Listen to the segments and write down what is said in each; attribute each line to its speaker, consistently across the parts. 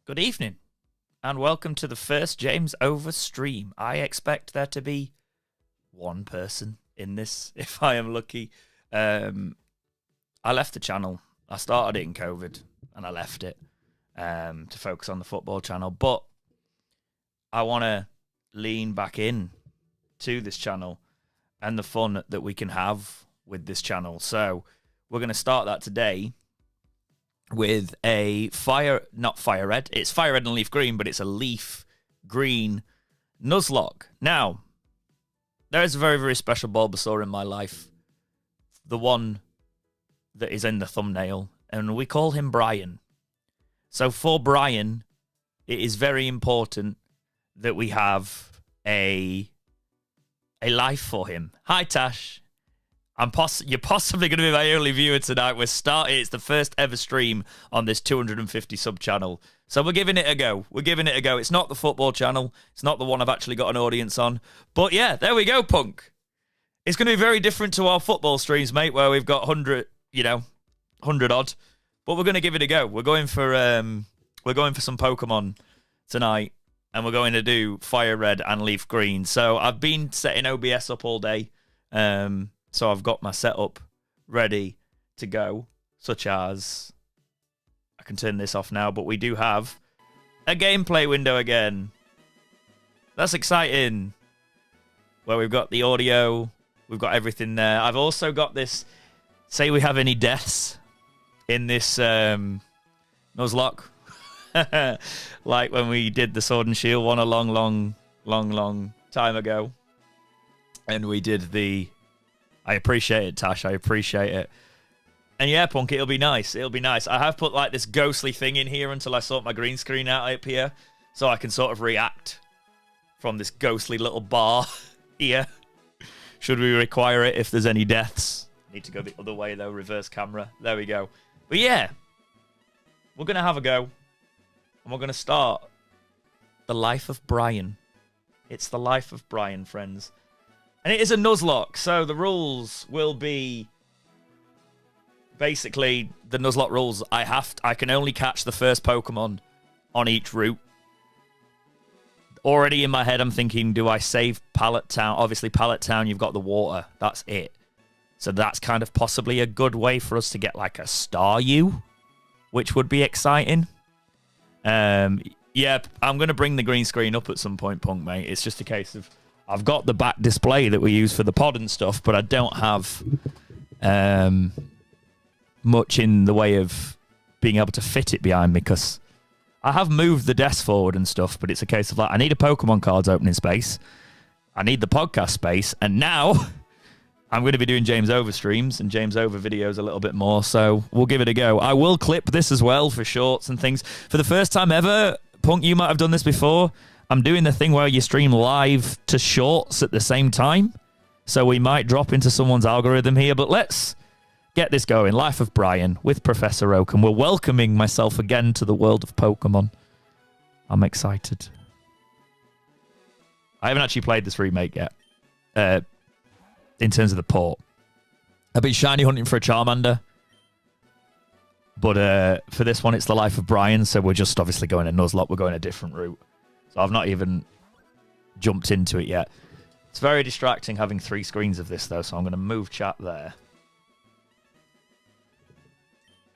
Speaker 1: Good evening, and welcome to the first jamesover stream. I expect there to be one person in this, if I am lucky. I left the channel. I started it in COVID, and I left it to focus on the football channel. But I want to lean back in to this channel and the fun that we can have with this channel. So we're going to start that today with a not fire red. It's fire red and leaf green, but it's a leaf green Nuzlocke. Now, there is a very, very special Bulbasaur in my life. The one that is in the thumbnail, and we call him Brian. So for Brian, it is very important that we have a life for him. Hi, Tash. You're possibly going to be my only viewer tonight. It's the first ever stream on this 250 sub channel. So we're giving it a go. It's not the football channel. It's not the one I've actually got an audience on. But yeah, there we go, punk. It's going to be very different to our football streams, mate, where we've got 100 odd. But we're going to give it a go. We're going for some Pokemon tonight, and we're going to do fire red and leaf green. So I've been setting OBS up all day. So I've got my setup ready to go, such as, I can turn this off now, but we do have a gameplay window again. That's exciting. Where we've got the audio, we've got everything there. I've also got this, say we have any deaths in this Nuzlocke. Like when we did the Sword and Shield one a long time ago. And we did the... I appreciate it, Tash. I appreciate it. And yeah, Punk, it'll be nice. It'll be nice. I have put like this ghostly thing in here until I sort my green screen out up here, so I can sort of react from this ghostly little bar here. Should we require it if there's any deaths? Need to go the other way though, reverse camera. There we go. But yeah, we're going to have a go. And we're going to start the life of Brian. It's the life of Brian, friends. And it is a Nuzlocke, so the rules will be basically the Nuzlocke rules. I can only catch the first Pokemon on each route. Already in my head, I'm thinking, do I save Pallet Town? Obviously, Pallet Town, you've got the water. That's it. So that's kind of possibly a good way for us to get like a Staryu, which would be exciting. Yeah, I'm going to bring the green screen up at some point, Punk, mate. It's just a case of... I've got the back display that we use for the pod and stuff, but I don't have much in the way of being able to fit it behind me, because I have moved the desk forward and stuff, but it's a case of like, I need a Pokemon cards opening space, I need the podcast space, and now I'm going to be doing jamesover streams and jamesover videos a little bit more, so we'll give it a go. I will clip this as well for shorts and things. For the first time ever, Punk, you might have done this before, I'm doing the thing where you stream live to shorts at the same time. So we might drop into someone's algorithm here. But let's get this going. Life of Brian with Professor Oak. And we're welcoming myself again to the world of Pokemon. I'm excited. I haven't actually played this remake yet. In terms of the port. I've been shiny hunting for a Charmander. But for this one, it's the Life of Brian. So we're just obviously going to Nuzlocke. We're going a different route. So I've not even jumped into it yet. It's very distracting having 3 screens of this, though, so I'm going to move chat there.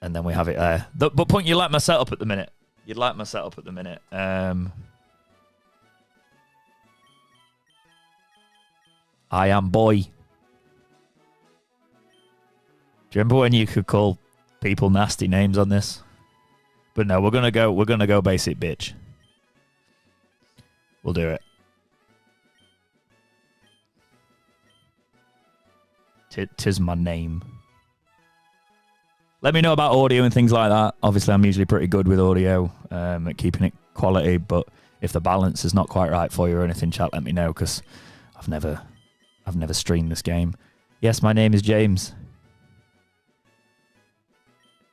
Speaker 1: And then we have it there. But, Point, you like my setup at the minute. You'd like my setup at the minute. I am boy. Do you remember when you could call people nasty names on this? But no, we're gonna go basic bitch. We'll do it. Tis my name. Let me know about audio and things like that. Obviously, I'm usually pretty good with audio at keeping it quality, but if the balance is not quite right for you or anything, chat, let me know, because I've never streamed this game. Yes, my name is James.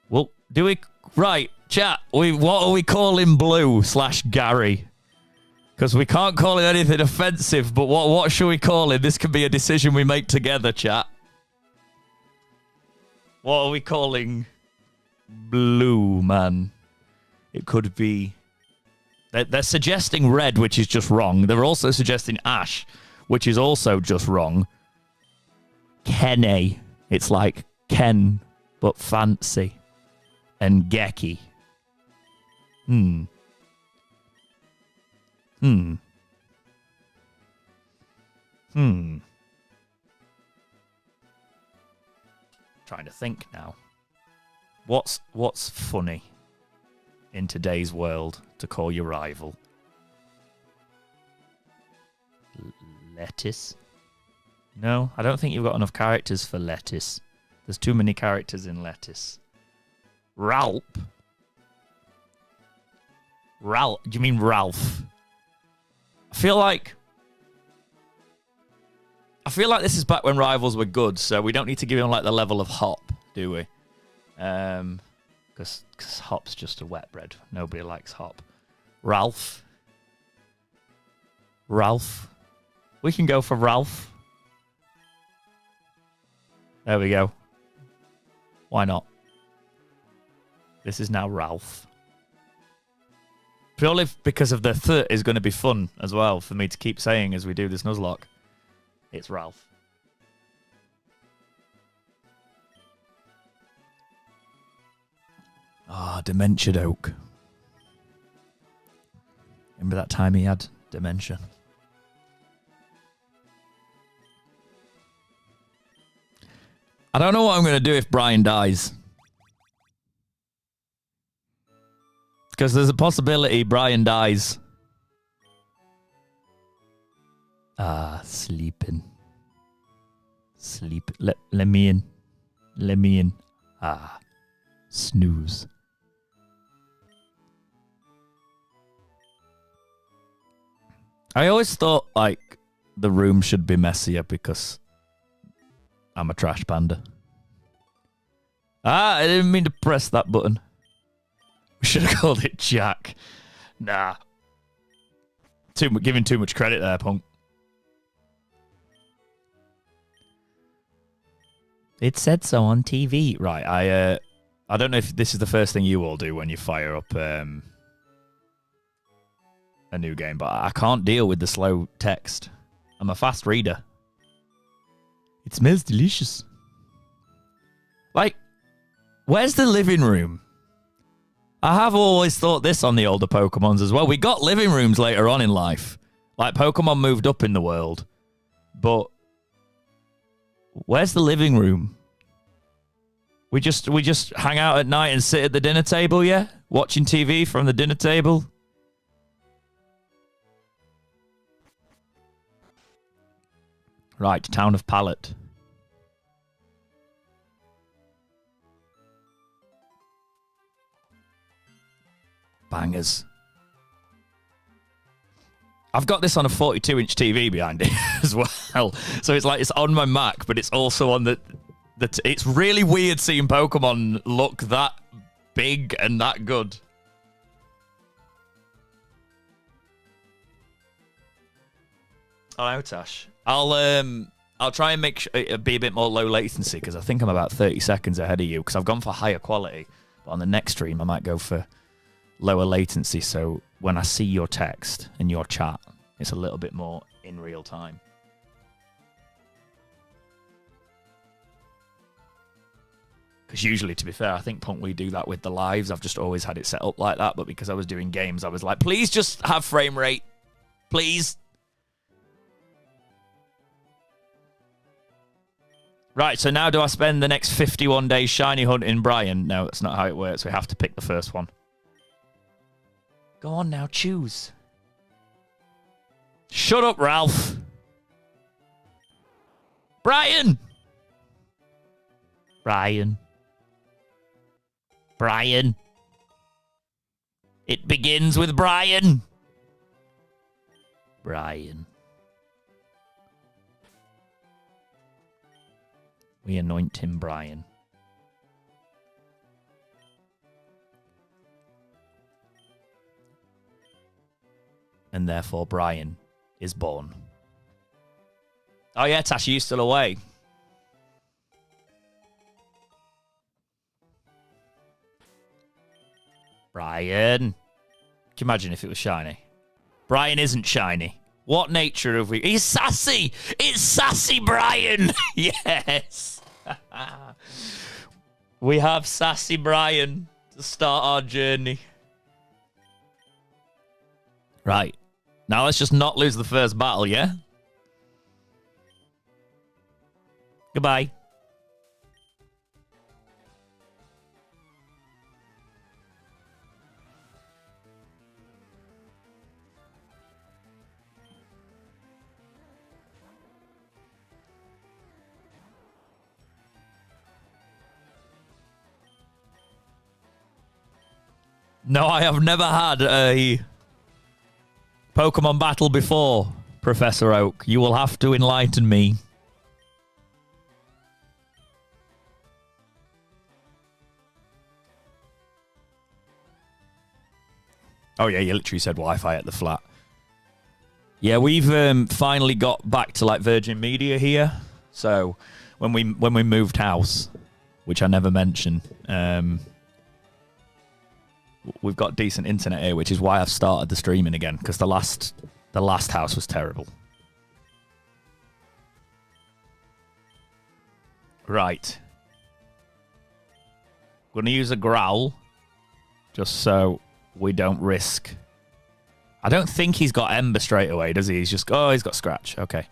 Speaker 1: Well, do we... Right, chat, what are we calling Blue/Gary? Because we can't call it anything offensive, but what should we call it? This could be a decision we make together, chat. What are we calling Blue Man? It could be They're suggesting red, which is just wrong. They're also suggesting ash, which is also just wrong. Kenne. It's like Ken, but fancy. And Geki. Trying to think now. What's funny in today's world to call your rival? Lettuce? No, I don't think you've got enough characters for lettuce. There's too many characters in lettuce. Ralph? Ralph? Do you mean Ralph? I feel like this is back when rivals were good, so we don't need to give him like the level of hop, do we? Because hop's just a wet bread. Nobody likes hop. Ralph. Ralph. We can go for Ralph. There we go. Why not? This is now Ralph. Purely because of the th is going to be fun as well for me to keep saying as we do this Nuzlocke. It's Ralph. Ah, Dementia Oak. Remember that time he had dementia? I don't know what I'm going to do if Brian dies. Because there's a possibility Brian dies. Ah, sleeping. Sleep. Let me in. Let me in. Ah, snooze. I always thought, like, the room should be messier because I'm a trash panda. Ah, I didn't mean to press that button. We should have called it Jack. Nah. Giving too much credit there, punk. It said so on TV. Right, I don't know if this is the first thing you all do when you fire up a new game, but I can't deal with the slow text. I'm a fast reader. It smells delicious. Like, where's the living room? I have always thought this on the older Pokemons as well. We got living rooms later on in life. Like, Pokemon moved up in the world. But where's the living room? We just hang out at night and sit at the dinner table, yeah? Watching TV from the dinner table. Right, Town of Pallet. Bangers. I've got this on a 42-inch TV behind it as well. So it's like it's on my Mac, but it's also on the it's really weird seeing Pokemon look that big and that good. Hello, Tash. I'll try and make sure it be a bit more low latency because I think I'm about 30 seconds ahead of you because I've gone for higher quality. But on the next stream, I might go for lower latency, so when I see your text and your chat, it's a little bit more in real time. Because usually, to be fair, I think Punk, we do that with the lives. I've just always had it set up like that, but because I was doing games, I was like, please just have frame rate. Please. Right, so now do I spend the next 51 days shiny hunting Brian? No, that's not how it works. We have to pick the first one. Go on now, choose. Shut up, Ralph. Brian! Brian. Brian. It begins with Brian. Brian. We anoint him Brian. And therefore Brian is born. Oh yeah, Tash, are you still away? Brian. you imagine if it was shiny? Brian isn't shiny. What nature have we... He's sassy! It's sassy Brian! Yes! We have sassy Brian to start our journey. Right. Now let's just not lose the first battle, yeah? Goodbye. No, I have never had a Pokemon battle before, Professor Oak. You will have to enlighten me. Oh, yeah, you literally said Wi-Fi at the flat. Yeah, we've finally got back to, like, Virgin Media here. So, when we moved house, which I never mentioned, we've got decent internet here, which is why I've started the streaming again, because the last house was terrible. Right. I'm going to use a growl, just so we don't risk. I don't think he's got Ember straight away, does he? He's just... Oh, he's got Scratch. Okay.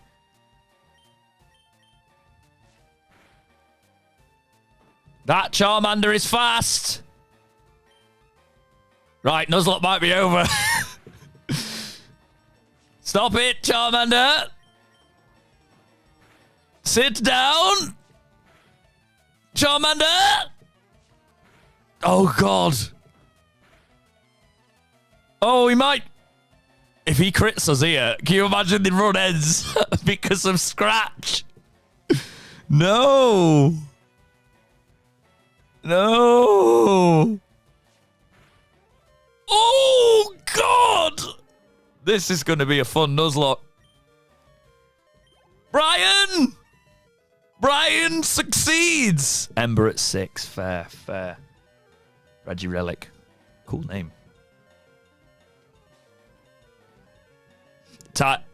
Speaker 1: That Charmander is fast! Right, Nuzlocke might be over. Stop it, Charmander. Sit down. Charmander. Oh, God. Oh, he might. If he crits us here, can you imagine the run ends because of Scratch? No. No. Oh, God! This is going to be a fun Nuzlocke. Brian! Brian succeeds! Ember at 6. Fair, fair. Reggie Relic. Cool name.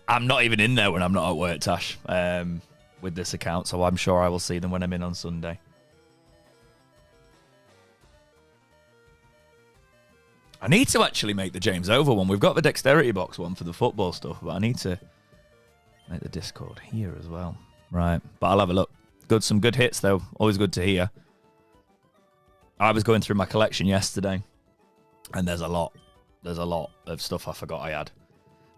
Speaker 1: I'm not even in there when I'm not at work, Tash, with this account, so I'm sure I will see them when I'm in on Sunday. I need to actually make the James Over one. We've got the Dexterity Box one for the football stuff, but I need to make the Discord here as well. Right, but I'll have a look. Some good hits, though. Always good to hear. I was going through my collection yesterday, and there's a lot. There's a lot of stuff I forgot I had.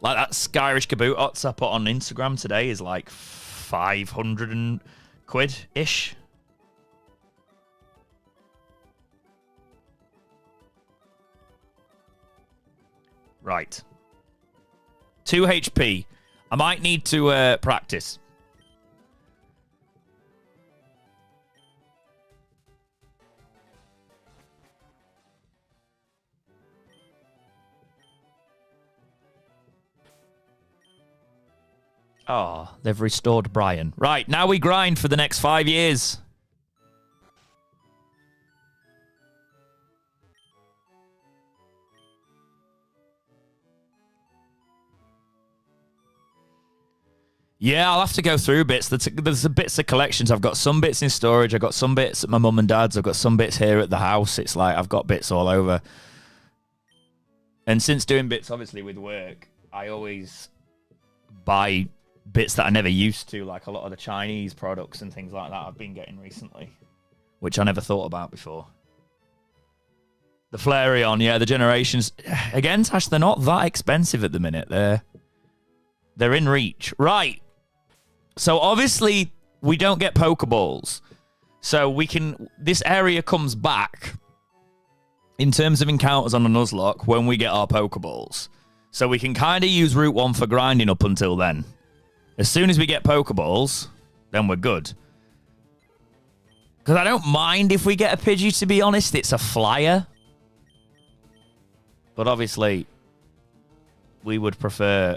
Speaker 1: Like that Skyrish Kabutots I put on Instagram today is like 500 quid-ish. Right. 2 HP. I might need to practice. Oh, they've restored Brian. Right, now we grind for the next 5 years. Yeah, I'll have to go through bits. There's bits of collections. I've got some bits in storage. I've got some bits at my mum and dad's. I've got some bits here at the house. It's like I've got bits all over. And since doing bits, obviously, with work, I always buy bits that I never used to, like a lot of the Chinese products and things like that I've been getting recently, which I never thought about before. The Flareon, yeah, the Generations. Again, Tash, they're not that expensive at the minute. They're in reach. Right. So, obviously, we don't get Pokeballs. So, this area comes back in terms of encounters on a Nuzlocke when we get our Pokeballs. So, we can kind of use Route 1 for grinding up until then. As soon as we get Pokeballs, then we're good. Because I don't mind if we get a Pidgey, to be honest. It's a flyer. But obviously, we would prefer...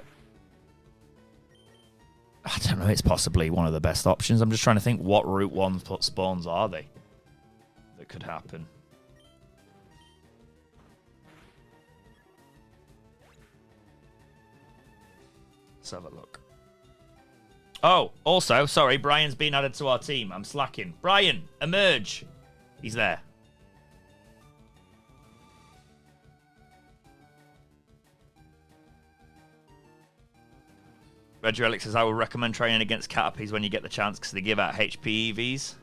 Speaker 1: I don't know, it's possibly one of the best options. I'm just trying to think what Route 1 spawns are they that could happen. Let's have a look. Oh, also, sorry, Brian's been added to our team. I'm slacking. Brian, emerge. He's there. Red Relic says, I would recommend training against Caterpies when you get the chance because they give out HP EVs.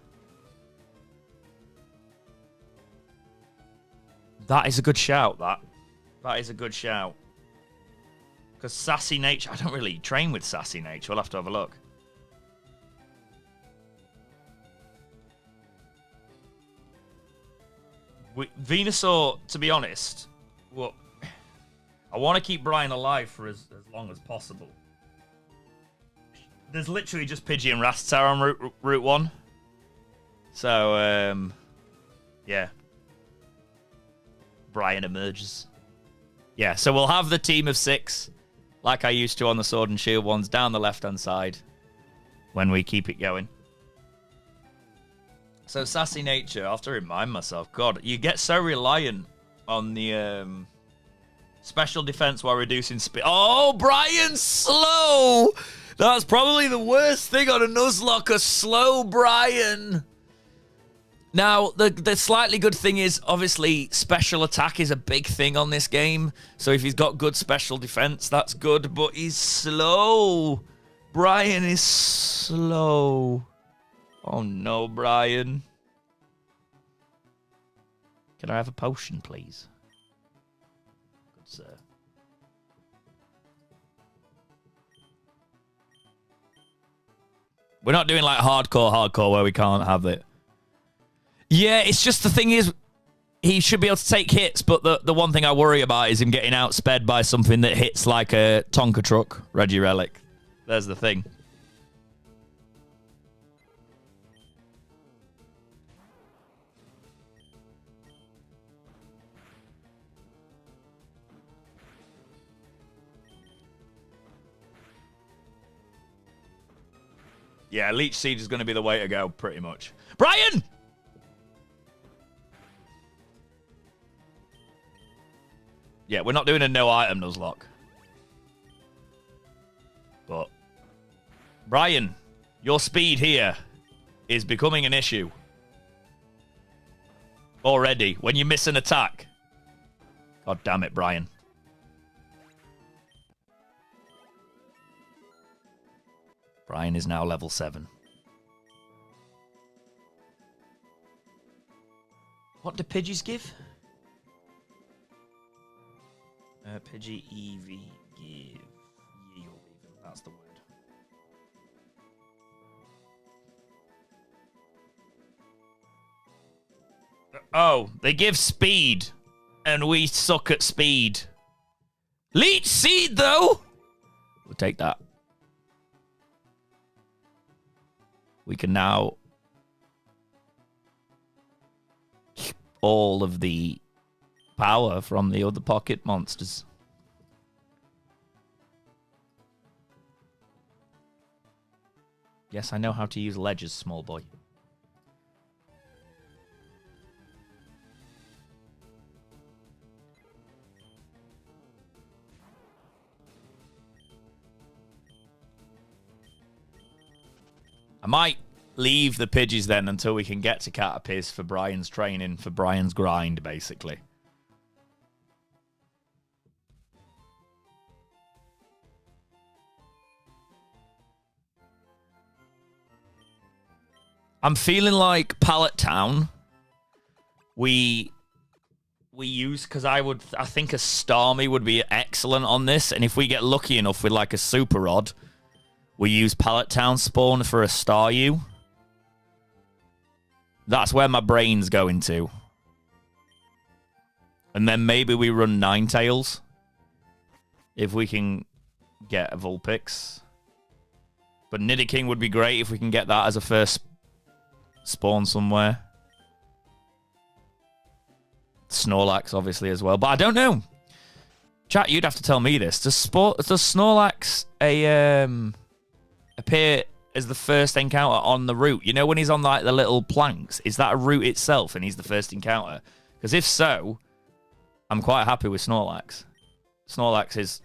Speaker 1: That is a good shout, that. That is a good shout. Because Sassy Nature, I don't really train with Sassy Nature. We'll have to have a look. Venusaur, to be honest, well, I want to keep Brian alive for as long as possible. There's literally just Pidgey and Rattata on Route 1. So, yeah. Brian emerges. Yeah, so we'll have the team of 6, like I used to on the Sword and Shield ones, down the left-hand side when we keep it going. So, Sassy Nature, I have to remind myself, God, you get so reliant on the special defense while reducing speed. Oh, Brian's slow! That's probably the worst thing on a Nuzlocke, a slow Brian. Now, the slightly good thing is, obviously, special attack is a big thing on this game. So if he's got good special defense, that's good. But he's slow. Brian is slow. Oh, no, Brian. Can I have a potion, please? Good, sir. We're not doing, like, hardcore where we can't have it. Yeah, it's just the thing is, he should be able to take hits, but the one thing I worry about is him getting outsped by something that hits like a Tonka truck, Reggie Relic. There's the thing. Yeah, Leech Seed is going to be the way to go, pretty much. Brian! Yeah, we're not doing a no-item Nuzlocke. But, Brian, your speed here is becoming an issue. Already, when you miss an attack. God damn it, Brian. Brian is now level 7. What do Pidgeys give? Pidgey EV give yield even. That's the word. Oh, they give speed. And we suck at speed. Leech Seed, though! We'll take that. We can now... all of the power from the other pocket monsters. Yes, I know how to use ledgers, small boy. I might leave the Pidgeys then until we can get to Caterpies for Brian's training, for Brian's grind, basically. I'm feeling like Pallet Town we use, because I think a Starmie would be excellent on this, and if we get lucky enough with like a Super Rod, we use Pallet Town spawn for a Staryu. That's where my brain's going to. And then maybe we run Ninetales if we can get a Vulpix. But Nidoking would be great if we can get that as a first spawn somewhere. Snorlax, obviously, as well. But I don't know. Chat, you'd have to tell me this. Does Snorlax appear as the first encounter on the route? You know when he's on like the little planks? Is that a route itself and he's the first encounter? Because if so, I'm quite happy with Snorlax. Snorlax is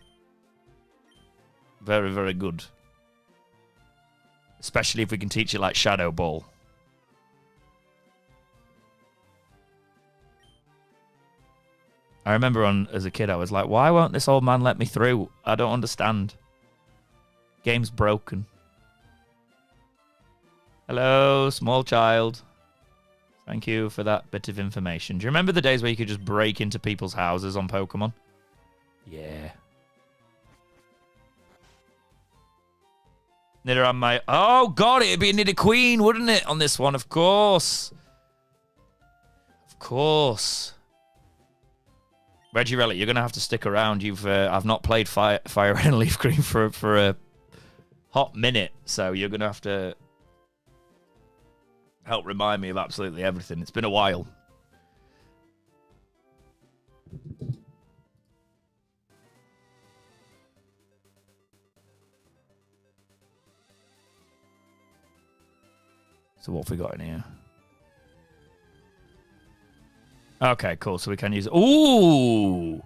Speaker 1: Very, very good. Especially if we can teach it like Shadow Ball. I remember as a kid, I was like, why won't this old man let me through? I don't understand. Game's broken. Hello, small child. Thank you for that bit of information. Do you remember the days where you could just break into people's houses on Pokemon? Yeah. Nidoran oh, God, it'd be a Nidoqueen, wouldn't it, on this one? Of course. Of course. Reggie Relic, you're going to have to stick around. I've not played Fire Red and Leaf Green for a hot minute, so you're going to have to help remind me of absolutely everything. It's been a while. So what have we got in here? Okay, cool. So we can use... Ooh!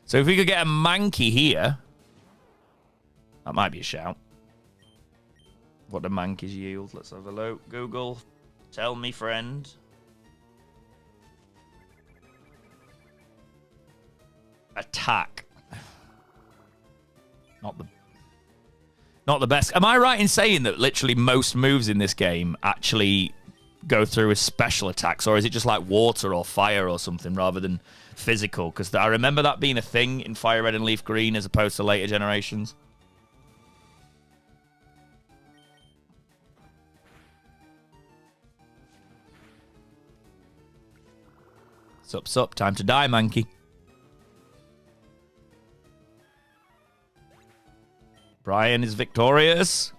Speaker 1: So if we could get a Mankey here... That might be a shout. What do Mankeys yield? Let's have a look. Google, tell me, friend. Attack. Not the best. Am I right in saying that literally most moves in this game actually go through as special attacks, or is it just like water or fire or something rather than physical? Because I remember that being a thing in Fire Red and Leaf Green as opposed to later generations. Sup, time to die, Mankey. Brian is victorious.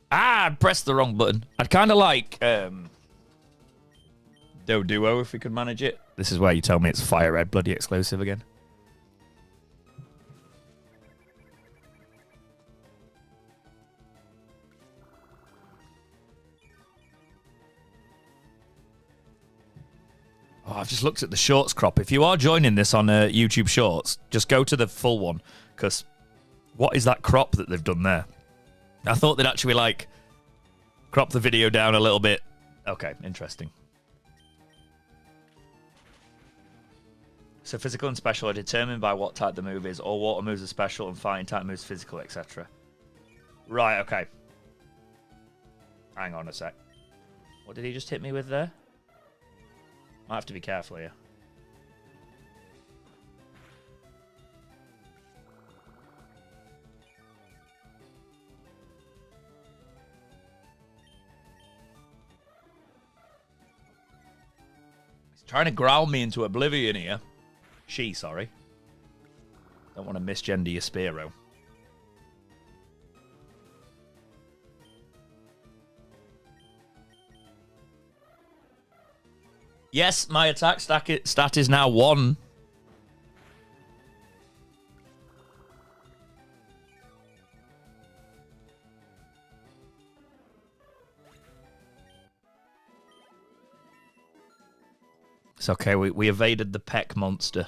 Speaker 1: I pressed the wrong button. I'd kind of like Doduo if we could manage it. This is where you tell me it's Fire Red bloody exclusive again. Oh, I've just looked at the shorts crop. If you are joining this on YouTube Shorts, just go to the full one, because what is that crop that they've done there? I thought they'd actually, like, crop the video down a little bit. Okay, interesting. So physical and special are determined by what type the move is. All water moves are special and fighting type moves physical, etc. Right, okay. Hang on a sec. What did he just hit me with there? Might have to be careful here. He's trying to growl me into oblivion here. Sorry. Don't want to misgender your Spearow. Yes, my attack stat is now 1. It's okay, we evaded the peck monster.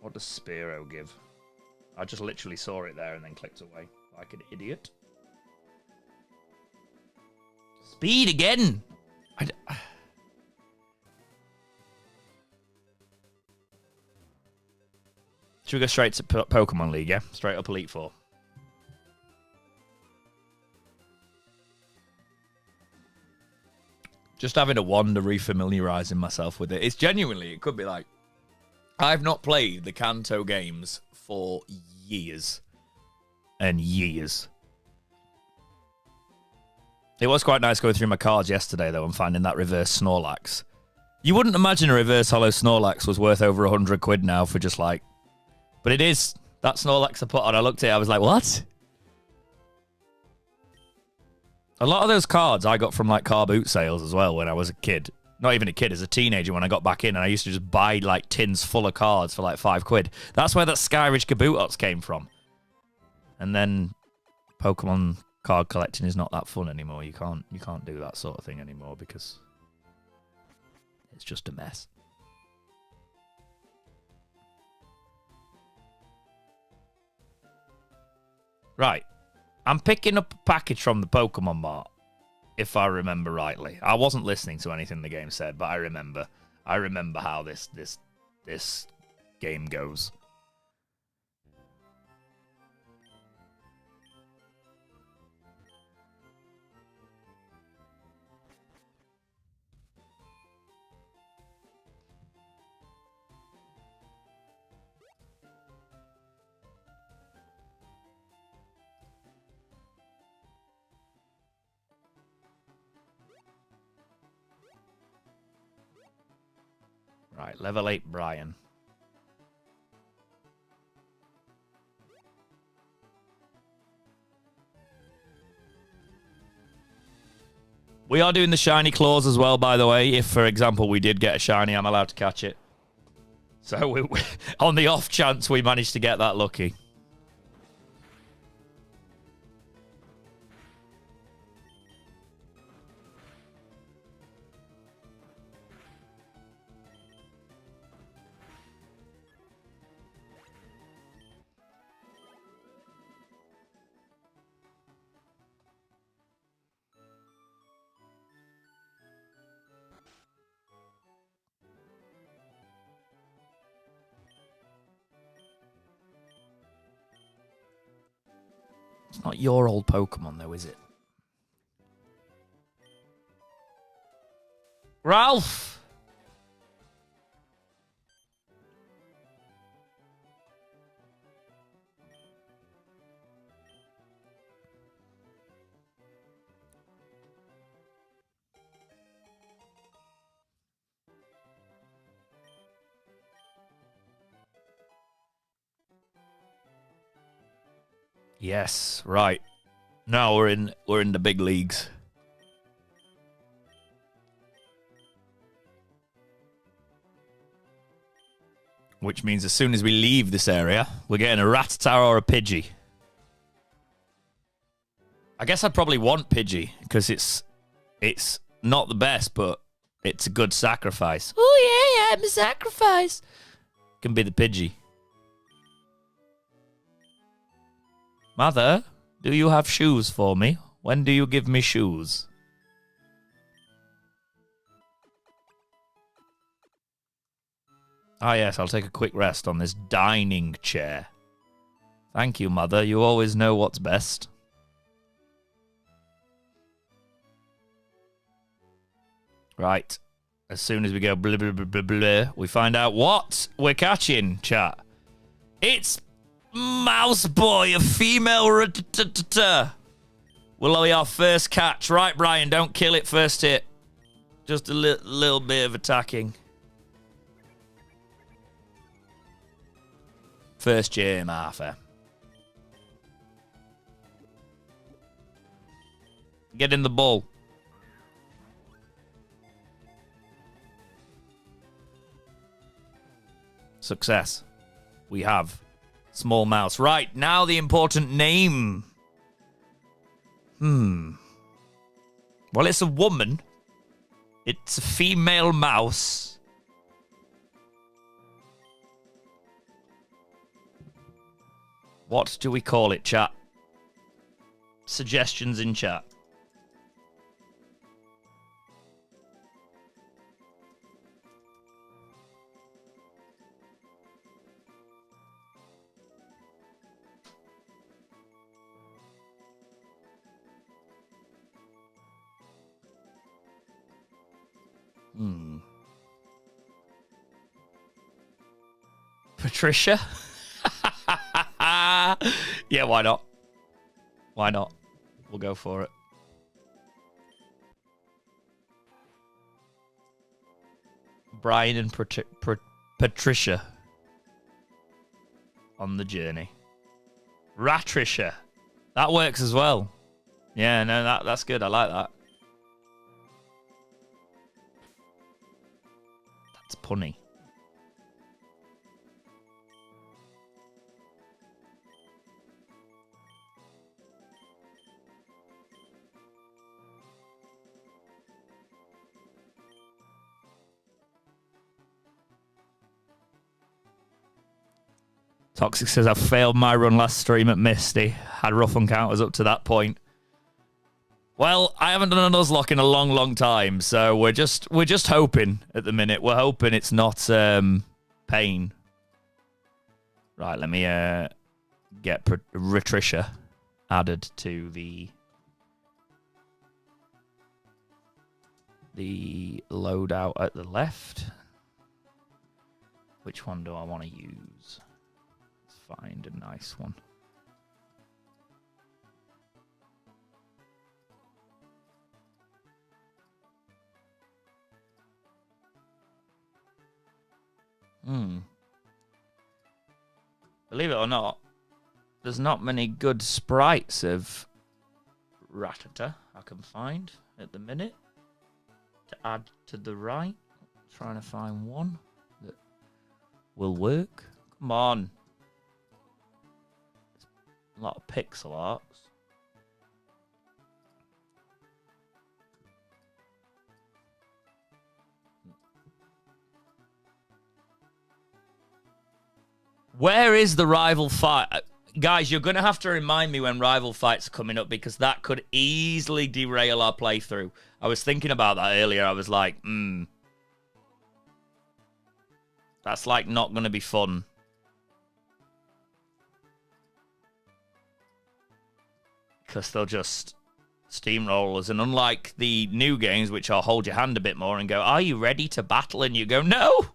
Speaker 1: What does Spearow give? I just literally saw it there and then clicked away like an idiot. Speed again! Should we go straight to Pokemon League, yeah? Straight up Elite Four. Just having a wander, refamiliarizing myself with it. It's genuinely, it could be like, I've not played the Kanto games for years and years. It was quite nice going through my cards yesterday, though, and finding that reverse Snorlax. You wouldn't imagine a reverse hollow Snorlax was worth over 100 quid now for just like... But it is. That Snorlax I put on, I looked at it, I was like, what? A lot of those cards I got from like car boot sales as well when I was a kid. Not even a kid, as a teenager when I got back in, and I used to just buy like tins full of cards for like £5. That's where that Skyridge Kabutops came from. And then Pokemon card collecting is not that fun anymore. You can't do that sort of thing anymore because it's just a mess. Right. I'm picking up a package from the Pokemon Mart, if I remember rightly. I wasn't listening to anything the game said, but I remember how this game goes. Right, level 8 Brian. We are doing the shiny claws as well, by the way. If, for example, we did get a shiny, I'm allowed to catch it. So, on the off chance we managed to get that lucky. It's not your old Pokemon, though, is it? Ralph! Yes, right. Now we're in the big leagues. Which means as soon as we leave this area, we're getting a Rattata or a Pidgey. I guess I'd probably want Pidgey because it's not the best, but it's a good sacrifice. Oh yeah, I'm a sacrifice. Can be the Pidgey. Mother, do you have shoes for me? When do you give me shoes? Ah, yes, I'll take a quick rest on this dining chair. Thank you, Mother. You always know what's best. Right. As soon as we go blah, blah, blah, blah, blah, we find out what we're catching, chat. It's Mouse Boy, a female Rattata. Will be our first catch. Right, Brian, don't kill it first hit. Just a little bit of attacking. First gym, Arthur. Get in the ball. Success. We have small mouse. Right, now the important name. Well, it's a woman. It's a female mouse. What do we call it, chat? Suggestions in chat. Patricia? Yeah, why not? Why not? We'll go for it. Brian and Patricia on the journey. Ratricia. That works as well. Yeah, no, that's good. I like that. That's punny. Toxic says, I failed my run last stream at Misty. Had rough encounters up to that point. Well, I haven't done a Nuzlocke in a long, long time, so we're just hoping at the minute. We're hoping it's not pain. Right, let me get Retricia added to the loadout at the left. Which one do I want to use? Let's find a nice one. Believe it or not, there's not many good sprites of Rattata I can find at the minute to add to the right. Trying to find one that will work. Come on. A lot of pixel arts. Where is the rival fight? Guys, you're going to have to remind me when rival fights are coming up because that could easily derail our playthrough. I was thinking about that earlier. I was like, that's like not going to be fun. Because they'll just steamroll us. And unlike the new games, which I'll hold your hand a bit more and go, are you ready to battle? And you go, no.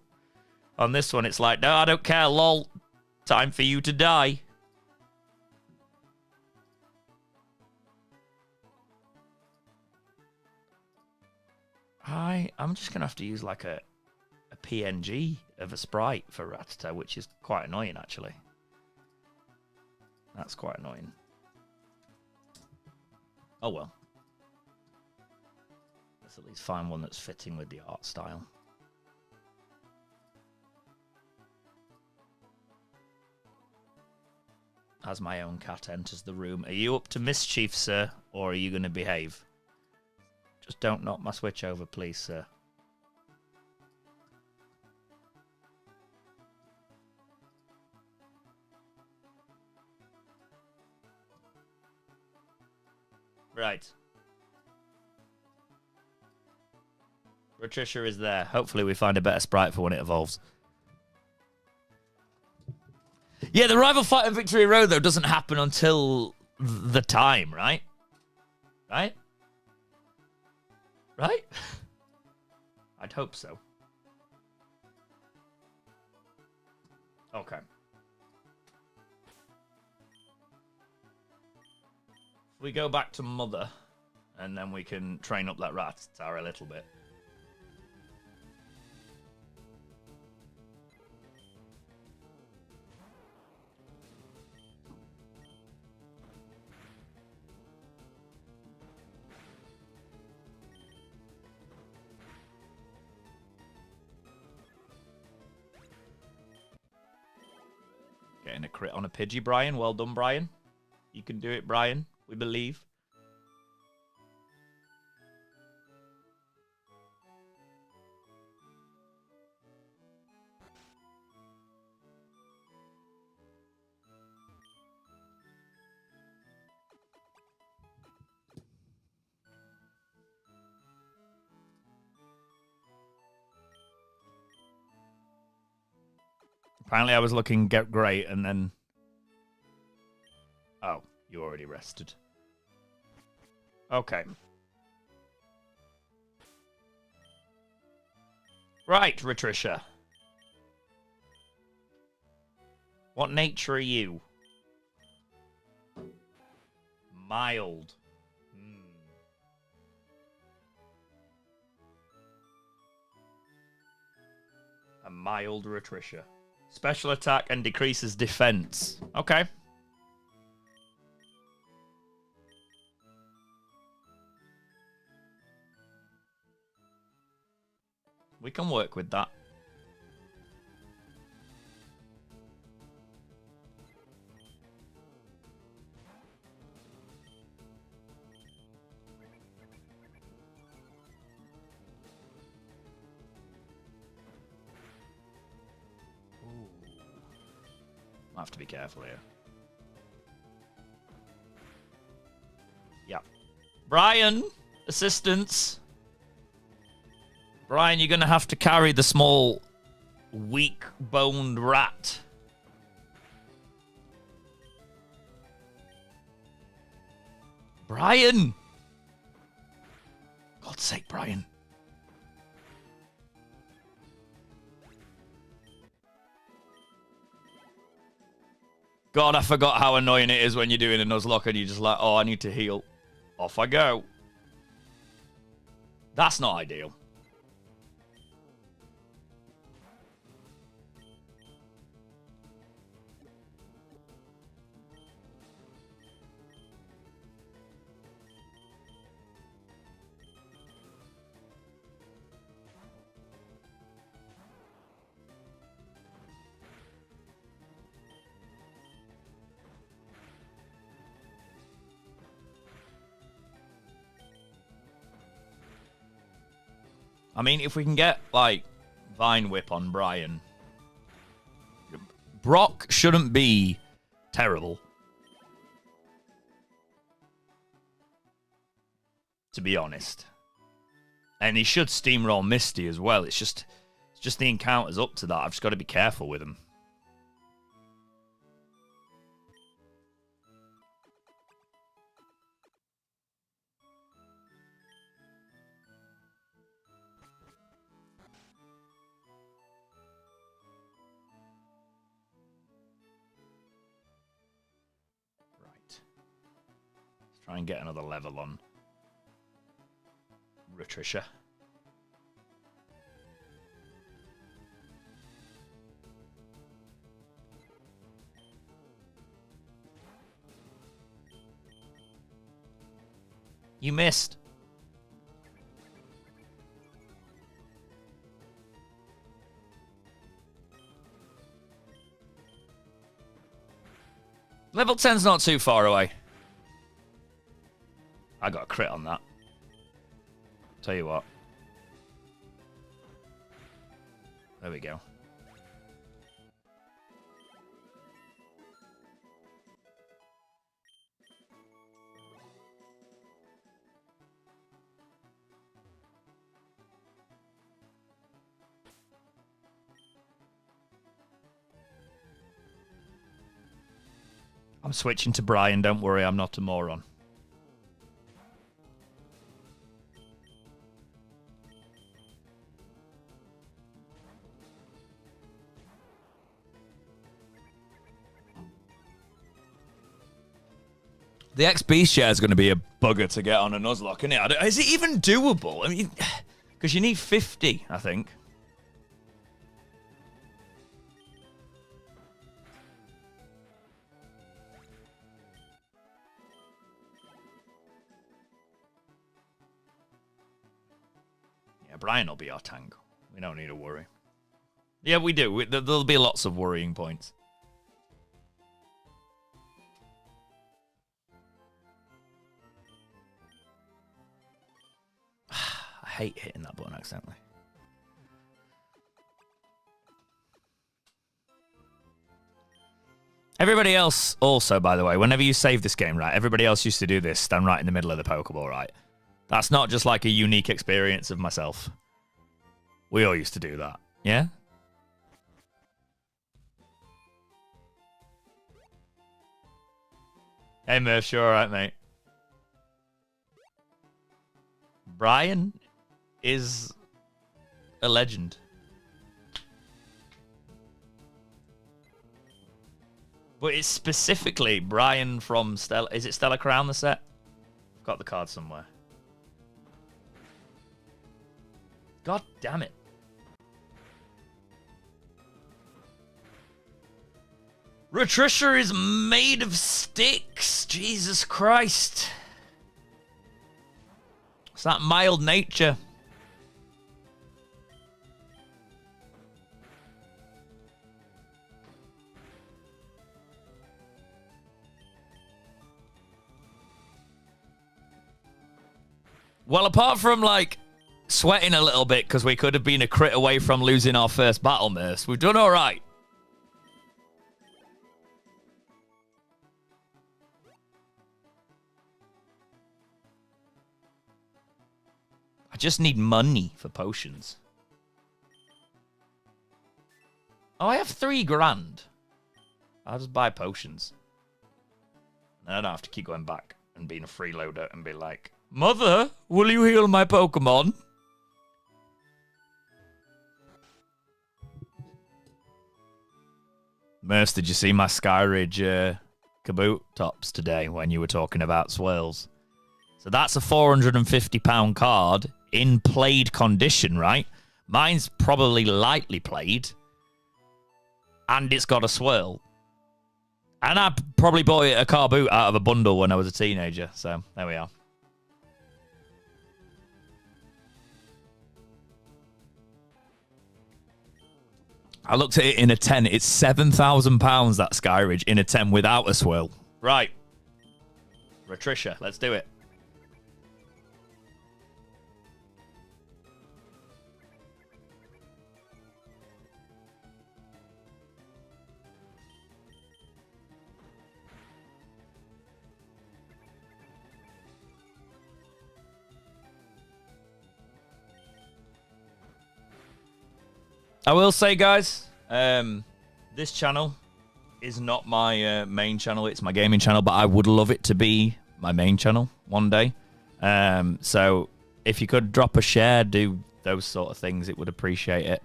Speaker 1: On this one, it's like, no, I don't care, lol. Time for you to die. I'm just going to have to use like a PNG of a sprite for Rattata, which is quite annoying, actually. That's quite annoying. Oh, well. Let's at least find one that's fitting with the art style. As my own cat enters the room. Are you up to mischief, sir? Or are you going to behave? Just don't knock my switch over, please, sir. Right. Patricia is there. Hopefully we find a better sprite for when it evolves. Yeah, the rival fight on Victory Road, though, doesn't happen until the time, right? Right? Right? I'd hope so. Okay. We go back to Mother, and then we can train up that Rattata a little bit. Getting a crit on a Pidgey, Brian. Well done, Brian. You can do it, Brian. We believe. Apparently I was looking great and then... Oh, you already rested. Okay. Right, Retricia. What nature are you? Mild. A mild Retricia. Special attack and decreases defense. Okay. We can work with that. I have to be careful here. Yeah. Brian, assistance. Brian, you're going to have to carry the small, weak-boned rat. Brian! God's sake, Brian. God, I forgot how annoying it is when you're doing a Nuzlocke and you're just like, oh, I need to heal. Off I go. That's not ideal. I mean, if we can get, like, Vine Whip on Brian, Brock shouldn't be terrible. To be honest. And he should steamroll Misty as well. It's just the encounters up to that. I've just got to be careful with him. Try and get another level on Retrisha. You missed. Level 10's not too far away. I got a crit on that. Tell you what. There we go. I'm switching to Brian, don't worry, I'm not a moron. The XP share is going to be a bugger to get on a Nuzlocke, isn't it? Is it even doable? I mean, because you need 50, I think. Yeah, Brian will be our tank. We don't need to worry. Yeah, we do. There'll be lots of worrying points. I hate hitting that button accidentally. Everybody else also, by the way, whenever you save this game, right, everybody else used to do this, stand right in the middle of the Pokeball, right? That's not just like a unique experience of myself. We all used to do that, yeah? Hey, Murph, you alright, mate? Brian is a legend. But it's specifically Brian from Stella. Is it Stella Crown, the set? I've got the card somewhere. God damn it. Retrisha is made of sticks. Jesus Christ. It's that mild nature. Well, apart from, like, sweating a little bit because we could have been a crit away from losing our first battle, Merce, we've done all right. I just need money for potions. Oh, I have 3 grand. I'll just buy potions. And I don't have to keep going back and being a freeloader and be like, Mother, will you heal my Pokemon? Merce, did you see my Skyridge Kaboot tops today when you were talking about swirls? So that's a £450 card in played condition, right? Mine's probably lightly played. And it's got a swirl. And I probably bought it a car boot out of a bundle when I was a teenager. So there we are. I looked at it in a 10. It's £7,000, that Skyridge, in a 10 without a swirl. Right. Retricia, let's do it. I will say, guys, this channel is not my main channel. It's my gaming channel, but I would love it to be my main channel one day. So if you could drop a share, do those sort of things, it would appreciate it.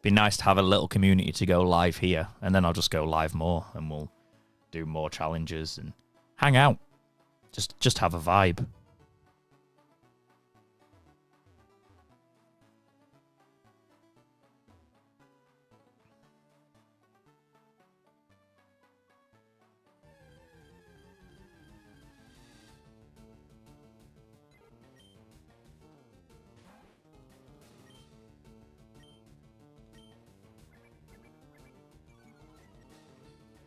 Speaker 1: Be nice to have a little community to go live here, and then I'll just go live more, and we'll do more challenges and hang out. Just have a vibe.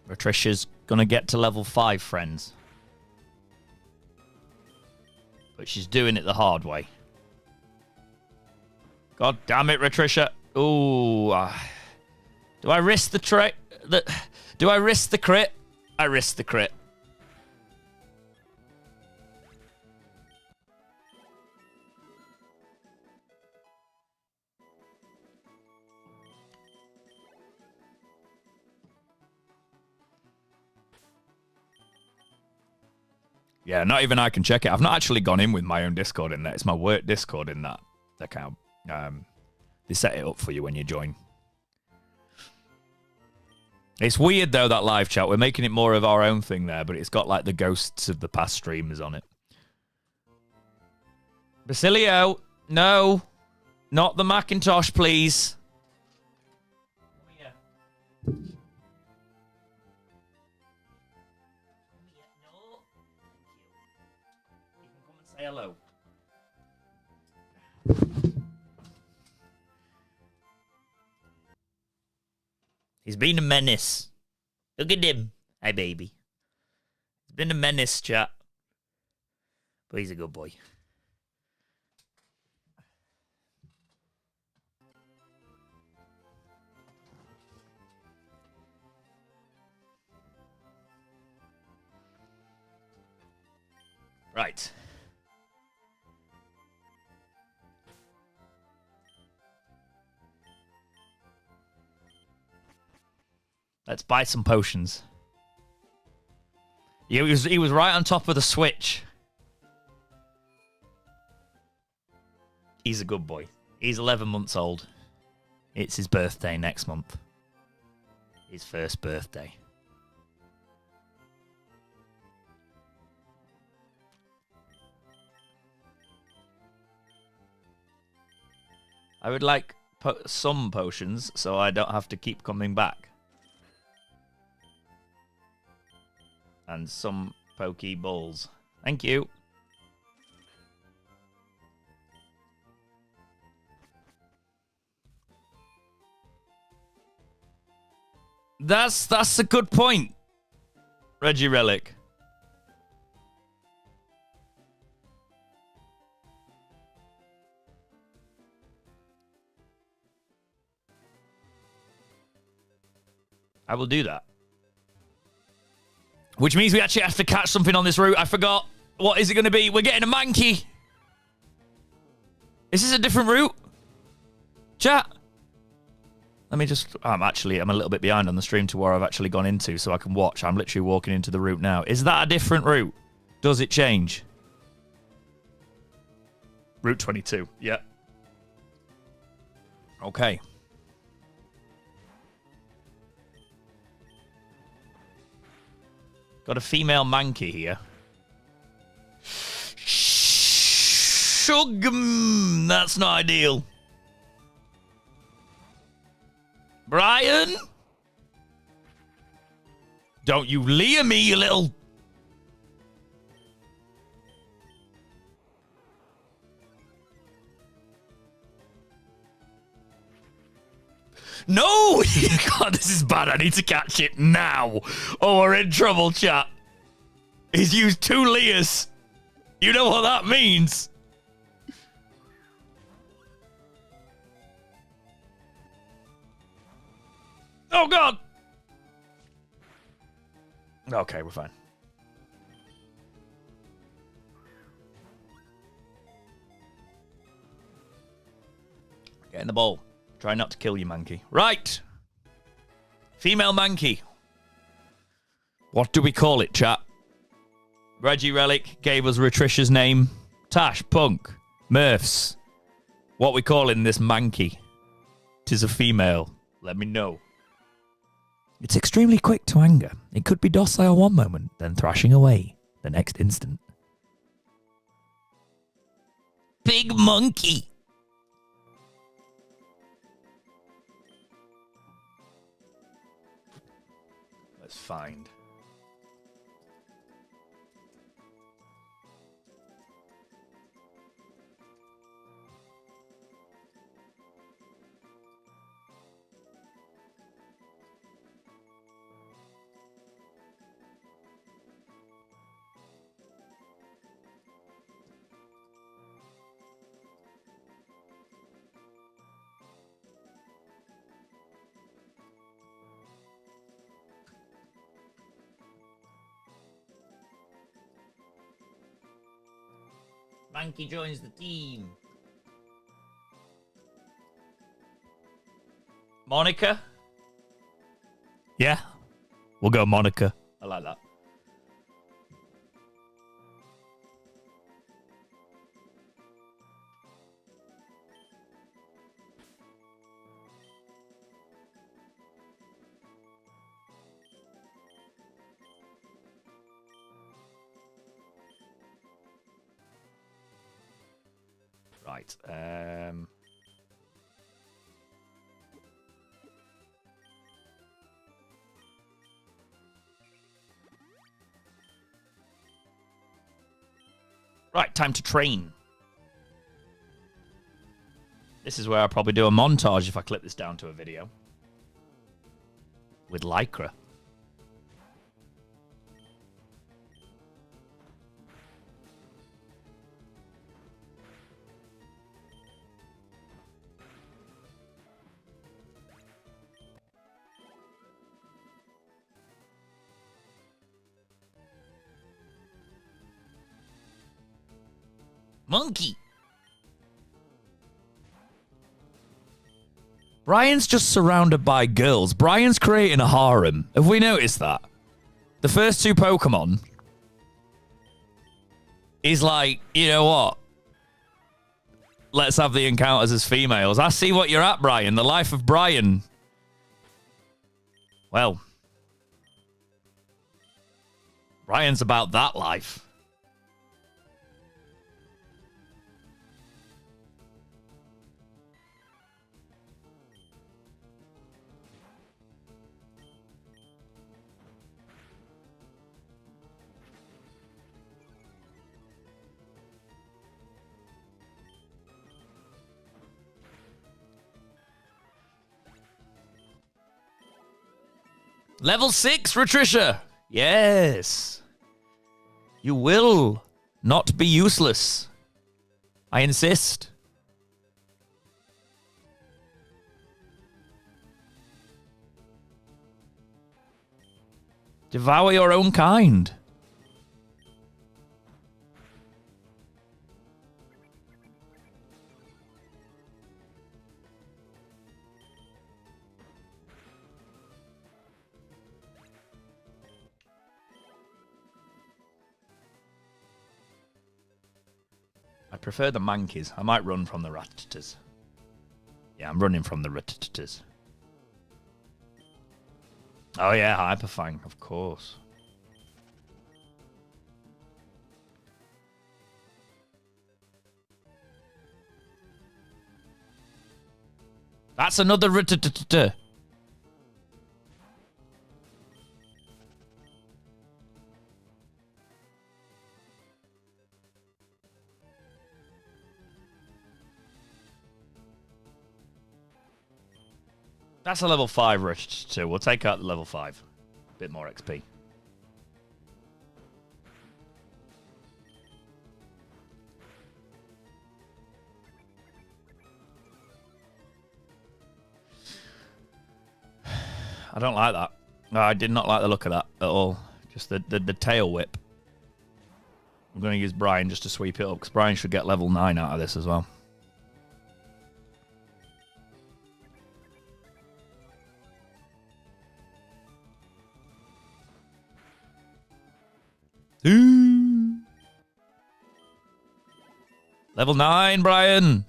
Speaker 1: Patricia's gonna get to level 5, friends. But she's doing it the hard way. God damn it, Patricia. Ooh. Do I risk the trick? Do I risk the crit? I risk the crit. Yeah, not even I can check it. I've not actually gone in with my own Discord in there. It's my work Discord in that account. They set it up for you when you join. It's weird, though, that live chat. We're making it more of our own thing there, but it's got, like, the ghosts of the past streamers on it. Basilio, no. Not the Macintosh, please. Oh, yeah. Say hello. He's been a menace. Look at him. Hey, baby. He's been a menace, chat. But he's a good boy. Right. Let's buy some potions. He was right on top of the switch. He's a good boy. He's 11 months old. It's his birthday next month. His first birthday. I would like some potions so I don't have to keep coming back. And some Pokeballs. Thank you. That's a good point, Reggie Relic. I will do that. Which means we actually have to catch something on this route. I forgot. What is it going to be? We're getting a monkey. Is this a different route? Chat. Let me just... I'm a little bit behind on the stream to where I've actually gone into so I can watch. I'm literally walking into the route now. Is that a different route? Does it change? Route 22. Yeah. Okay. Got a female monkey here. Shugm. That's not ideal. Brian? Don't you leer me, you little... No! God, this is bad. I need to catch it now. Oh, we're in trouble, chat. He's used 2 leers. You know what that means. Oh, God. Okay, we're fine. Get in the bowl. Try not to kill you, monkey. Right. Female monkey. What do we call it, chat? Reggie Relic gave us Retricia's name. Tash, Punk, Murphs. What we calling this monkey? 'Tis a female. Let me know. It's extremely quick to anger. It could be docile one moment, then thrashing away the next instant. Big monkey. Let's find. Monkey joins the team. Monica? Yeah. We'll go Monica. I like that. Right. Right, time to train. This is where I'll probably do a montage if I clip this down to a video. With Lycra. Monkey. Brian's just surrounded by girls. Brian's creating a harem. Have we noticed that? The first 2 Pokemon is like, you know what? Let's have the encounters as females. I see what you're at, Brian. The life of Brian. Well, Brian's about that life. Level 6, Retricia. Yes. You will not be useless. I insist. Devour your own kind. I prefer the monkeys. I might run from the ratatas. Yeah, I'm running from the ratatas. Oh yeah, Hyperfang, of course. That's another ratatata. That's a level 5 ratatata. We'll take out the level 5. Bit more XP. I don't like that. No, I did not like the look of that at all. Just the tail whip. I'm going to use Brian just to sweep it up, because Brian should get level 9 out of this as well. Level 9, Brian!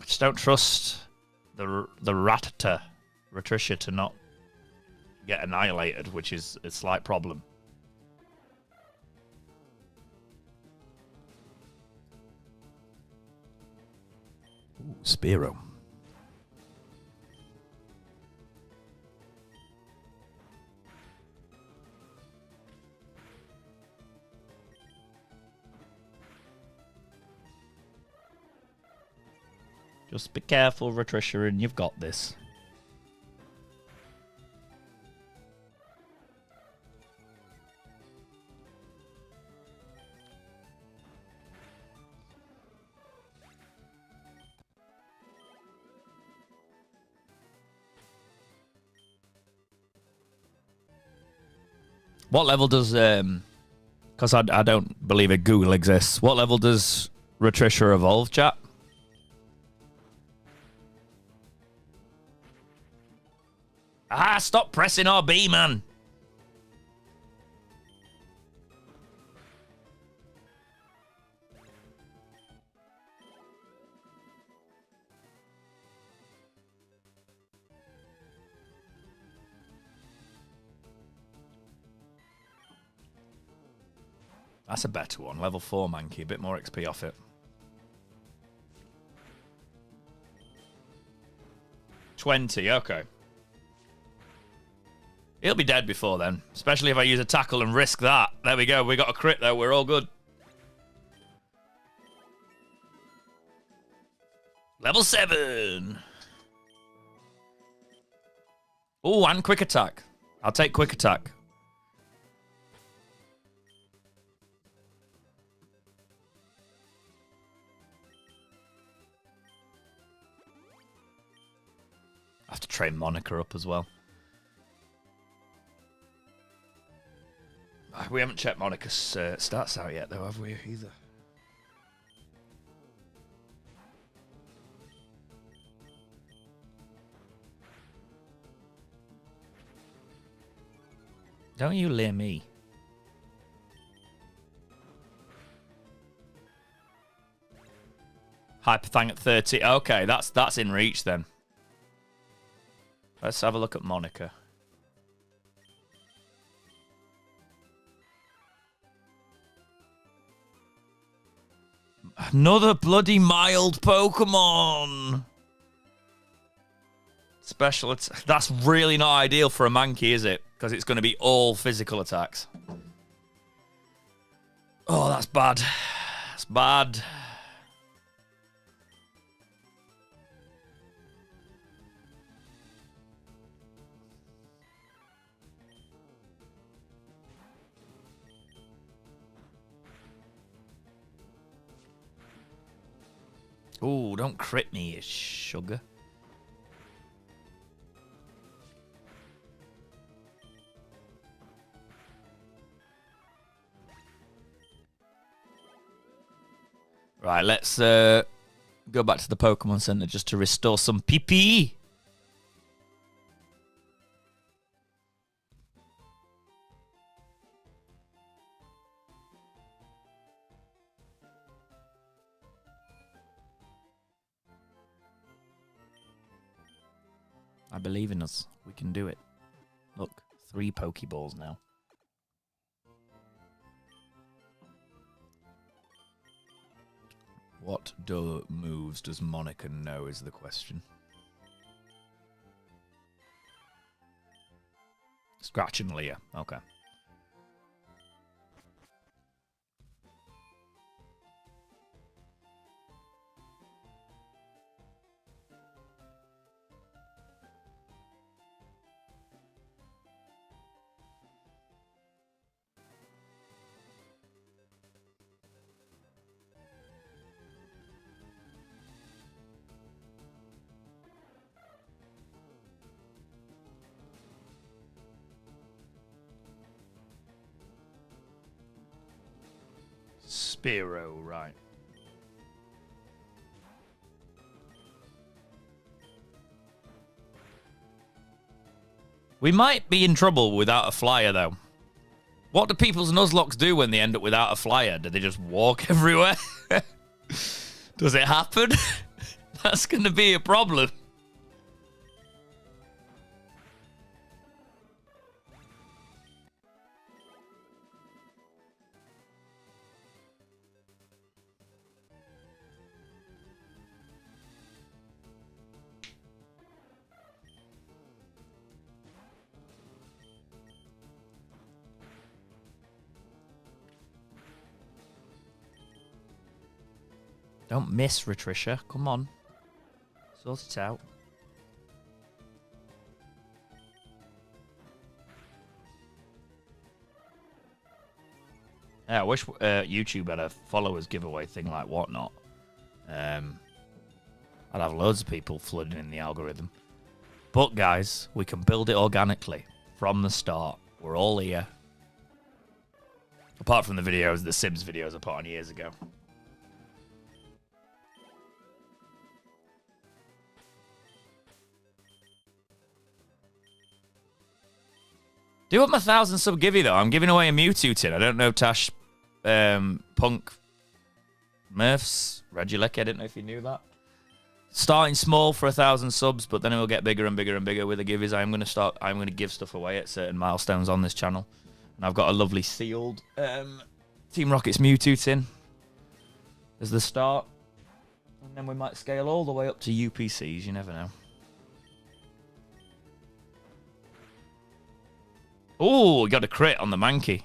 Speaker 1: I just don't trust the Ratricia to not get annihilated, which is a slight problem. Ooh, Spearow. Just be careful, Ratricia, and you've got this. What level does because I don't believe a Google exists. What level does Ratricia evolve, chat? Ah, stop pressing RB, man. That's a better one. Level 4 Mankey. A bit more XP off it. 20, okay. He'll be dead before then. Especially if I use a tackle and risk that. There we go. We got a crit though. We're all good. Level 7. Oh, and quick attack. I'll take quick attack. I have to train Monica up as well. We haven't checked Monica's stats out yet, though, have we, either? Don't you leer me. Hyperfang at 30. Okay, that's in reach then. Let's have a look at Monica. Another bloody mild Pokemon. Special attack. That's really not ideal for a Mankey, is it? Because it's going to be all physical attacks. Oh, that's bad. That's bad. Ooh, don't crit me, you sugar. Right, let's go back to the Pokemon Center just to restore some PP. I believe in us. We can do it. Look, 3 Pokeballs now. What moves does Monica know is the question. Scratch and Leah. Okay. Spearow, right. We might be in trouble without a flyer, though. What do people's Nuzlocks do when they end up without a flyer? Do they just walk everywhere? Does it happen? That's going to be a problem. Don't miss, Retricia. Come on. Sort it out. Yeah, I wish YouTube had a followers giveaway thing like Whatnot. I'd have loads of people flooding in the algorithm. But, guys, we can build it organically from the start. We're all here. Apart from the videos, the Sims videos I put on years ago. Do what my 1,000 sub give you, though. I'm giving away a Mewtwo tin. I don't know, Tash, Punk, Murphs, Regieleki. I didn't know if you knew that. Starting small for 1,000 subs, but then it will get bigger and bigger and bigger with the giveaways. I'm going to give stuff away at certain milestones on this channel. And I've got a lovely sealed Team Rocket's Mewtwo tin as the start. And then we might scale all the way up to UPCs. You never know. Oh, we got a crit on the Mankey.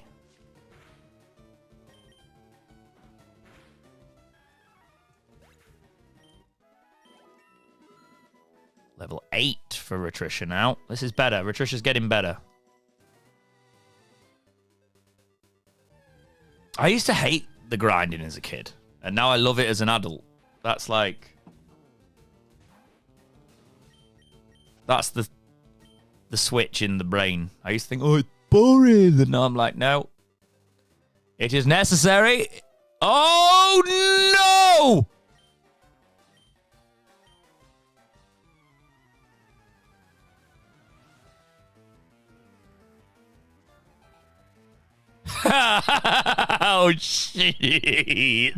Speaker 1: Level 8 for Retricia now. This is better. Retricia's getting better. I used to hate the grinding as a kid, and now I love it as an adult. That's like... That's the switch in the brain. I used to think, oh, it's boring. And now I'm like, no. It is necessary. Oh, no! Oh, shit.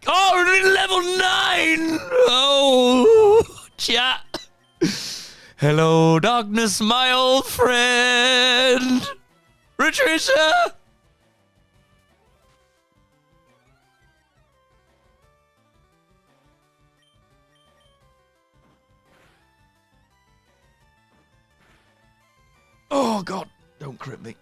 Speaker 1: Oh, level 9! Oh, chat. Hello, darkness, my old friend. Retricia! Oh, God. Don't crit me.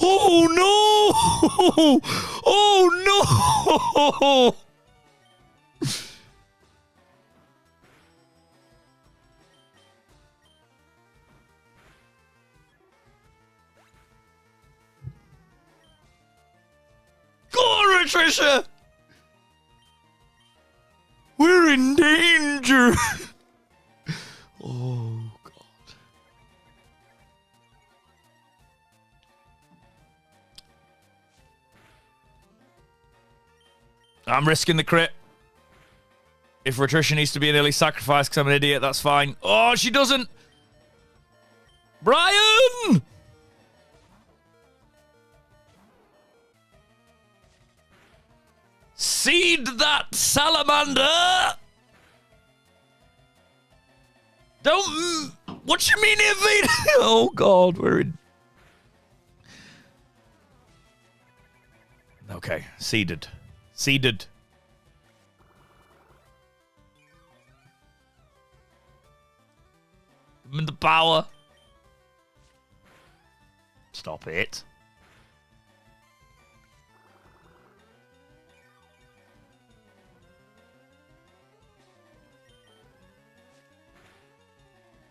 Speaker 1: Oh, no! Oh, no! Patricia! We're in danger! Oh, God. I'm risking the crit. If Patricia needs to be an early sacrifice because I'm an idiot, that's fine. Oh, she doesn't! Brian! Seed that salamander! Don't... What you mean invade? Oh, God, we're in... Okay, seeded. Seeded. I'm in the power. Stop it.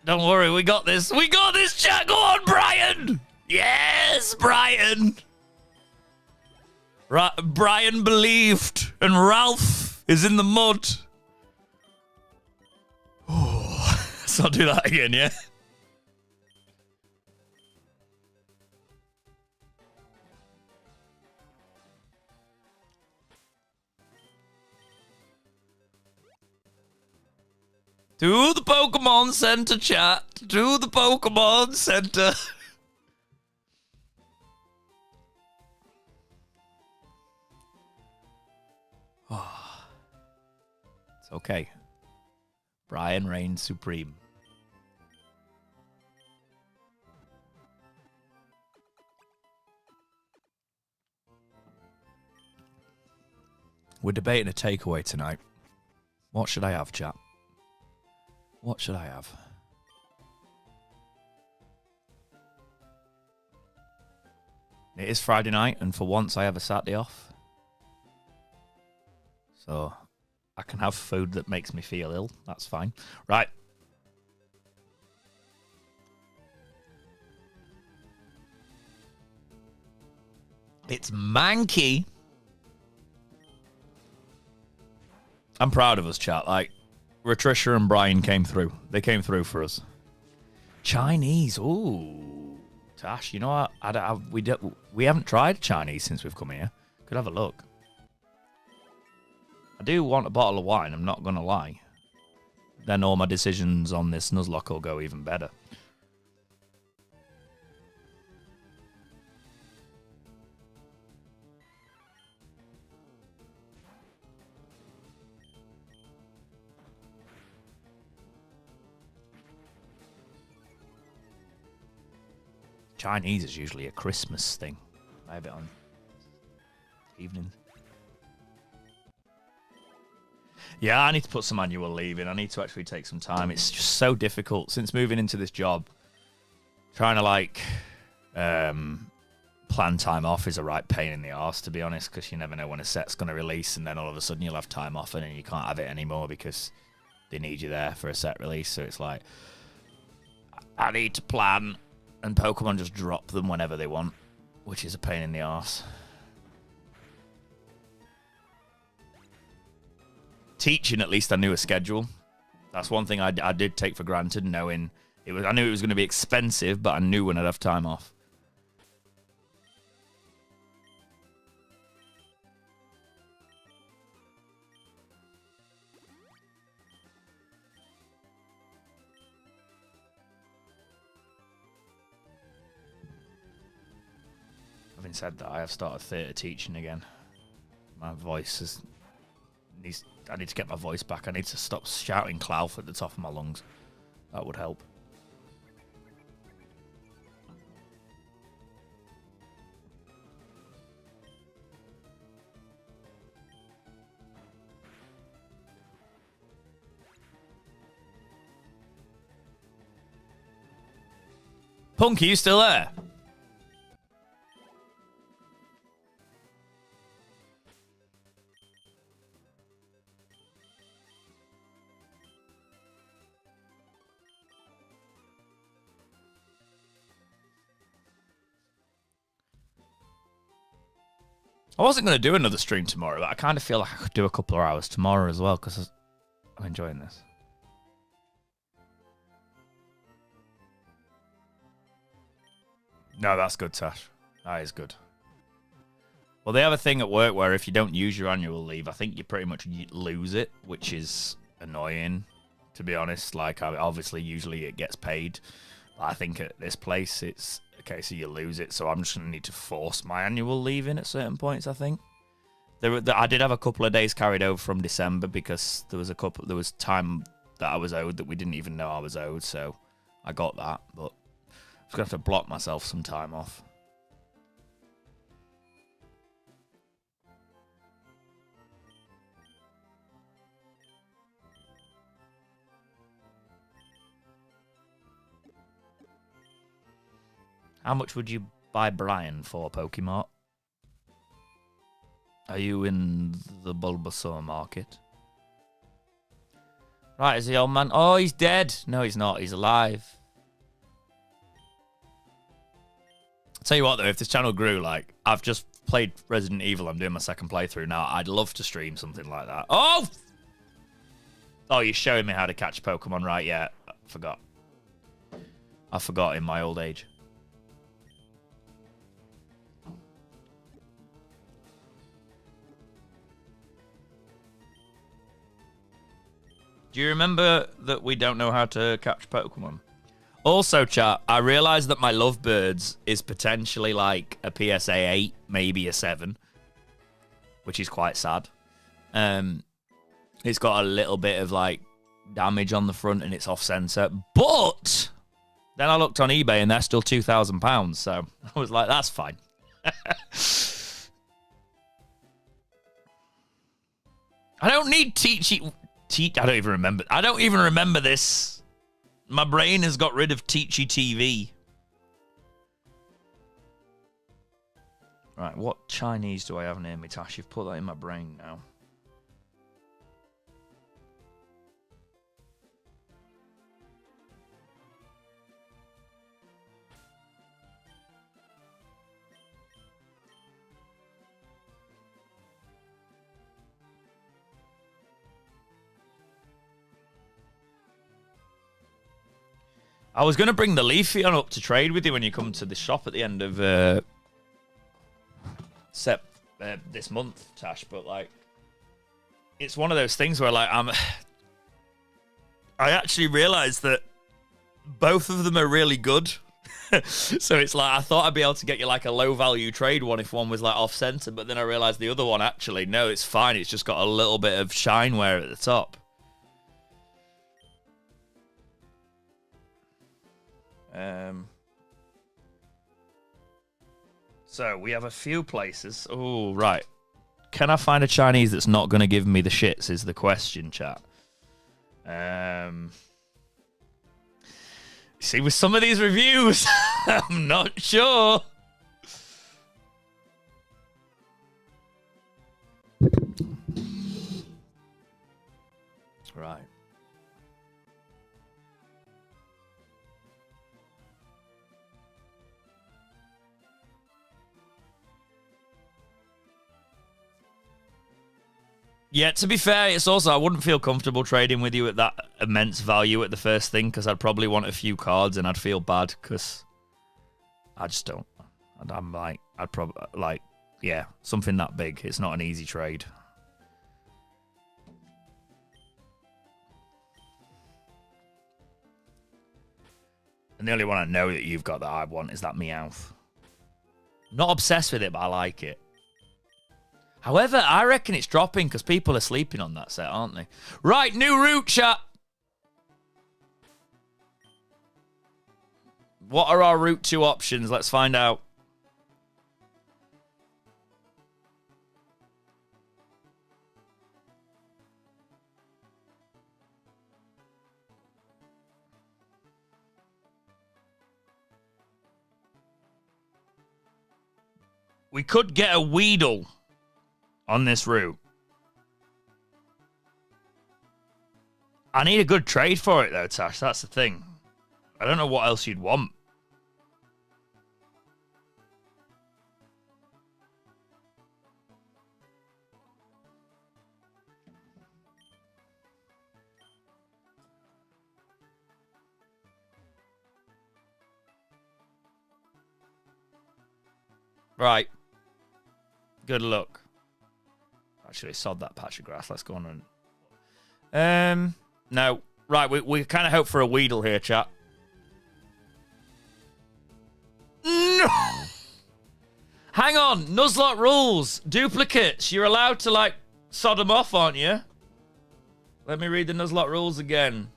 Speaker 1: Don't worry, we got this. We got this, chat. Go on, Brian. Yes, Brian. Brian believed, and Ralph is in the mud. Oh, let's not do that again, yeah? To the Pokemon Center, chat. To the Pokemon Center. Oh. It's okay. Brian reigns supreme. We're debating a takeaway tonight. What should I have, chat? What should I have? It is Friday night, and for once I have a Saturday off. So I can have food that makes me feel ill. That's fine. Right. It's Mankey. I'm proud of us, chat. Like, Ratricia and Brian came through. They came through for us. Chinese. Ooh. Tash, you know what? We haven't tried Chinese since we've come here. Could have a look. I do want a bottle of wine, I'm not going to lie. Then all my decisions on this Nuzlocke will go even better. Chinese is usually a Christmas thing. I have it on evenings. Yeah, I need to put some annual leave in. I need to actually take some time. It's just so difficult since moving into this job. Trying to like plan time off is a right pain in the arse, to be honest, because you never know when a set's going to release, and then all of a sudden you'll have time off and then you can't have it anymore because they need you there for a set release. So it's like, I need to plan. And Pokemon just drop them whenever they want, which is a pain in the arse. Teaching, at least I knew a schedule. That's one thing I did take for granted, knowing it was. I knew it was going to be expensive, but I knew when I'd have time off. Having said that, I have started theatre teaching again. My voice is... I need to get my voice back. I need to stop shouting Clouth at the top of my lungs. That would help. Punky, you still there? I wasn't going to do another stream tomorrow, but I kind of feel like I could do a couple of hours tomorrow as well, because I'm enjoying this. No, that's good, Tash. That is good. Well, they have a thing at work where if you don't use your annual leave, I think you pretty much lose it, which is annoying, to be honest. Like, obviously, usually it gets paid. But I think at this place, it's a case of you lose it. So I'm just going to need to force my annual leave in at certain points, I think. I did have a couple of days carried over from December because there was time that I was owed that we didn't even know I was owed. So I got that, but I'm just going to have to block myself some time off. How much would you buy Brian for, Pokemon? Are you in the Bulbasaur market? Right, is the old man? Oh, he's dead. No, he's not. He's alive. I'll tell you what, though, if this channel grew, like, I've just played Resident Evil. I'm doing my second playthrough now. I'd love to stream something like that. Oh! Oh, you're showing me how to catch Pokemon, right? Yeah, I forgot. I forgot in my old age. Do you remember that we don't know how to catch Pokemon? Also, chat, I realised that my Lovebirds is potentially like a PSA 8, maybe a 7, which is quite sad. It's got a little bit of like damage on the front and it's off-center. But then I looked on eBay and they're still £2,000, so I was like, that's fine. I don't need I don't even remember. I don't even remember this. My brain has got rid of Teachy TV. Right, what Chinese do I have near me, Tash? You've put that in my brain now. I was going to bring the Leafeon up to trade with you when you come to the shop at the end of this month, Tash, but like, it's one of those things where like I actually realised that both of them are really good. So it's like, I thought I'd be able to get you like a low value trade one if one was like off center, but then I realised the other one actually, no, it's fine. It's just got a little bit of shine wear at the top. So we have a few places. Oh, right. Can I find a Chinese that's not going to give me the shits is the question, chat. See, with some of these reviews, I'm not sure. Right. Yeah, to be fair, it's also, I wouldn't feel comfortable trading with you at that immense value at the first thing, because I'd probably want a few cards and I'd feel bad, because I just don't. And I'm like, I'd probably, like, yeah, something that big. It's not an easy trade. And the only one I know that you've got that I want is that Meowth. Not obsessed with it, but I like it. However, I reckon it's dropping because people are sleeping on that set, aren't they? Right, new route, chat. What are our Route 2 options? Let's find out. We could get a Weedle on this route. I need a good trade for it, though, Tash. That's the thing. I don't know what else you'd want. Right. Good luck. Actually, sod that patch of grass. Let's go on and... No. Right, we kind of hope for a Weedle here, chat. No! Hang on. Nuzlocke rules. Duplicates. You're allowed to, like, sod them off, aren't you? Let me read the Nuzlocke rules again.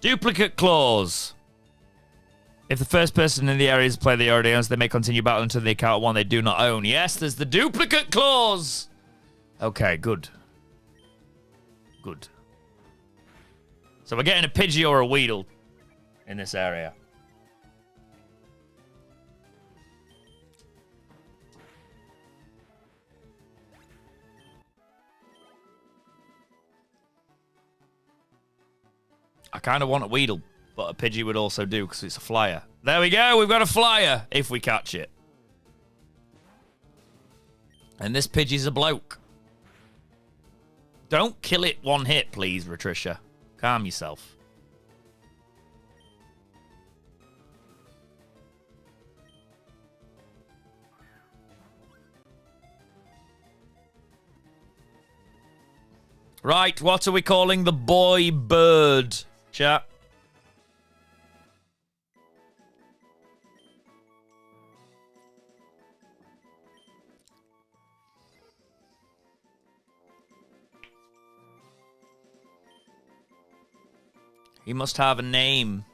Speaker 1: Duplicate clause. If the first person in the area is a player they already owns, they may continue battling until the account of one they do not own. Yes, there's the duplicate clause. Okay, good. Good. So we're getting a Pidgey or a Weedle in this area. I kind of want a Weedle, but a Pidgey would also do because it's a flyer. There we go. We've got a flyer if we catch it. And this Pidgey's a bloke. Don't kill it one hit, please, Patricia. Calm yourself. Right, what are we calling the boy bird, chat? He must have a name.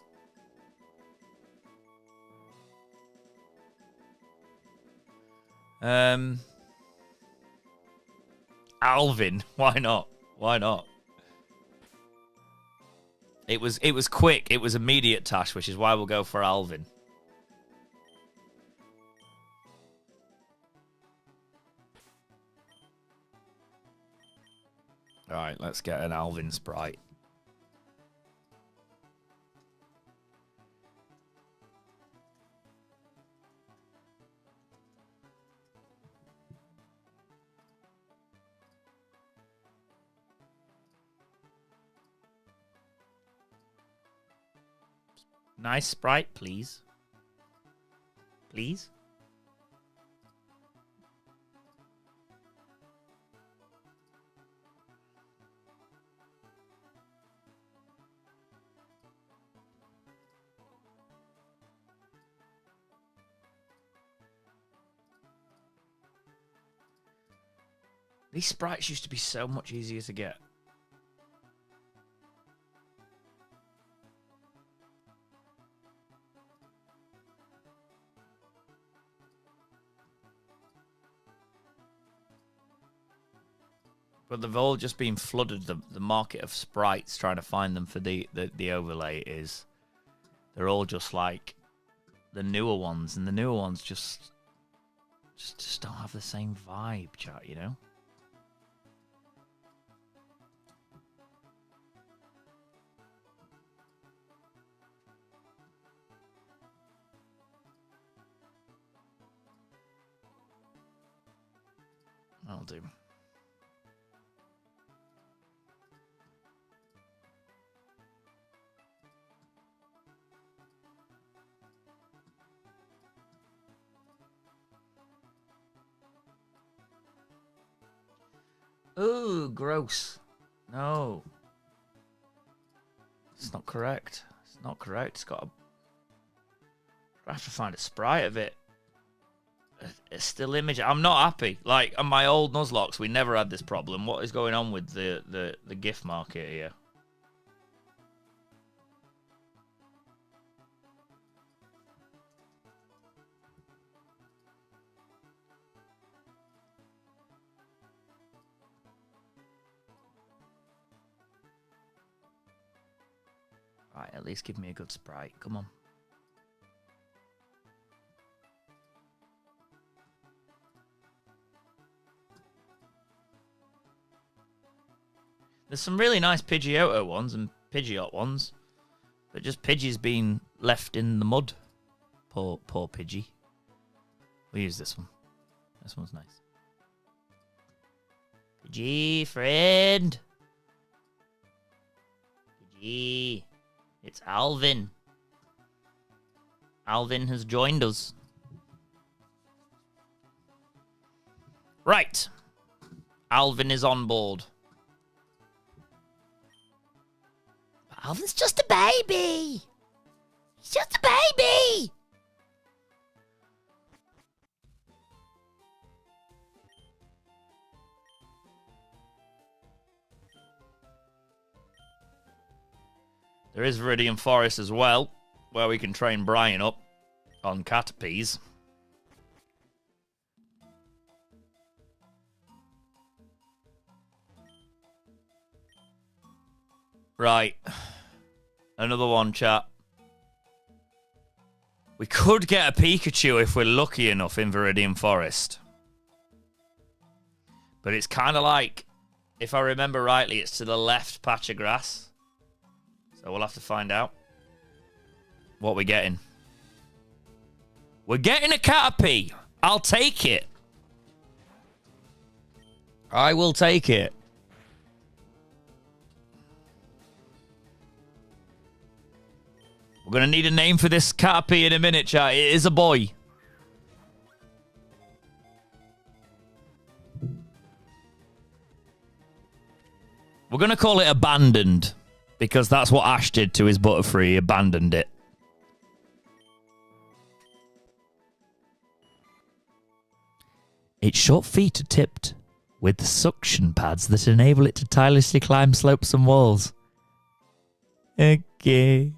Speaker 1: Alvin. Why not? Why not? It was quick. It was immediate, Tash, which is why we'll go for Alvin. All right, let's get an Alvin sprite. Nice sprite, please. Please? These sprites used to be so much easier to get. But they've all just been flooded. The market of sprites, trying to find them for the overlay is... They're all just like the newer ones. And the newer ones just don't have the same vibe, chat, you know? I'll do. Ooh, gross. No. It's not correct. It's not correct. It's got a... I have to find a sprite of it. A still image. I'm not happy. Like, on my old Nuzlockes, we never had this problem. What is going on with the GIF market here? Right, at least give me a good sprite. Come on. There's some really nice Pidgeotto ones and Pidgeot ones. But just Pidgey's been left in the mud. Poor Pidgey. We'll use this one. This one's nice. Pidgey, friend. Pidgey. It's Alvin. Alvin has joined us. Right. Alvin is on board. Alvin's just a baby. He's just a baby. There is Viridian Forest as well, where we can train Brian up on Caterpies. Right. Another one, chat. We could get a Pikachu if we're lucky enough in Viridian Forest. But it's kind of like, if I remember rightly, it's to the left patch of grass. So we'll have to find out what we're getting. We're getting a Caterpie. I'll take it. I will take it. We're going to need a name for this Caterpie in a minute, chat. It is a boy. We're going to call it Abandoned. Because that's what Ash did to his Butterfree. He abandoned it. Its short feet are tipped with suction pads that enable it to tirelessly climb slopes and walls. Okay.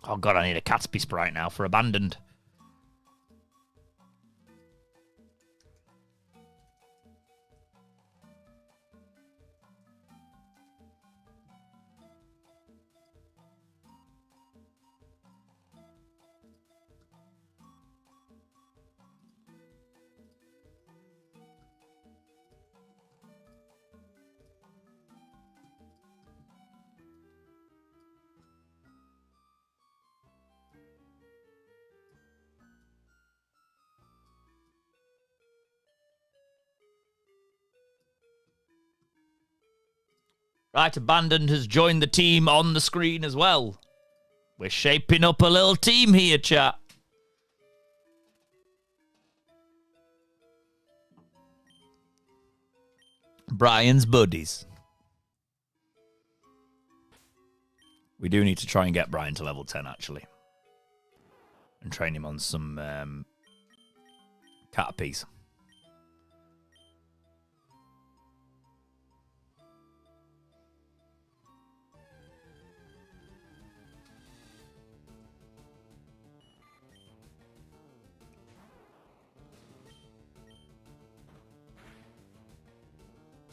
Speaker 1: Oh god, I need a Caterpie sprite now for Abandoned. Right, Abandoned has joined the team on the screen as well. We're shaping up a little team here, chat. Brian's buddies. We do need to try and get Brian to level 10, actually. And train him on some Caterpies.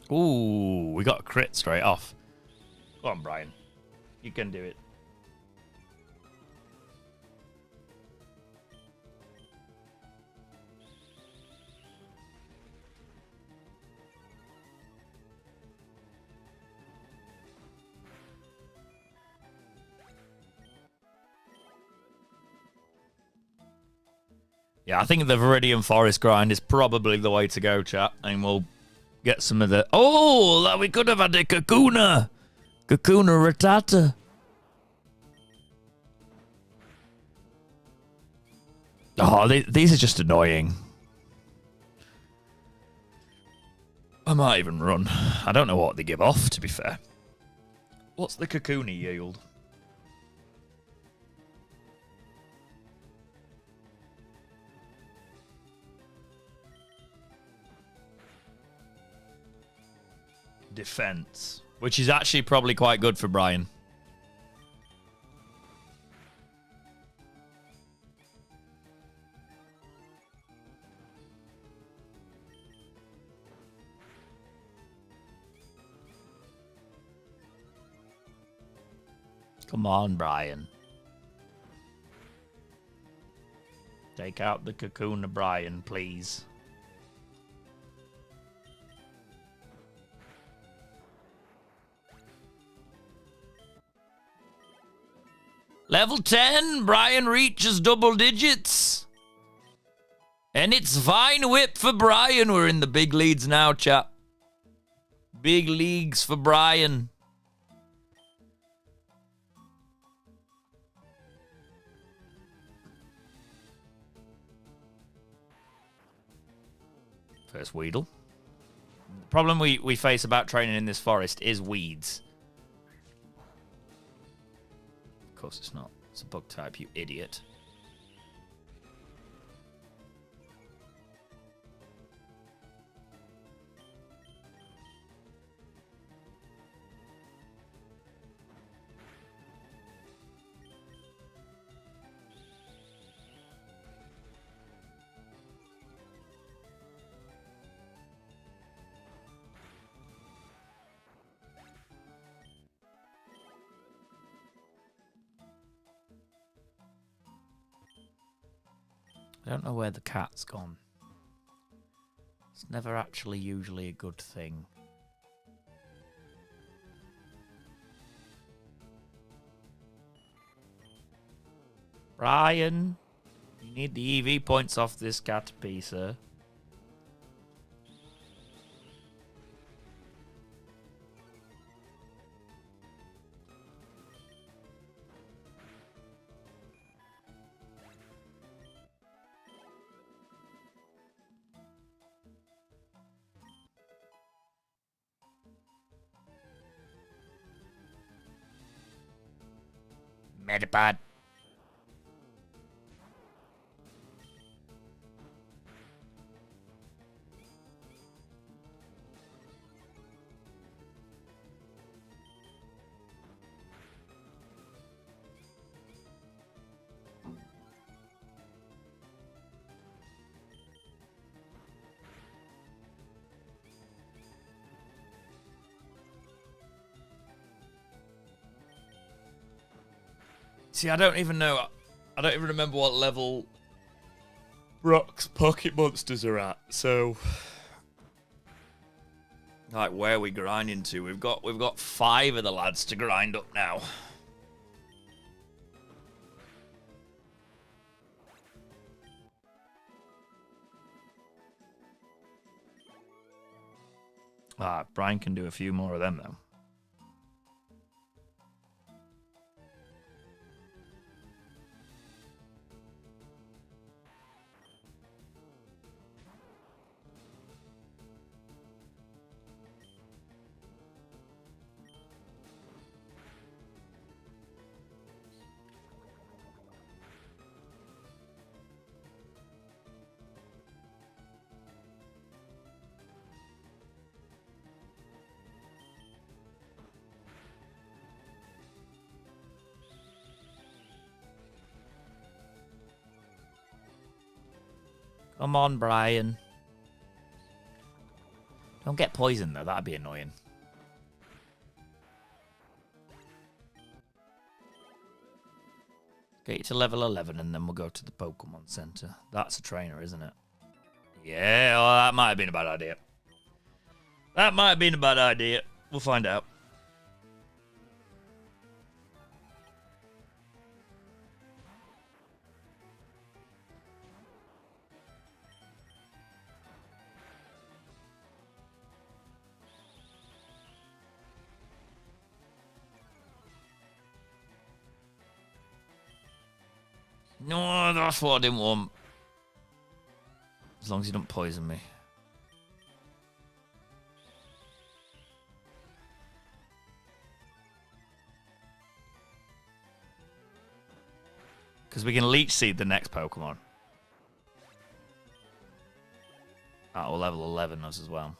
Speaker 1: Ooh, we got a crit straight off. Go on, Brian. You can do it. Yeah, I think the Viridian Forest grind is probably the way to go, chat. And we'll get some of the... Oh, we could have had a Kakuna. Kakuna Rattata. Oh, these are just annoying. I might even run. I don't know what they give off, to be fair. What's the Kakuna yield? Defense, which is actually probably quite good for Brian. Come on, Brian. Take out the cocoon of Brian, please. Level 10, Brian reaches double digits. And it's Vine Whip for Brian. We're in the big leads now, chap. Big leagues for Brian. First Weedle. The problem we face about training in this forest is weeds. Of course it's not. It's a bug type, you idiot. I don't know where the cat's gone. It's never actually usually a good thing. Brian, you need the EV points off this Caterpie, sir. Metapod. See, I don't even know. I don't even remember what level Brock's pocket monsters are at. So, like, where are we grinding to? We've got 5 of the lads to grind up now. Ah, Brian can do a few more of them though. Come on, Brian. Don't get poisoned, though. That'd be annoying. Get you to level 11, and then we'll go to the Pokemon Center. That's a trainer, isn't it? Yeah, well, that might have been a bad idea. That might have been a bad idea. We'll find out. No, that's what I didn't want. As long as you don't poison me. Because we can leech seed the next Pokemon. That will level 11 us as well.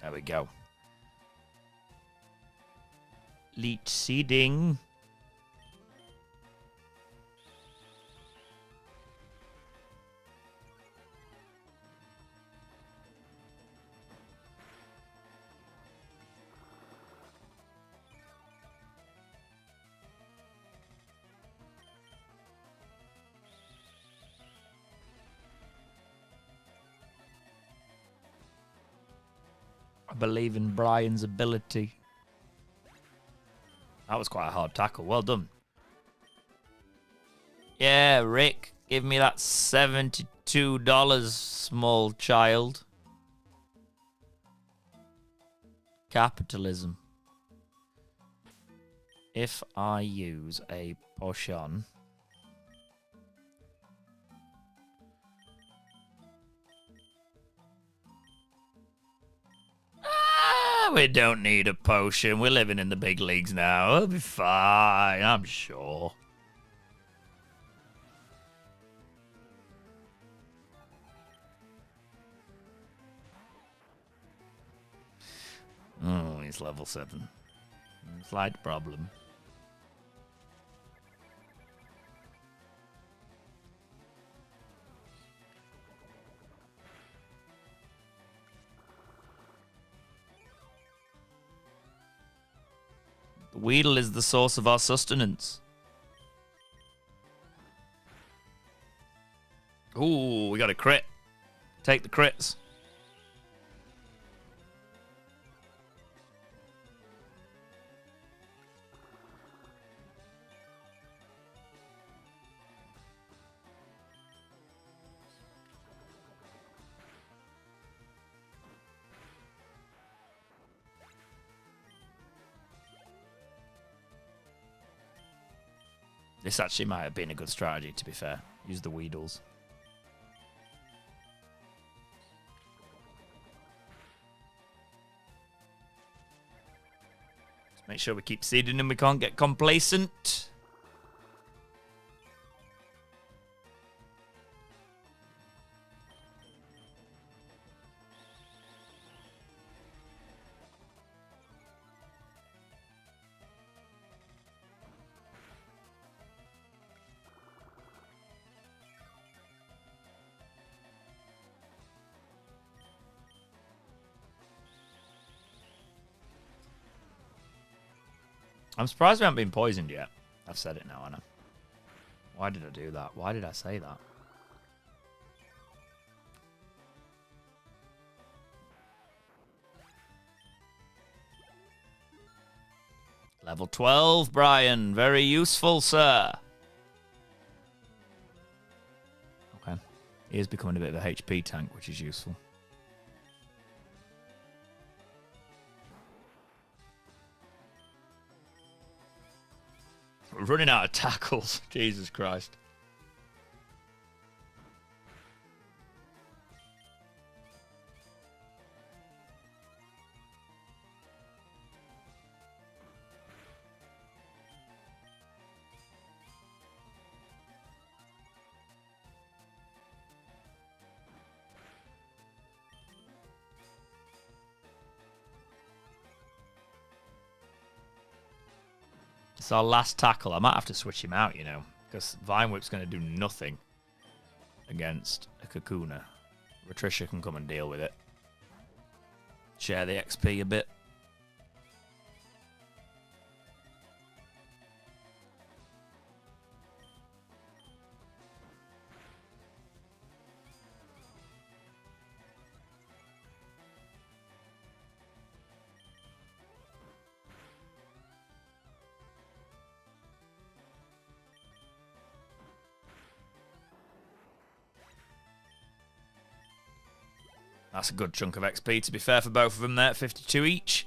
Speaker 1: There we go. Leech seeding. I believe in Brian's ability. That was quite a hard tackle. Well done. Yeah, Rick, give me that $72, small child. Capitalism. If I use a potion... we don't need a potion. We're living in the big leagues now. We'll be fine, I'm sure. Oh, he's level 7. Slight problem. The Weedle is the source of our sustenance. Ooh, we got a crit. Take the crits. This actually might have been a good strategy, to be fair. Use the Weedles. Just make sure we keep seeding and we can't get complacent. I'm surprised we haven't been poisoned yet. I've said it now, Anna. Why did I do that? Why did I say that? Level 12, Brian. Very useful, sir. Okay. He is becoming a bit of a HP tank, which is useful. We're running out of tackles. Jesus Christ. It's our last tackle. I might have to switch him out, you know, because Vine Whip's going to do nothing against a Kakuna. Patricia can come and deal with it. Share the XP a bit. That's a good chunk of XP, to be fair, for both of them there, 52 each.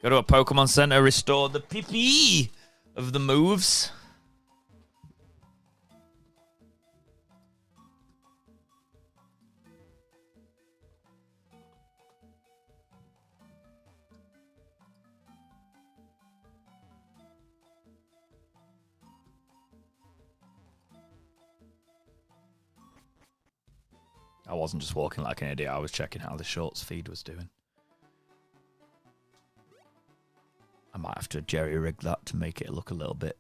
Speaker 1: Go to a Pokemon Center, restore the PP of the moves. I wasn't just walking like an idiot, I was checking how the shorts feed was doing. might have to jerry-rig that to make it look a little bit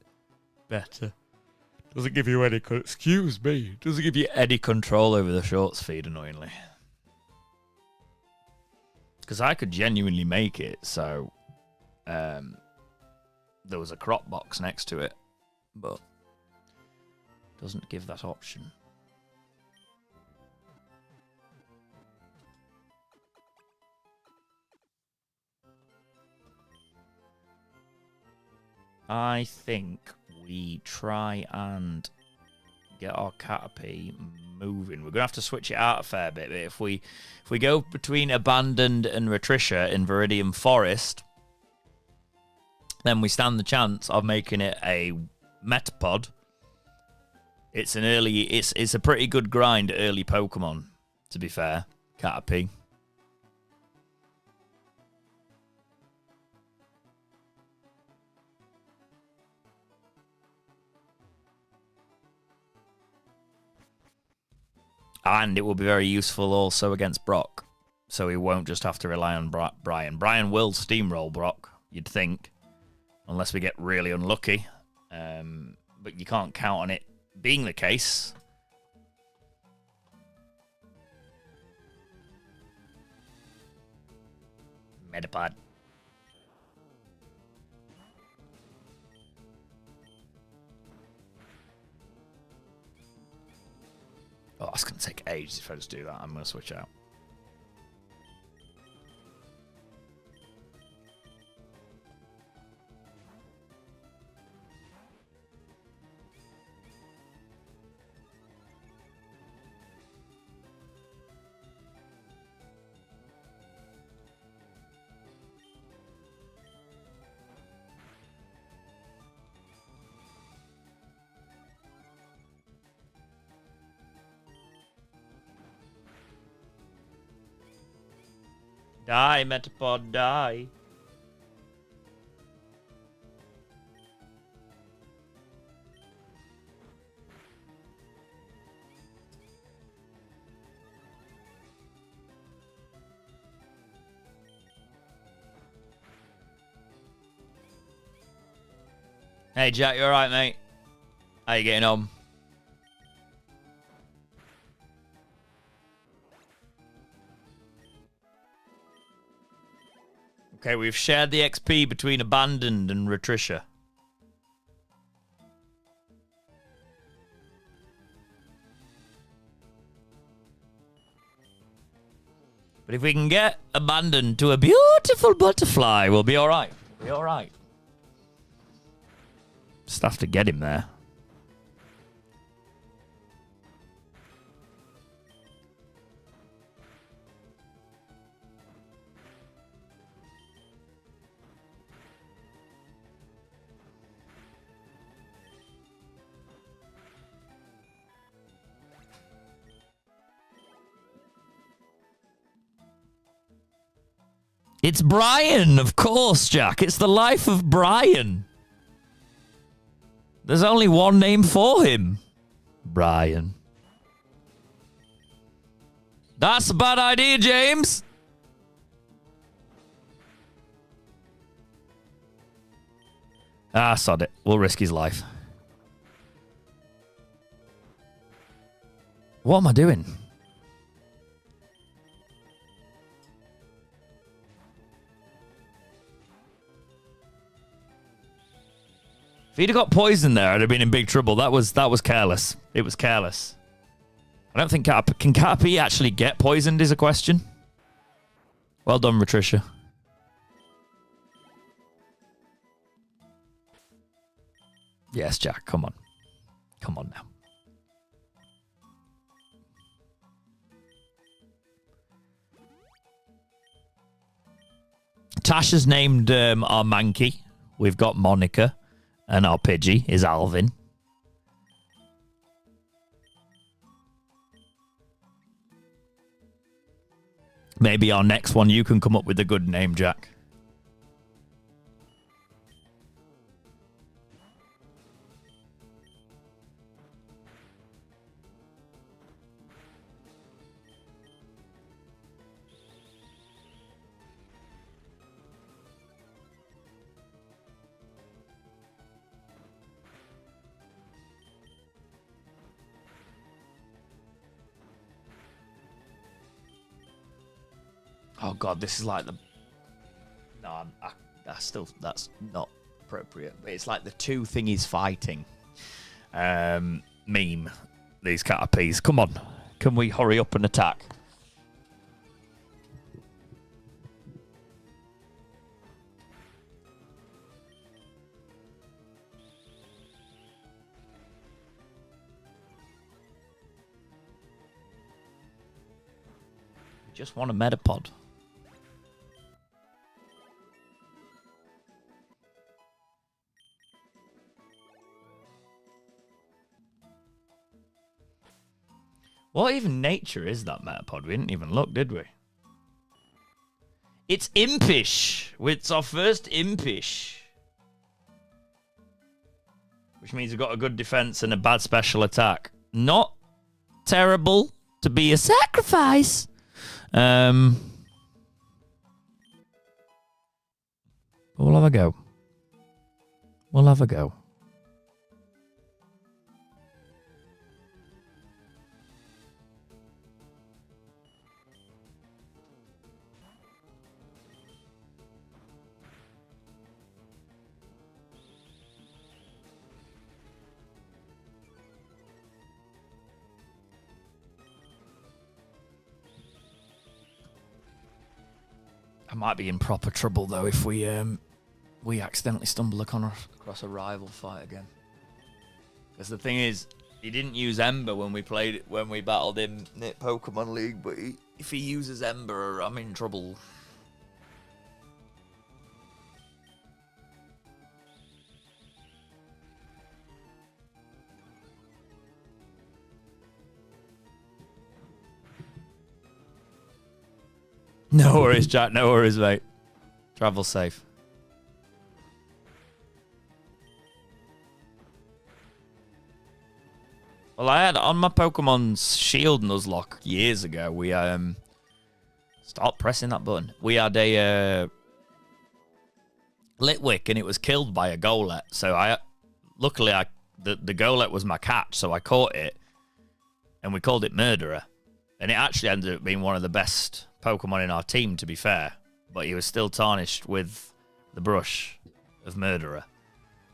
Speaker 1: better. Doesn't give you any... Excuse me. Doesn't give you any control over the shorts feed, annoyingly. Because I could genuinely make it so there was a crop box next to it, but doesn't give that option. I think we try and get our Caterpie moving. We're gonna have to switch it out a fair bit. But if we go between Abandoned and Retricia in Viridian Forest, then we stand the chance of making it a Metapod. It's an early. It's a pretty good grind early Pokemon, to be fair. Caterpie. And it will be very useful also against Brock. So he won't just have to rely on Brian. Brian will steamroll Brock, you'd think. Unless we get really unlucky. But you can't count on it being the case. Metapod. Oh, it's going to take ages if I just do that. I'm going to switch out. Die, Metapod, die. Hey, Jack, you alright, mate? How you getting on? Okay, we've shared the XP between Abandoned and Retricia. But if we can get Abandoned to a beautiful butterfly, we'll be alright. We'll be alright. Just have to get him there. It's Brian, of course, Jack. It's the life of Brian. There's only one name for him. Brian. That's a bad idea, James. Ah, sod it. We'll risk his life. What am I doing? If he'd have got poisoned there, I'd have been in big trouble. That was careless. It was careless. I don't think can Caterpie actually get poisoned is a question. Well done, Retricia. Yes, Jack, come on. Come on now. Tasha's named our Mankey. We've got Monica. And our Pidgey is Alvin. Maybe our next one, you can come up with a good name, Jack. Oh god, this is like the. No, that's not appropriate. But it's like the two thingies fighting. Meme. These Caterpies. Come on, can we hurry up and attack? Just want a Metapod. What even nature is that Metapod? We didn't even look, did we? It's Impish. It's our first Impish. Which means we've got a good defense and a bad special attack. Not terrible to be a sacrifice. We'll have a go. We'll have a go. I might be in proper trouble though if we accidentally stumble across a rival fight again. Because the thing is, he didn't use Ember when we battled him in Pokemon League, but if he uses Ember, I'm in trouble. No worries, Jack. No worries, mate. Travel safe. Well, I had on my Pokemon's Shield Nuzlocke years ago. We stop pressing that button. We had a Litwick, and it was killed by a Golett. So luckily the Golett was my catch, so I caught it, and we called it Murderer, and it actually ended up being one of the best Pokemon in our team, to be fair, but he was still tarnished with the brush of Murderer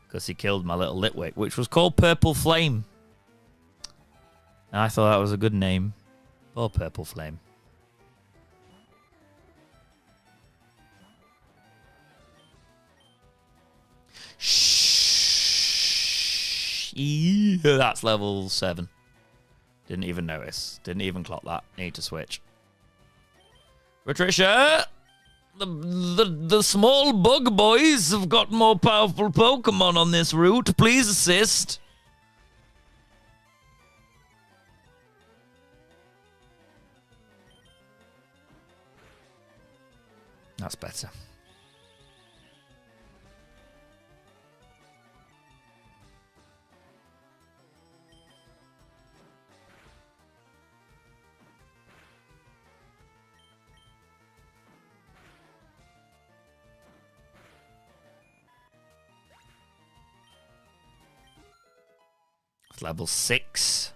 Speaker 1: because he killed my little Litwick, which was called Purple Flame. And I thought that was a good name for Purple Flame. Shh. Yeah, that's level 7. Didn't even notice. Didn't even clock that. Need to switch. Patricia, the small bug boys have got more powerful Pokemon on this route. Please assist. That's better. Level 6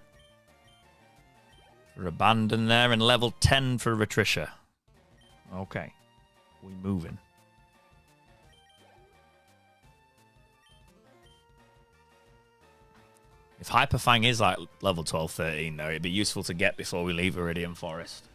Speaker 1: for Abandon there, and level 10 for Patricia. Okay, we moving. If Hyperfang is like level 12, 13 though, it'd be useful to get before we leave Iridian Forest.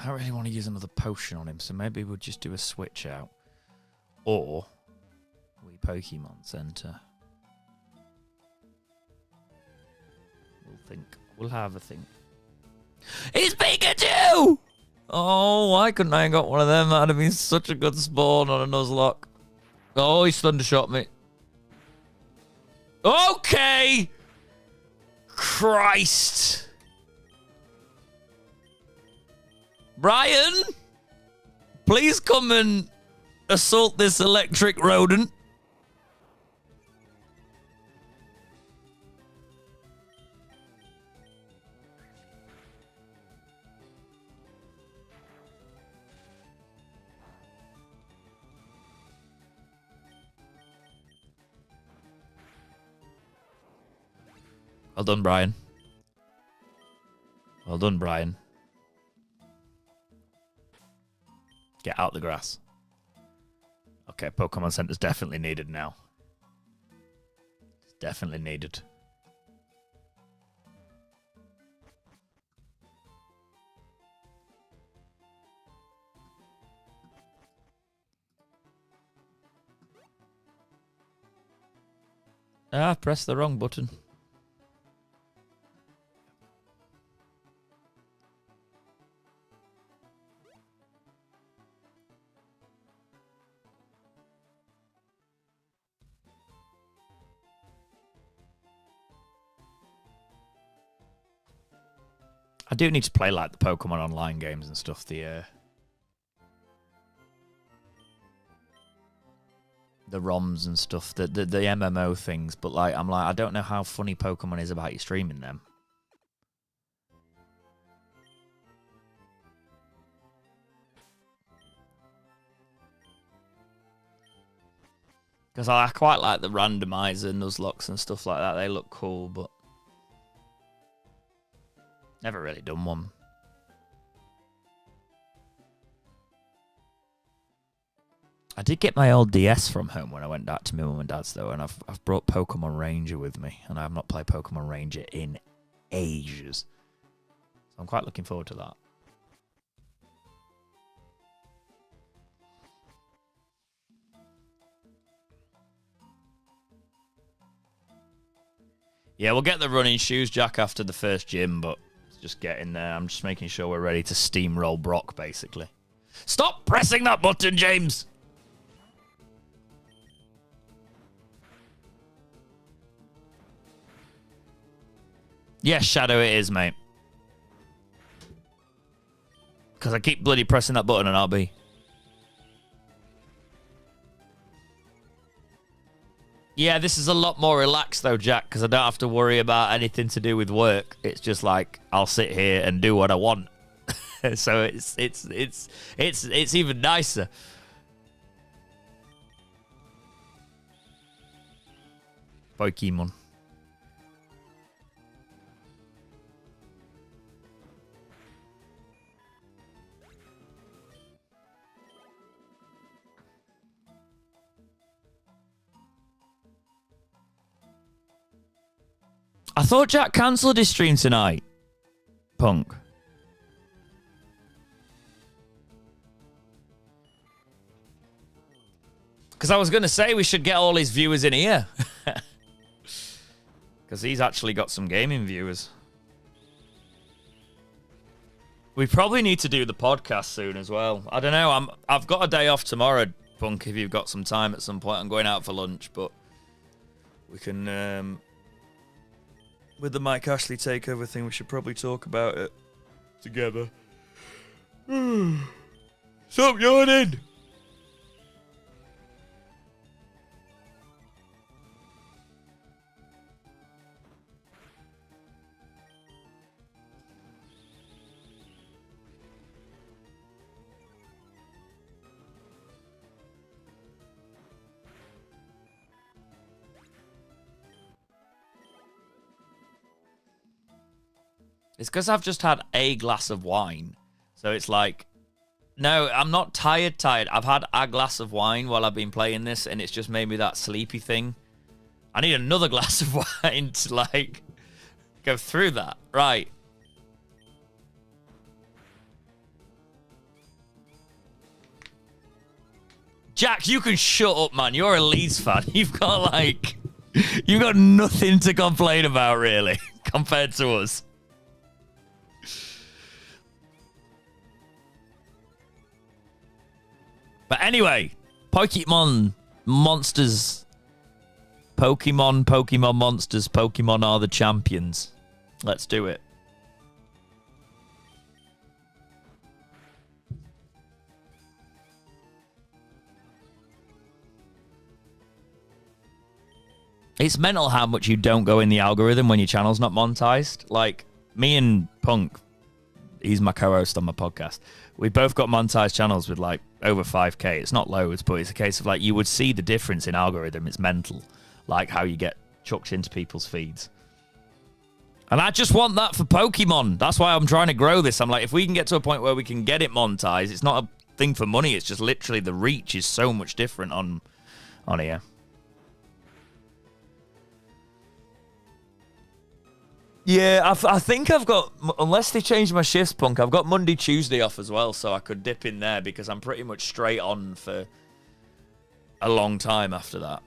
Speaker 1: I don't really want to use another potion on him, so maybe we'll just do a switch out. Or we Pokemon Center. We'll think. We'll have a think. It's Pikachu! Oh, why couldn't I have got one of them? That'd have been such a good spawn on a Nuzlocke. Oh, he's thundershot me. Okay! Christ! Brian? Please come and assault this electric rodent. Well done, Brian. Well done, Brian. Get out the grass. Okay, Pokemon Center's definitely needed now. It's definitely needed. Ah, pressed the wrong button. I do need to play like the Pokemon Online games and stuff. The ROMs and stuff. The MMO things. But like, I'm like, I don't know how funny Pokemon is about you streaming them. Because I quite like the randomizer Nuzlocks and stuff like that. They look cool, but never really done one. I did get my old DS from home when I went back to my mum and dad's though, and I've brought Pokemon Ranger with me, and I have not played Pokemon Ranger in ages. So I'm quite looking forward to that. Yeah, we'll get the running shoes, Jack, after the first gym, but just getting there. I'm just making sure we're ready to steamroll Brock, basically. Stop pressing that button, James! Yes, Shadow, it is, mate. Because I keep bloody pressing that button and I'll be... Yeah, this is a lot more relaxed though, Jack, because I don't have to worry about anything to do with work. It's just like I'll sit here and do what I want. So it's even nicer. Pokemon. I thought Jack cancelled his stream tonight. Punk. Because I was going to say we should get all his viewers in here. Because he's actually got some gaming viewers. We probably need to do the podcast soon as well. I don't know. I've got a day off tomorrow, Punk, if you've got some time at some point. I'm going out for lunch, but we can... with the Mike Ashley takeover thing, we should probably talk about it together. Stop yawning! It's because I've just had a glass of wine. So it's like, no, I'm not tired. I've had a glass of wine while I've been playing this, and it's just made me that sleepy thing. I need another glass of wine to, like, go through that. Right. Jack, you can shut up, man. You're a Leeds fan. You've got, like, you've got nothing to complain about, really, compared to us. But anyway, Pokemon monsters. Pokemon monsters. Pokemon are the champions. Let's do it. It's mental how much you don't go in the algorithm when your channel's not monetized. Like, me and Punk, he's my co-host on my podcast. We both got monetized channels with, like, over 5K. It's not loads, but it's a case of, like, you would see the difference in algorithm. It's mental. Like, how you get chucked into people's feeds. And I just want that for Pokemon. That's why I'm trying to grow this. I'm like, if we can get to a point where we can get it monetized, it's not a thing for money. It's just literally the reach is so much different on here. Yeah, I think I've got, unless they change my shifts, Punk, I've got Monday, Tuesday off as well, so I could dip in there because I'm pretty much straight on for a long time after that.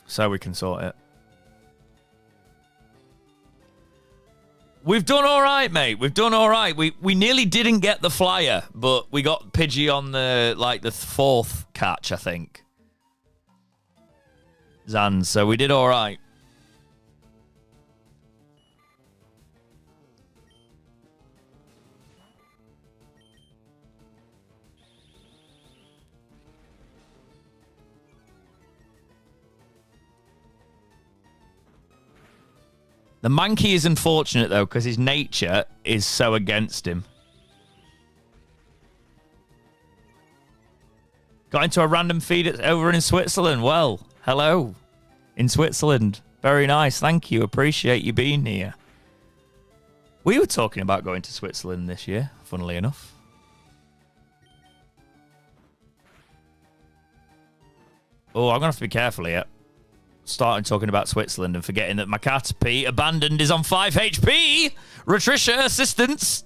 Speaker 1: So we can sort it. We've done all right, mate. We've done all right. We nearly didn't get the flyer, but we got Pidgey on the, like, the 4th catch, I think. Zans, so we did all right. The Mankey is unfortunate, though, because his nature is so against him. Got into a random feed over in Switzerland. Well, hello. In Switzerland. Very nice. Thank you. Appreciate you being here. We were talking about going to Switzerland this year, funnily enough. Oh, I'm going to have to be careful here. Starting talking about Switzerland and forgetting that my cat, P, abandoned, is on 5 HP. Retricia, assistance.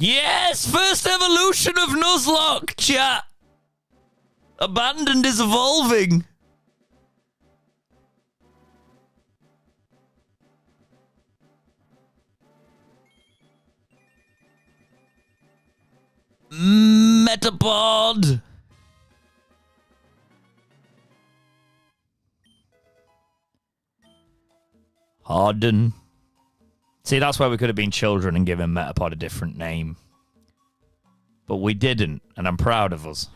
Speaker 1: Yes! First evolution of Nuzlocke, chat! Abandoned is evolving. Metapod! Harden. See, that's where we could have been children and given Metapod a different name. But we didn't, and I'm proud of us.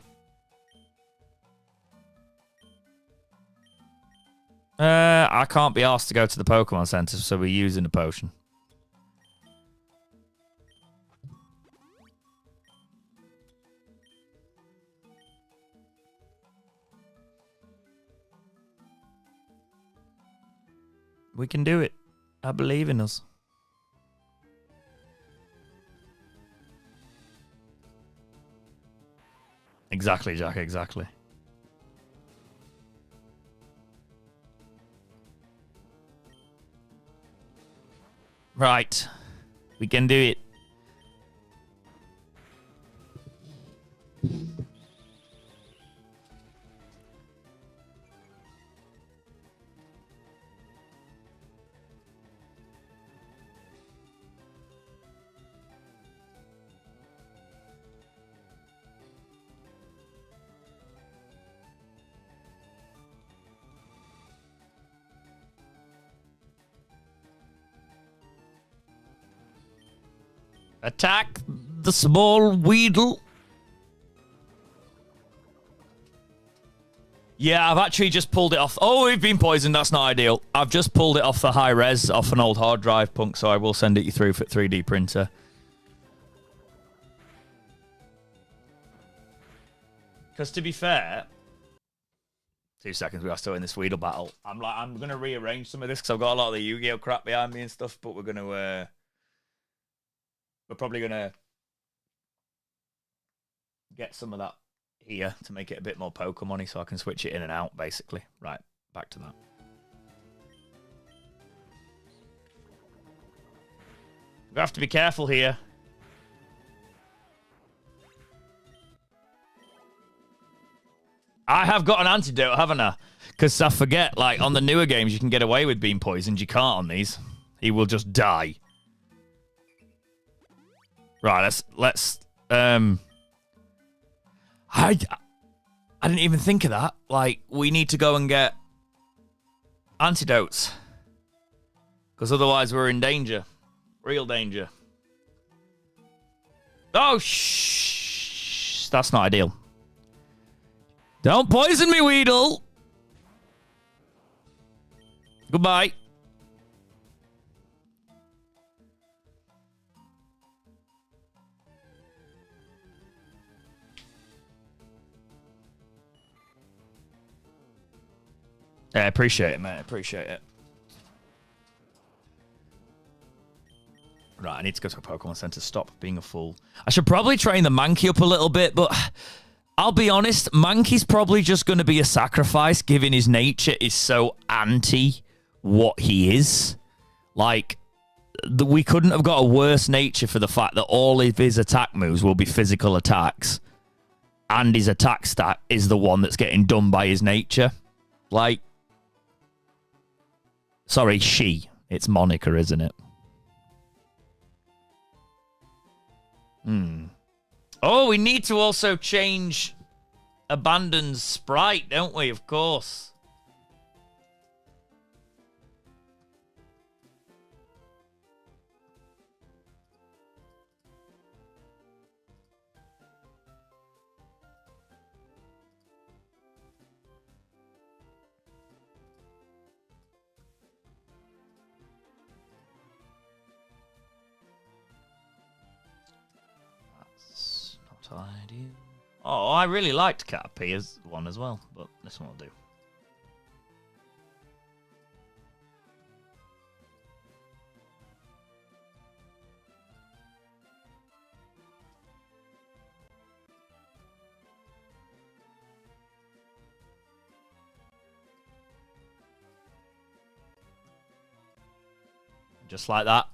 Speaker 1: I can't be asked to go to the Pokemon Center, so we're using a potion. We can do it. I believe in us. Exactly, Jack, exactly. Right. We can do it. Attack the small Weedle. Yeah, I've actually just pulled it off. Oh, we've been poisoned. That's not ideal. I've just pulled it off the high res, off an old hard drive, Punk, so I will send it you through for 3D printer. Because to be fair... 2 seconds, we are still in this Weedle battle. I'm going to rearrange some of this because I've got a lot of the Yu-Gi-Oh crap behind me and stuff, but we're going to... We're probably going to get some of that here to make it a bit more Pokemon-y so I can switch it in and out, basically. Right, back to that. We have to be careful here. I have got an antidote, haven't I? Because I forget, like, on the newer games, you can get away with being poisoned. You can't on these. He will just die. Right, let's I didn't even think of that. Like, we need to go and get antidotes. Because otherwise we're in danger. Real danger. Oh, shh. That's not ideal. Don't poison me, Weedle. Goodbye. Yeah, I appreciate it, mate. I appreciate it. Right, I need to go to a Pokemon Center. Stop being a fool. I should probably train the Mankey up a little bit, but I'll be honest, Mankey's probably just going to be a sacrifice, given his nature is so anti what he is. Like, we couldn't have got a worse nature for the fact that all of his attack moves will be physical attacks, and his attack stat is the one that's getting done by his nature. Like, sorry, she. It's Monica, isn't it? Oh, we need to also change Abandon's sprite, don't we? Of course. Ideal. Oh, I really liked Caterpie as one as well, but this one will do. Just like that,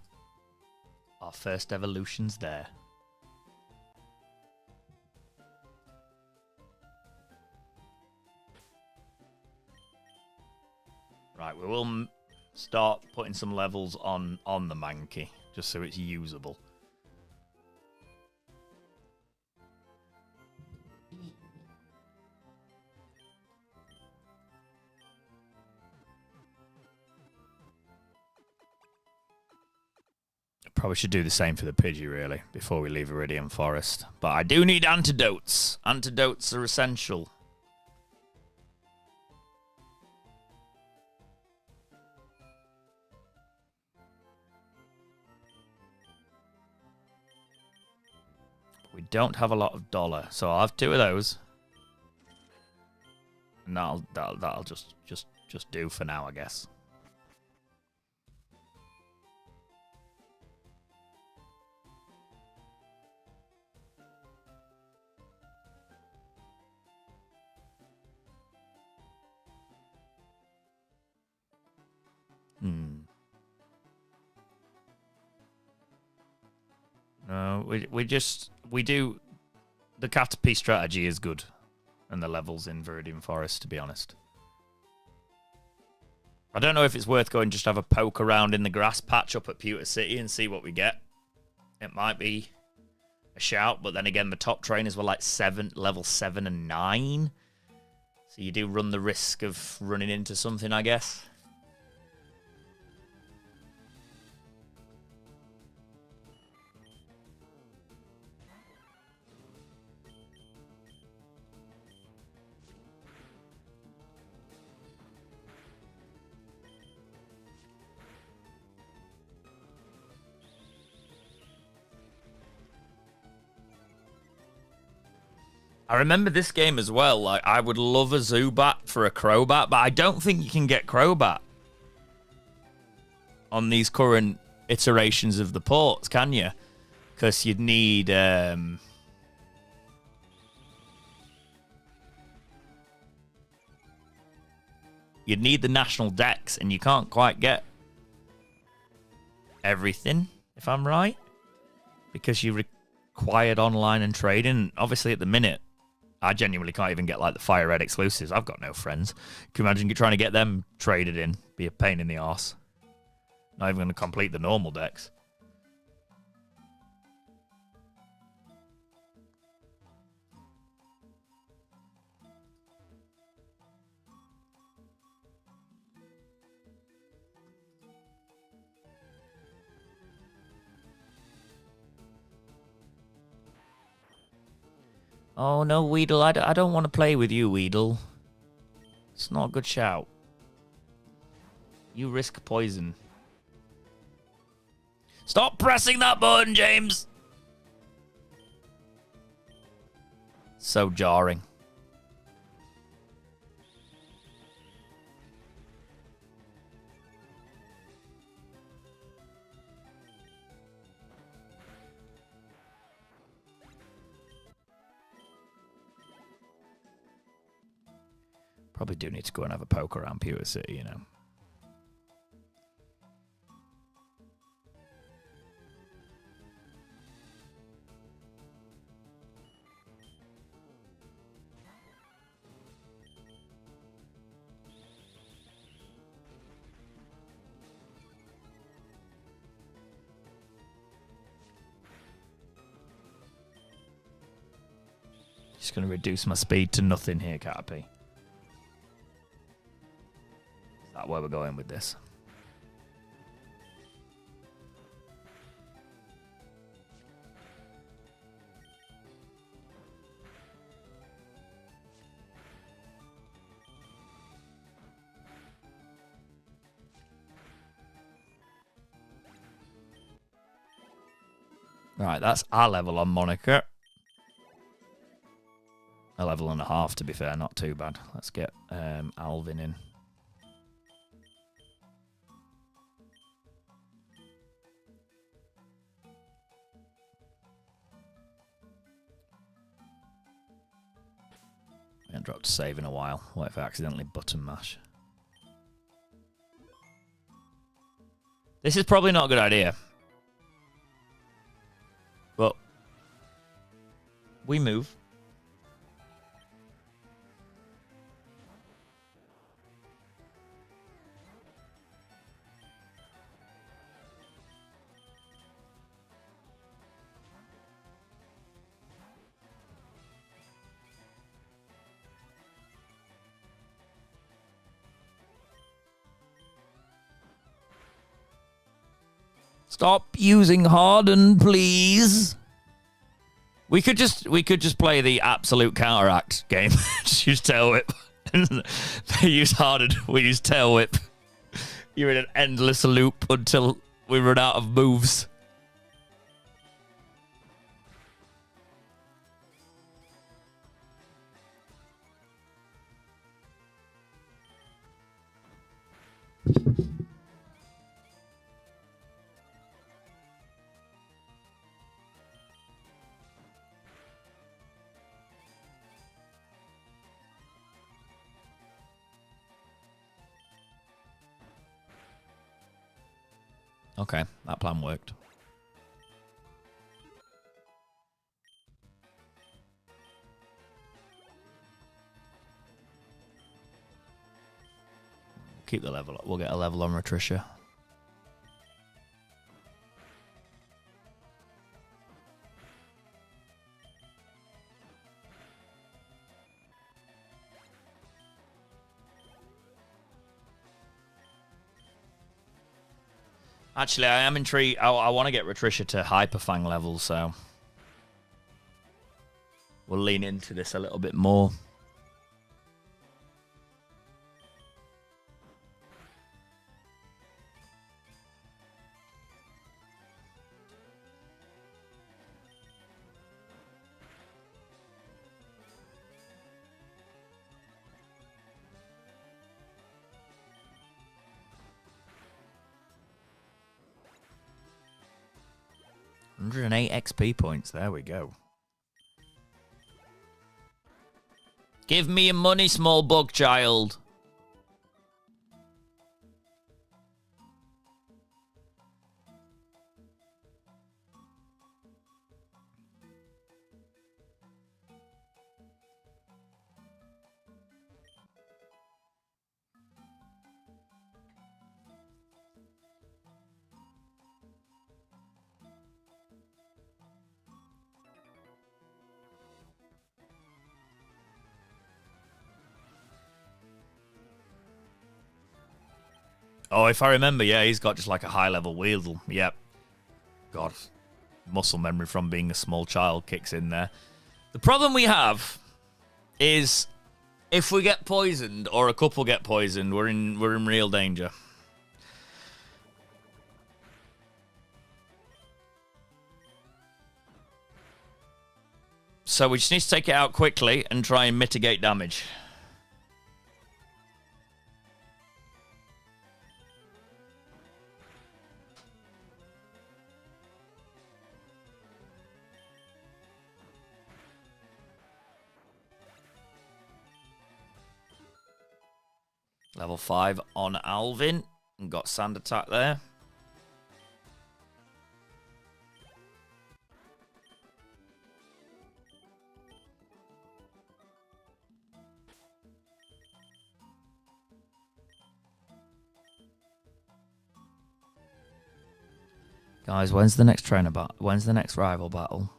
Speaker 1: our first evolution's there. Right, we will start putting some levels on the Mankey, just so it's usable. Probably should do the same for the Pidgey, really, before we leave Iridium Forest. But I do need antidotes. Antidotes are essential. We don't have a lot of dollar, so I'll have 2 of those. And that'll just do for now, I guess. No, we do. The Caterpie strategy is good, and the levels in Viridian Forest, to be honest. I don't know if it's worth going just have a poke around in the grass patch up at Pewter City and see what we get. It might be a shout, but then again, the top trainers were like level 7 and 9. So you do run the risk of running into something, I guess. I remember this game as well. Like, I would love a Zubat for a Crobat, but I don't think you can get Crobat on these current iterations of the ports, can you? Because you'd need the national dex, and you can't quite get everything. if I'm right. Because you required online and trading. Obviously, at the minute, I genuinely can't even get like the Fire Red exclusives. I've got no friends. Can you imagine trying to get them traded in? Be a pain in the arse. Not even going to complete the normal decks. Oh, no, Weedle. I don't want to play with you, Weedle. It's not a good shout. You risk poison. Stop pressing that button, James! So jarring. Probably do need to go and have a poke around Pure City, you know. Just going to reduce my speed to nothing here, Caterpie. Is that where we're going with this? Right, that's our level on Monica. A level and a half, to be fair, not too bad. Let's get Alvin in. I haven't dropped a save in a while. What if I accidentally button mash? This is probably not a good idea. But we move. Stop using Harden, please. We could just play the absolute counteract game. Just use tail whip. They use Harden. We use tail whip. You're in an endless loop until we run out of moves. Okay, that plan worked. Keep the level up. We'll get a level on Ratricia. Actually, I am intrigued. I want to get Ratricia to Hyperfang level, so we'll lean into this a little bit more. $108 XP points. There we go. Give me your money, small bug child. Oh, if I remember, yeah, he's got just like a high-level Weasel. Yep. God, muscle memory from being a small child kicks in there. The problem we have is if we get poisoned or a couple get poisoned, we're in real danger. So we just need to take it out quickly and try and mitigate damage. Level 5 on Alvin. And got Sand Attack there. Guys, when's the next trainer battle? When's the next rival battle?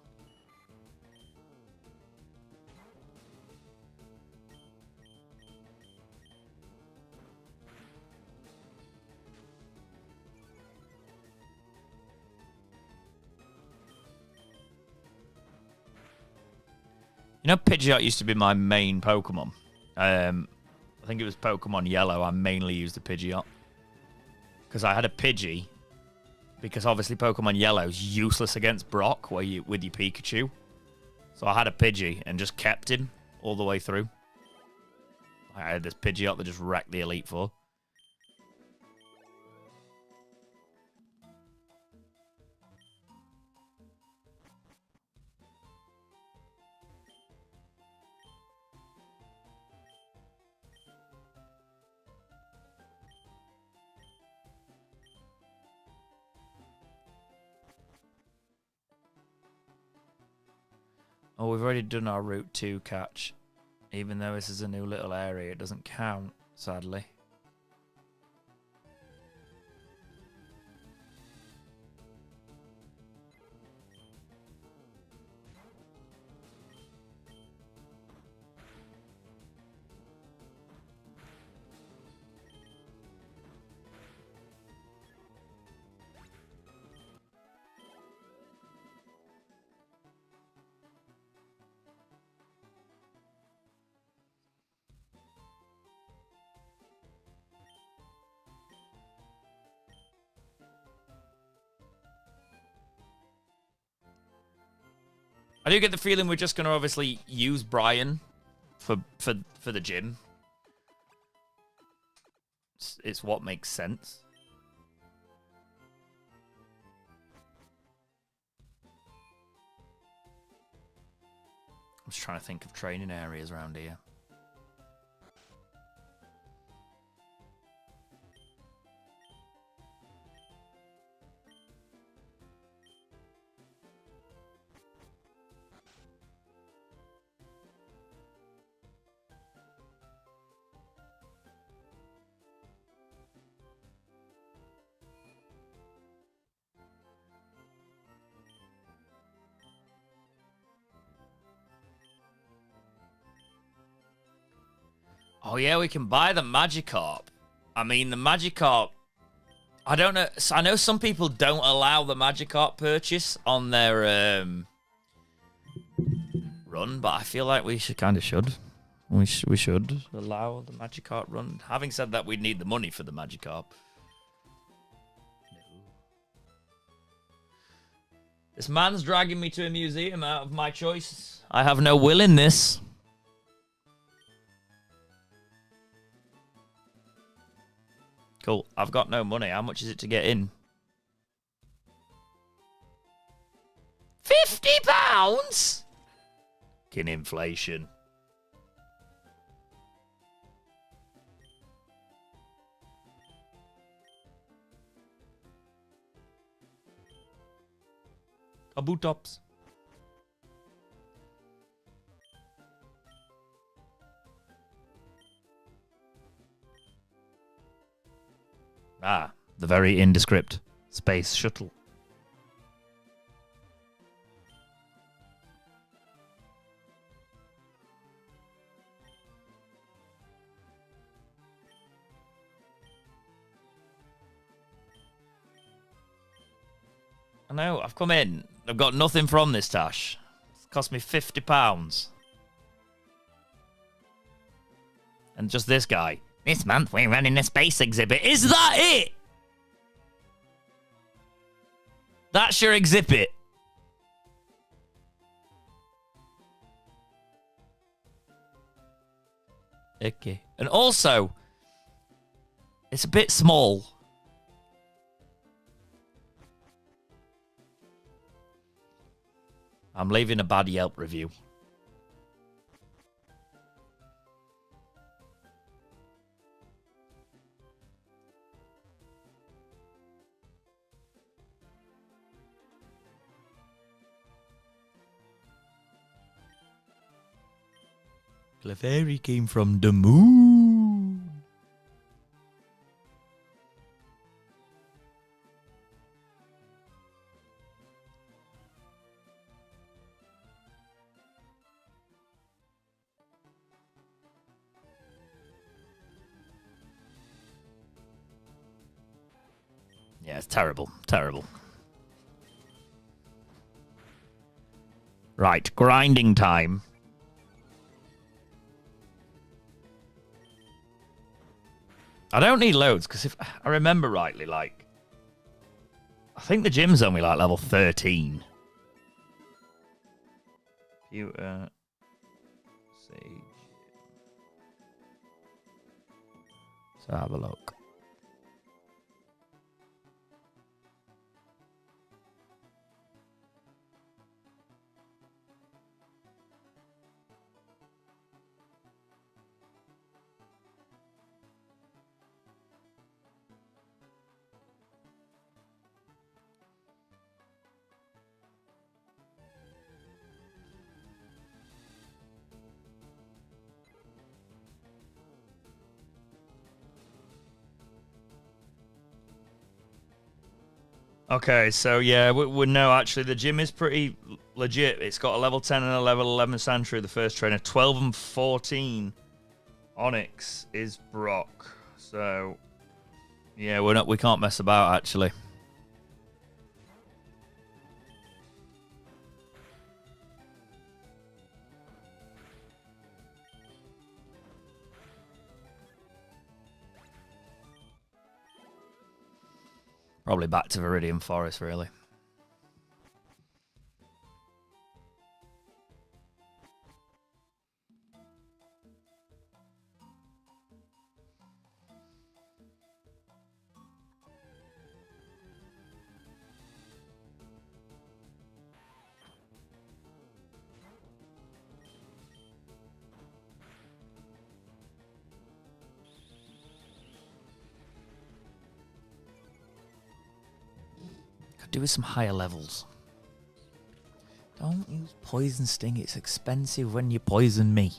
Speaker 1: You know, Pidgeot used to be my main Pokemon. I think it was Pokemon Yellow. I mainly used the Pidgeot. Because I had a Pidgey. Because obviously Pokemon Yellow's useless against Brock with your Pikachu. So I had a Pidgey and just kept him all the way through. I had this Pidgeot that just wrecked the Elite Four. Oh, we've already done our Route 2 catch. Even though this is a new little area, it doesn't count, sadly. I do get the feeling we're just going to obviously use Brian for the gym. It's what makes sense. I'm just trying to think of training areas around here. Oh, yeah, we can buy the Magikarp. I mean, the Magikarp... I don't know. I know some people don't allow the Magikarp purchase on their run, but I feel like we should. We should allow the Magikarp run. Having said that, we'd need the money for the Magikarp. This man's dragging me to a museum out of my choice. I have no will in this. Cool. I've got no money. How much is it to get in? £50? Fucking inflation. Kabutops. Ah, the very indescript space shuttle. I know, I've come in. I've got nothing from this, Tash. It's cost me £50. And just this guy. This month we're running a space exhibit. Is that it? That's your exhibit. Okay. And also, it's a bit small. I'm leaving a bad Yelp review. Clefairy came from the moon. Yeah, it's terrible. Terrible. Right, grinding time. I don't need loads, because if I remember rightly, like, I think the gym's only like level 13. Computer. Sage. So have a look. Okay, so yeah, we know actually the gym is pretty legit. It's got a level 10 and a level 11 Sandshrew, the first trainer. 12 and 14 Onyx is Brock. So yeah, we can't mess about actually. Probably back to Viridian Forest, really. Do with some higher levels. Don't use poison sting. It's expensive when you poison me.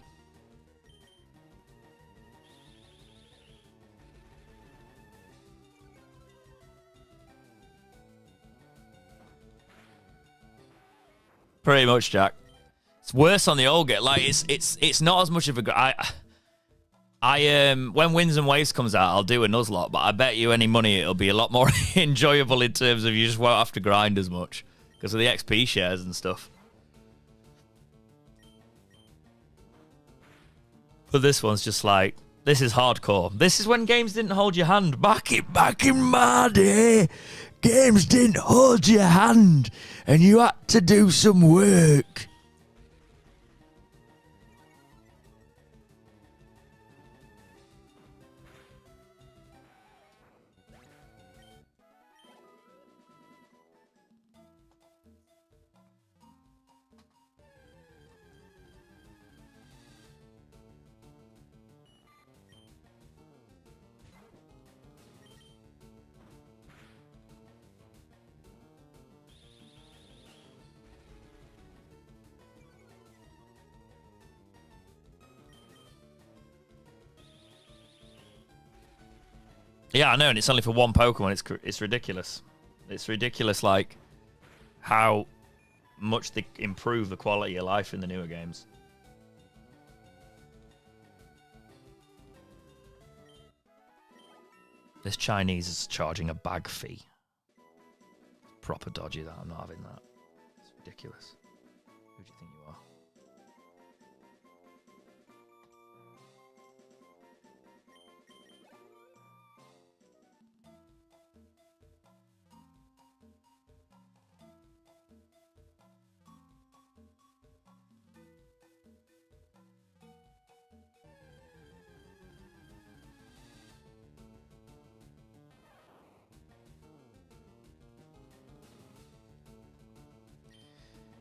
Speaker 1: Pretty much, Jack. It's worse on the old game. Like it's not as much of a. When Winds and Waves comes out, I'll do a Nuzlocke, but I bet you any money it'll be a lot more enjoyable in terms of you just won't have to grind as much because of the XP shares and stuff. But this one's just like, this is hardcore. This is when games didn't hold your hand. Back in my day, games didn't hold your hand and you had to do some work. Yeah, I know, and it's only for one Pokemon. It's ridiculous. It's ridiculous, like, how much they improve the quality of life in the newer games. This Chinese is charging a bag fee. proper dodgy, that. I'm not having that. It's ridiculous. Who do you think you are?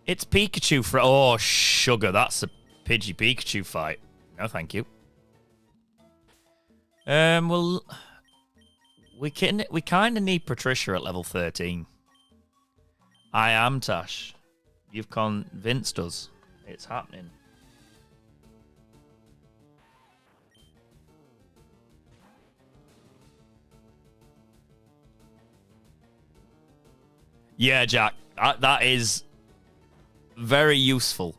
Speaker 1: It's Pikachu for... Oh, sugar. That's a Pidgey Pikachu fight. No, thank you. Well... We kind of need Patricia at level 13. I am, Tash. You've convinced us. It's happening. Yeah, Jack. That is... very useful.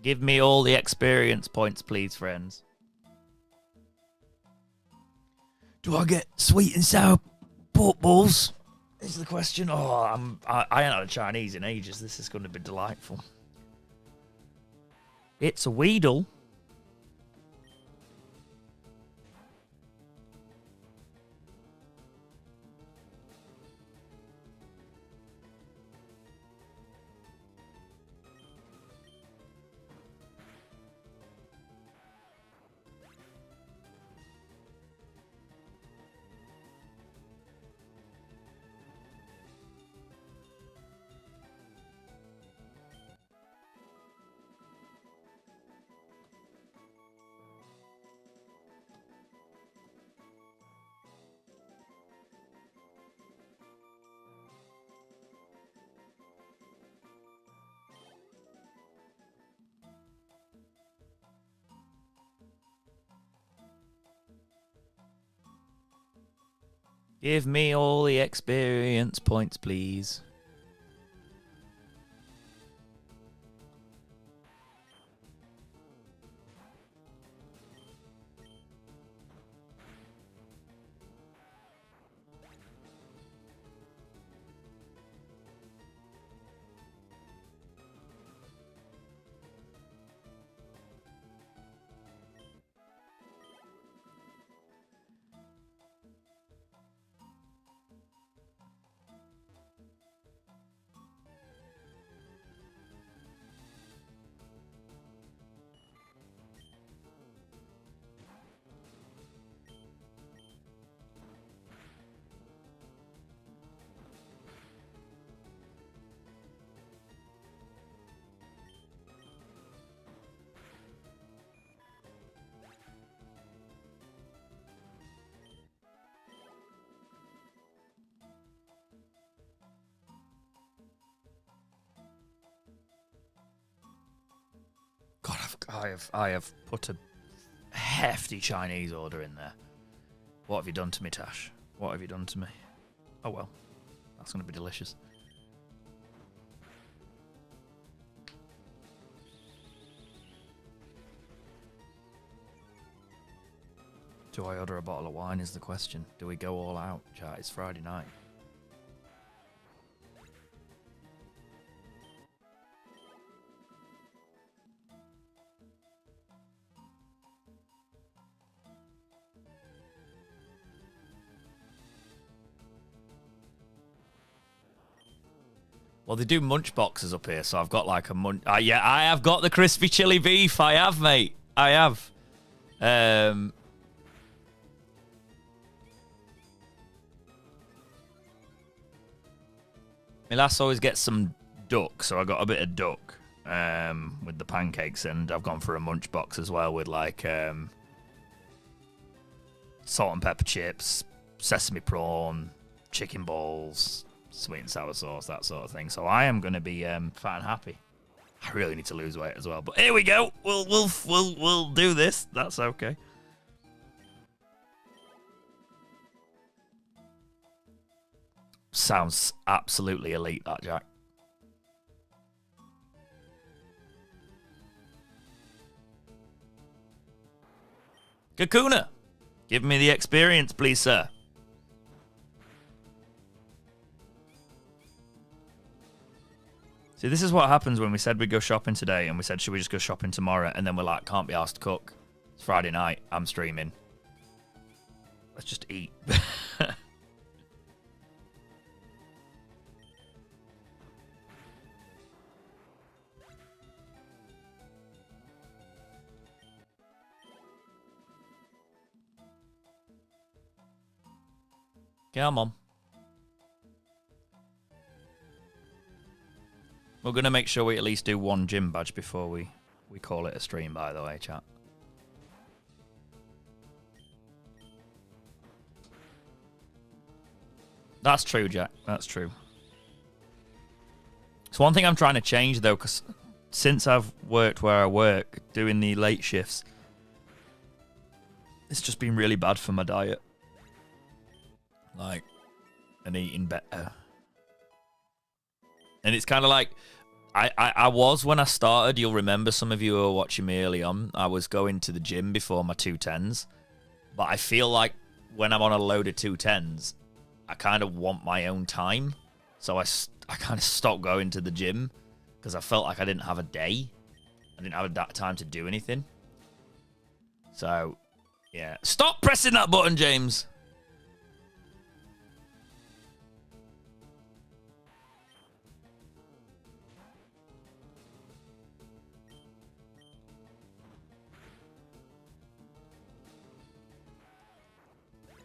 Speaker 1: Give me all the experience points, please, friends. Do I get sweet and sour pork balls? Is the question. Oh, I ain't had a Chinese in ages. This is going to be delightful. It's a Weedle. Give me all the experience points, please. God, I have put a hefty Chinese order in there. What have you done to me, Tash? What have you done to me? Oh well, that's going to be delicious. Do I order a bottle of wine is the question. Do we go all out, chat? It's Friday night. Well, they do munch boxes up here, so I've got like a munch... yeah, I have got the crispy chili beef. I have, mate. I have. My lass always gets some duck, so I got a bit of duck with the pancakes, and I've gone for a munch box as well with like salt and pepper chips, sesame prawn, chicken balls, sweet and sour sauce, that sort of thing. So I am going to be fat and happy. I really need to lose weight as well, but here we go. We'll do this. That's okay. Sounds absolutely elite, that, Jack. Kakuna, give me the experience, please, sir. See, this is what happens when we said we'd go shopping today, and we said, should we just go shopping tomorrow? And then we're like, can't be asked to cook. It's Friday night. I'm streaming. Let's just eat. Come on. We're going to make sure we at least do one gym badge before we call it a stream, by the way, chat. That's true, Jack. That's true. It's one thing I'm trying to change, though, because since I've worked where I work, doing the late shifts, it's just been really bad for my diet. Like, and eating better. And it's kind of like, I was when I started, you'll remember, some of you who were watching me early on, I was going to the gym before my 210s. But I feel like when I'm on a load of 210s, I kind of want my own time. So I kind of stopped going to the gym because I felt like I didn't have a day. I didn't have that time to do anything. So, yeah. Stop pressing that button, James!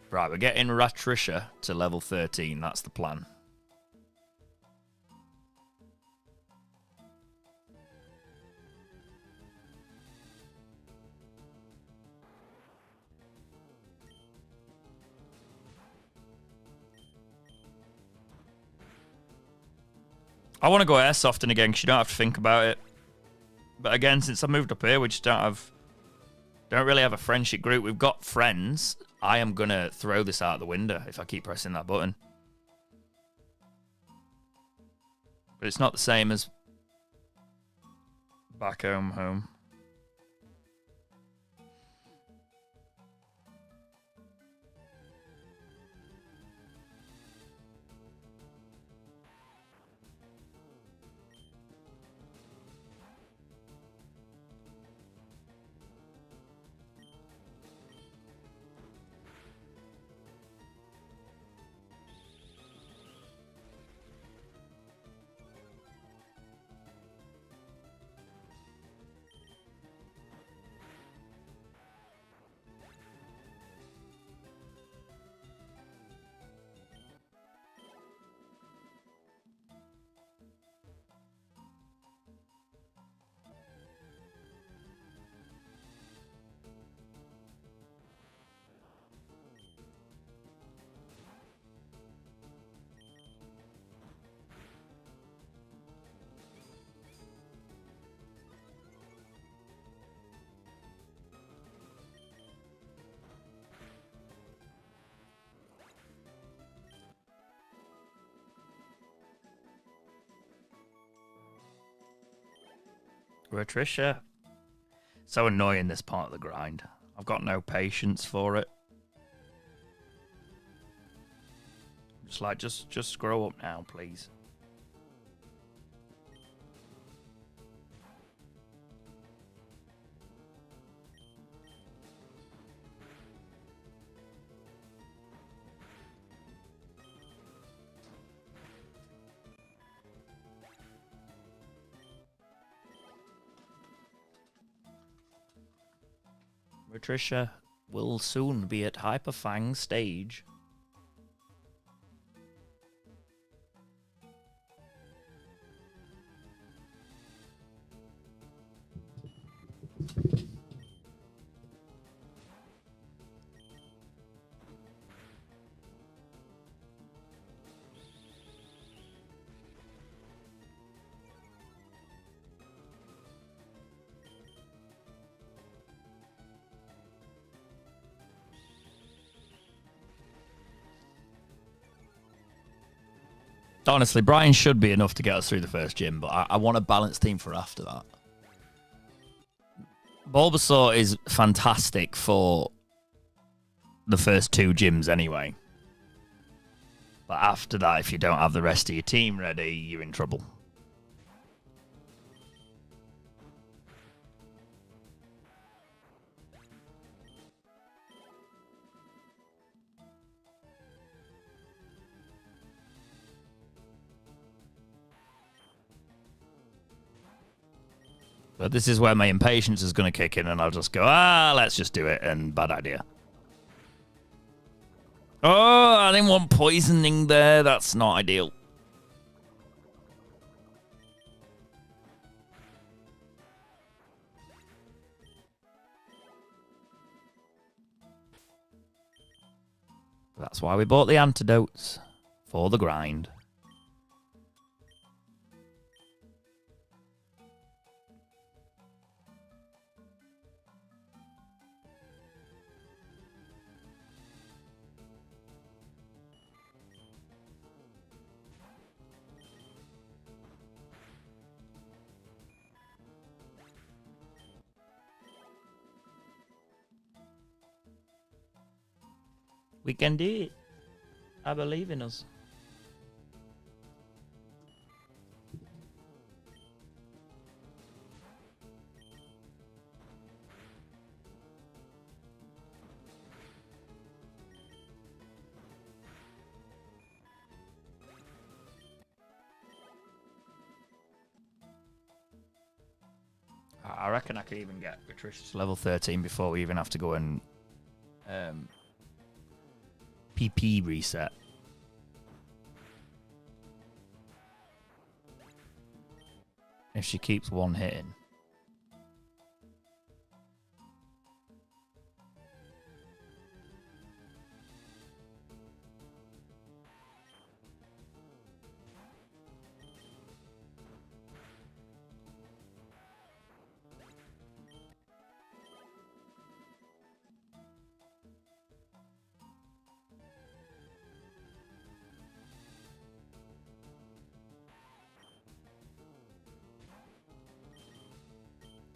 Speaker 1: Right, we're getting Ratricia to level 13. That's the plan. I want to go airsofting again because you don't have to think about it. But again, since I moved up here, we just don't really have a friendship group. We've got friends. I am going to throw this out the window if I keep pressing that button. But it's not the same as back home. Ratricia. So annoying, this part of the grind. I've got no patience for it. Just like, just grow up now, please. Ratricia will soon be at Hyperfang stage. Honestly, Brian should be enough to get us through the first gym, but
Speaker 2: I want a balanced team for after that.
Speaker 1: Bulbasaur is fantastic for the first 2 gyms anyway. But after that, if you don't have the rest of your team ready, you're in trouble. But this is where my impatience is going to kick in, and I'll just go, let's just do it, and bad idea. Oh, I didn't want poisoning there. That's not ideal. That's why we bought the antidotes. For the grind. We can do it. I believe in us. I reckon I could even get Patricia to level 13 before we even have to go and PP reset. If she keeps one hitting.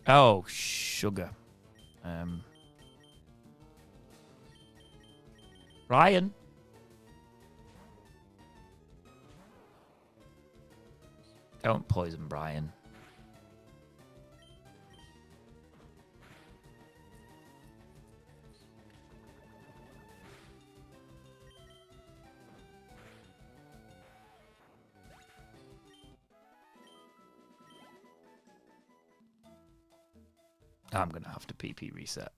Speaker 1: Oh, sugar. Ryan. Don't poison Brian. I'm going to have to PP reset.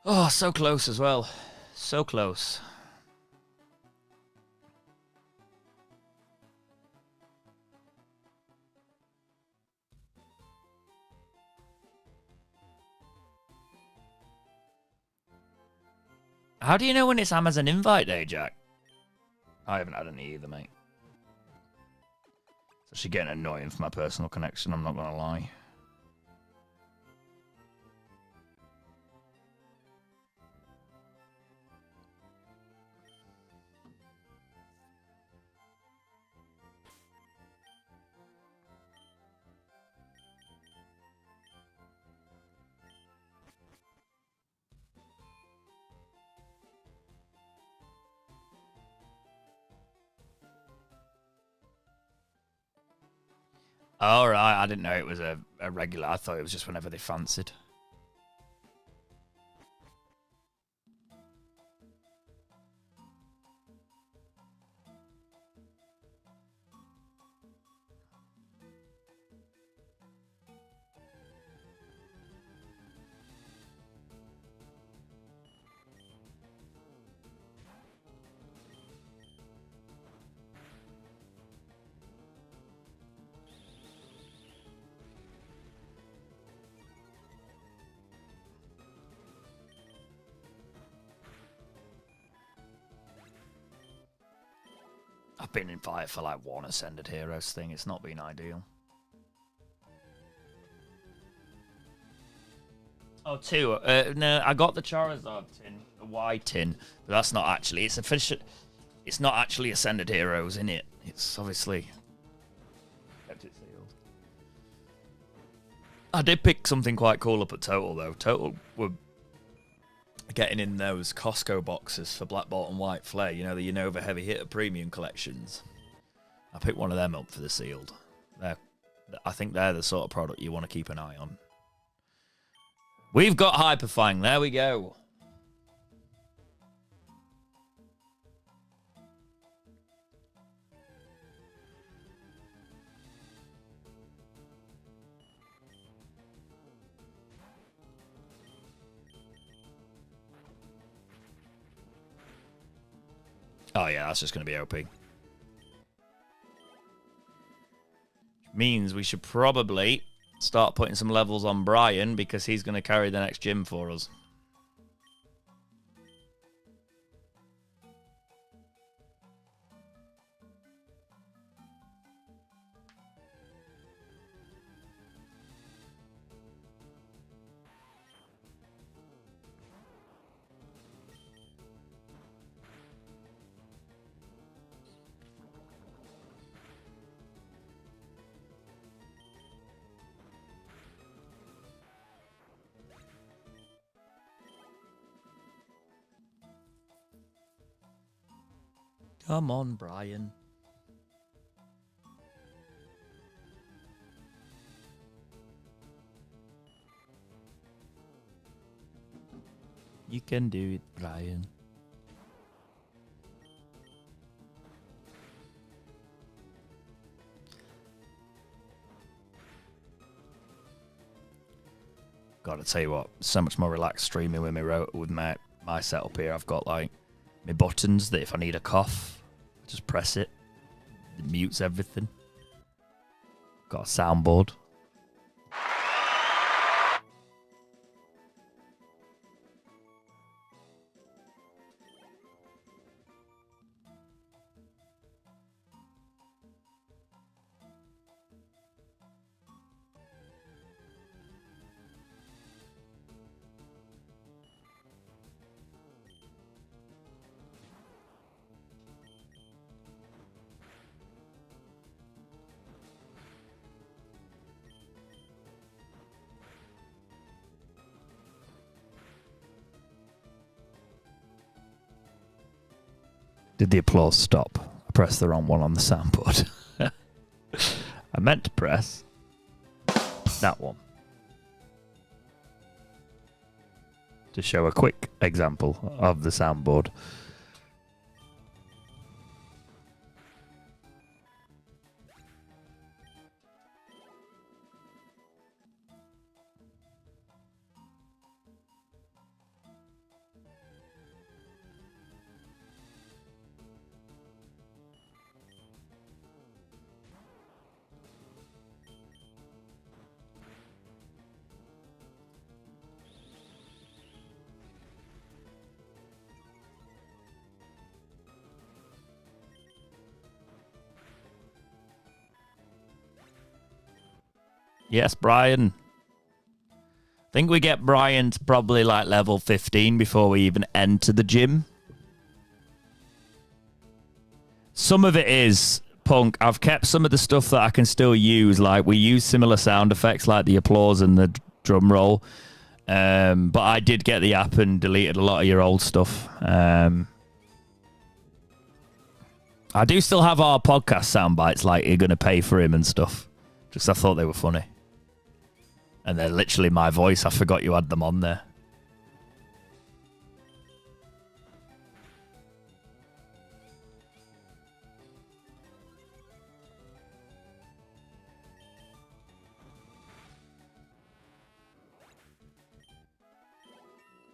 Speaker 1: Oh, so close as well. So close. How do you know when it's Amazon invite day, Jack? I haven't had any either, mate. It's actually getting annoying for my personal connection, I'm not going to lie. All right, I didn't know it was a regular. I thought it was just whenever they fancied. I've been invited for like one Ascended Heroes thing. It's not been ideal. Oh, 2. No, I got the Charizard tin, the white tin, but that's not actually. It's official. It's not actually Ascended Heroes in it. It's obviously kept it sealed. I did pick something quite cool up at Total, though. Total were getting in those Costco boxes for Black Bolt and White Flare. You know, the Unova Heavy Hitter Premium collections. I picked one of them up for the sealed. I think they're the sort of product you want to keep an eye on. We've got Hyperfang. There we go. Oh, yeah, that's just going to be OP. Which means we should probably start putting some levels on Brian because he's going to carry the next gym for us. Come on, Brian. You can do it, Brian. Gotta tell you what, so much more relaxed streaming with my setup here. I've got like my buttons that if I need a cough, I just press it. It mutes everything. Got a soundboard. Did the applause stop? I pressed the wrong one on the soundboard. I meant to press that one to show a quick example of the soundboard. Yes, Brian. I think we get Brian to probably like level 15 before we even enter the gym. Some of it is punk. I've kept some of the stuff that I can still use. Like we use similar sound effects like the applause and the drum roll. But I did get the app and deleted a lot of your old stuff. I do still have our podcast sound bites like you're going to pay for him and stuff. Just I thought they were funny. And they're literally my voice. I forgot you had them on there.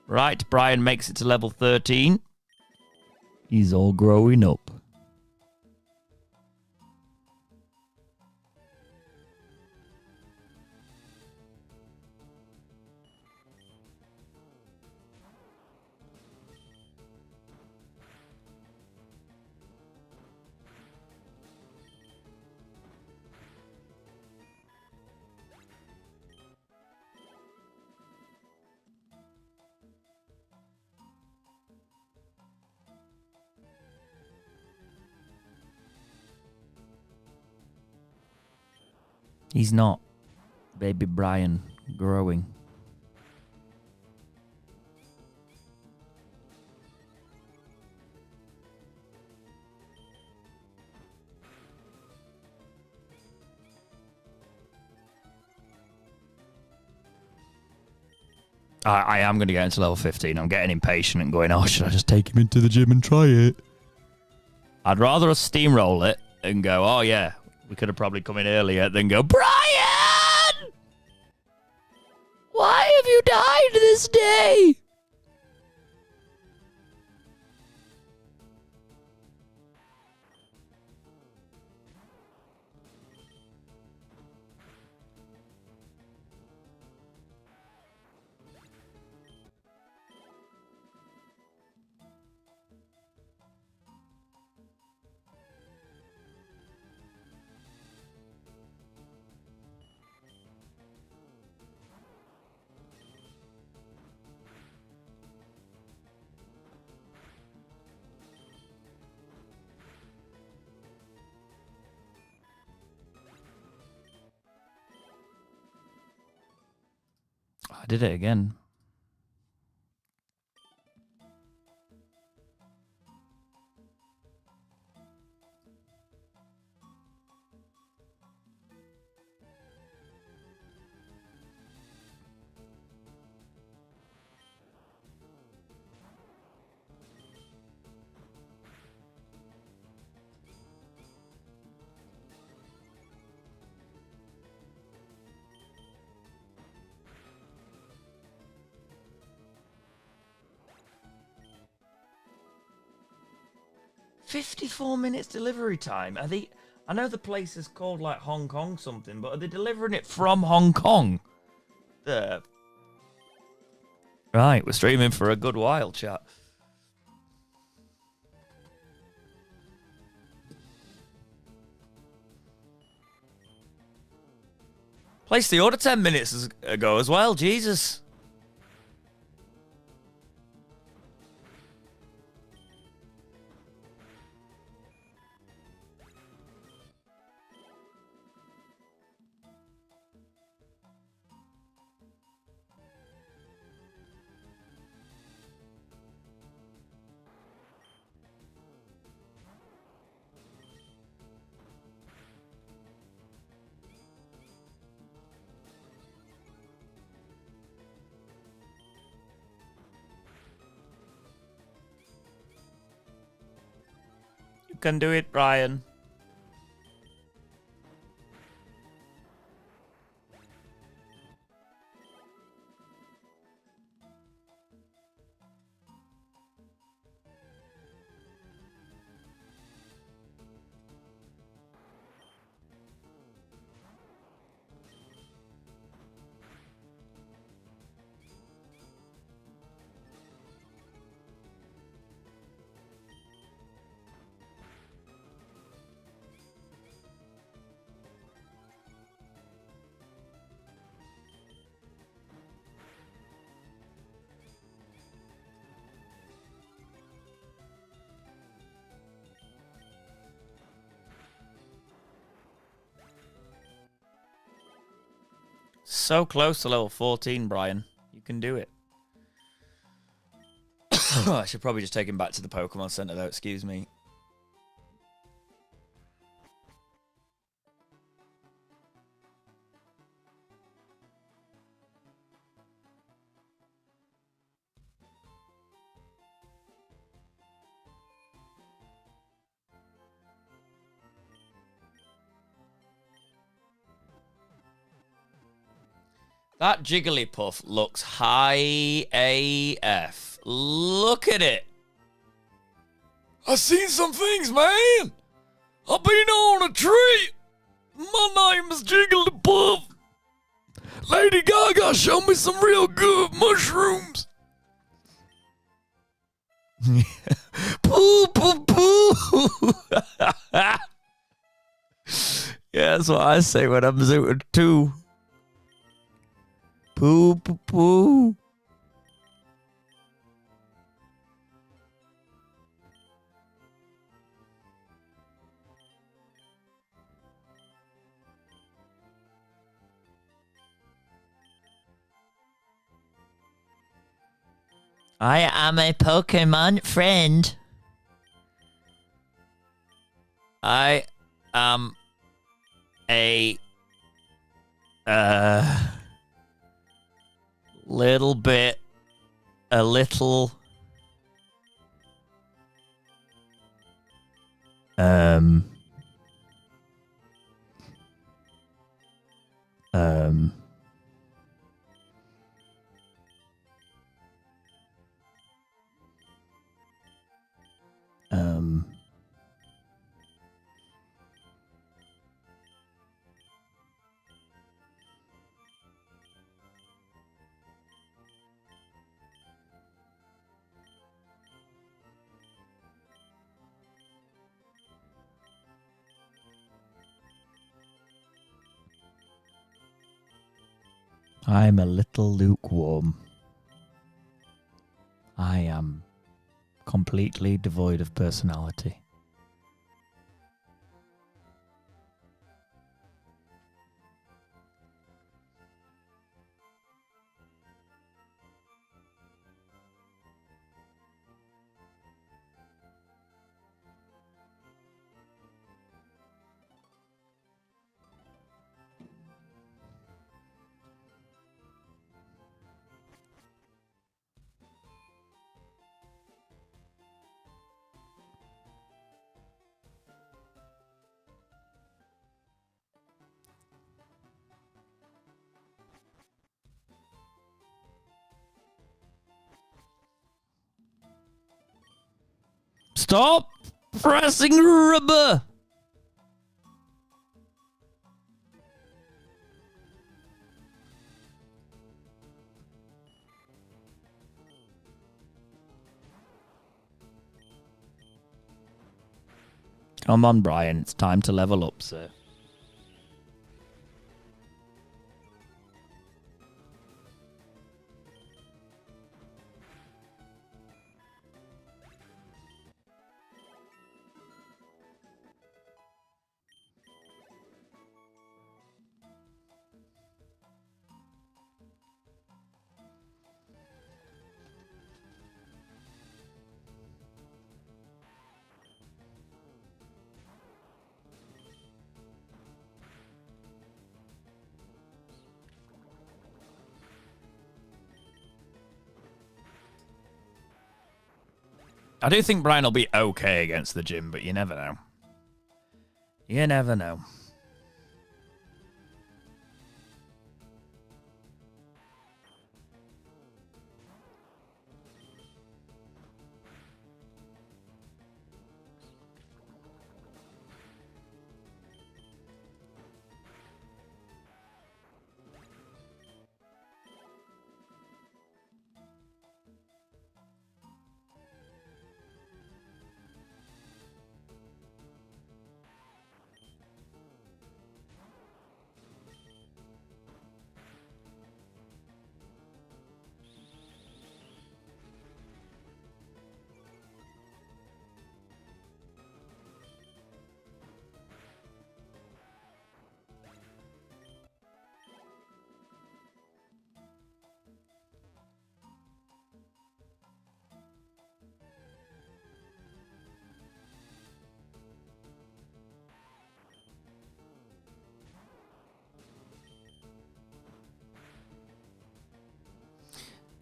Speaker 1: Right, Brian makes it to level 13. He's all growing up. He's not. Baby Brian growing. I am going to get into level 15. I'm getting impatient and going, oh, should I just take him into the gym and try it? I'd rather us steamroll it and go, oh, yeah, we could have probably come in earlier than go, Brian! Why have you died this day? I did it again. $54 minutes delivery time. Are they? I know the place is called like Hong Kong something, but are they delivering it from Hong Kong? Right, we're streaming for a good while, chat. Placed the order 10 minutes ago as well, Jesus. You can do it, Brian. So close to level 14, Brian. You can do it. I should probably just take him back to the Pokemon Center, though. Excuse me. That Jigglypuff looks high AF. Look at it. I seen some things, man. I've been on a tree. My name is Jigglypuff. Lady Gaga showed me some real good mushrooms. Poo, poo, poo. Yeah, that's what I say when I'm zooted too. Poo, poo, poo.
Speaker 2: I am a Pokemon friend. I am a little bit, a little um I'm a little lukewarm. I am completely devoid of personality. Stop pressing rubber! Come on, Brian. It's time to level up, sir. I do think Brian will be okay against the gym, but you never know. You never know.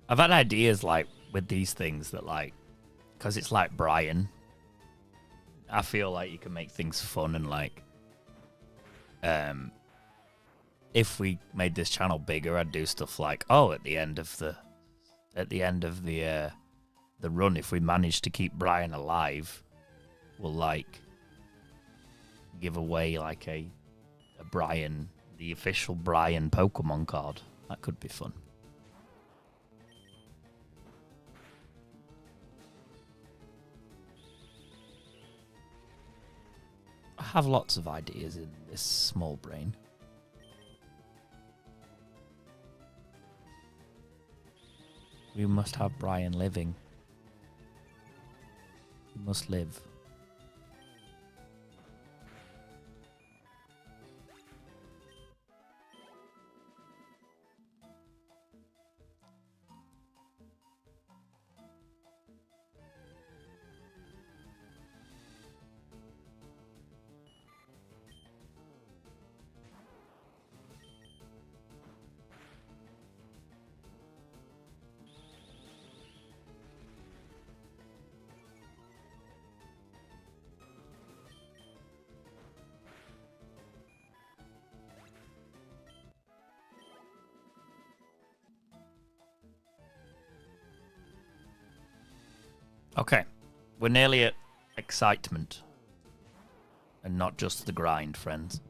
Speaker 2: I've had ideas like with these things that like, because it's like Brian, I feel like you can make things fun and like, if we made this channel bigger, I'd do stuff like, oh, at the end of the run, if we manage to keep Brian alive, we'll like give away like a Brian, the official Brian Pokemon card. That could be fun. I have lots of ideas in this small brain. We must have Brian living. He must live. Okay. We're nearly at excitement. And not just the grind, friends.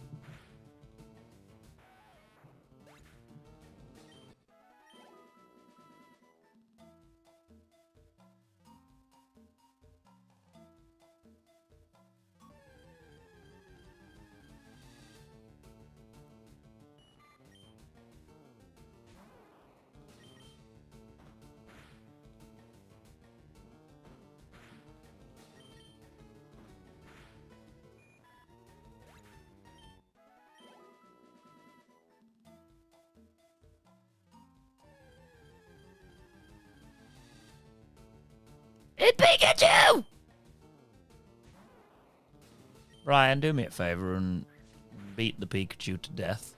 Speaker 2: It's Pikachu! Ryan, do me a favor and beat the Pikachu to death.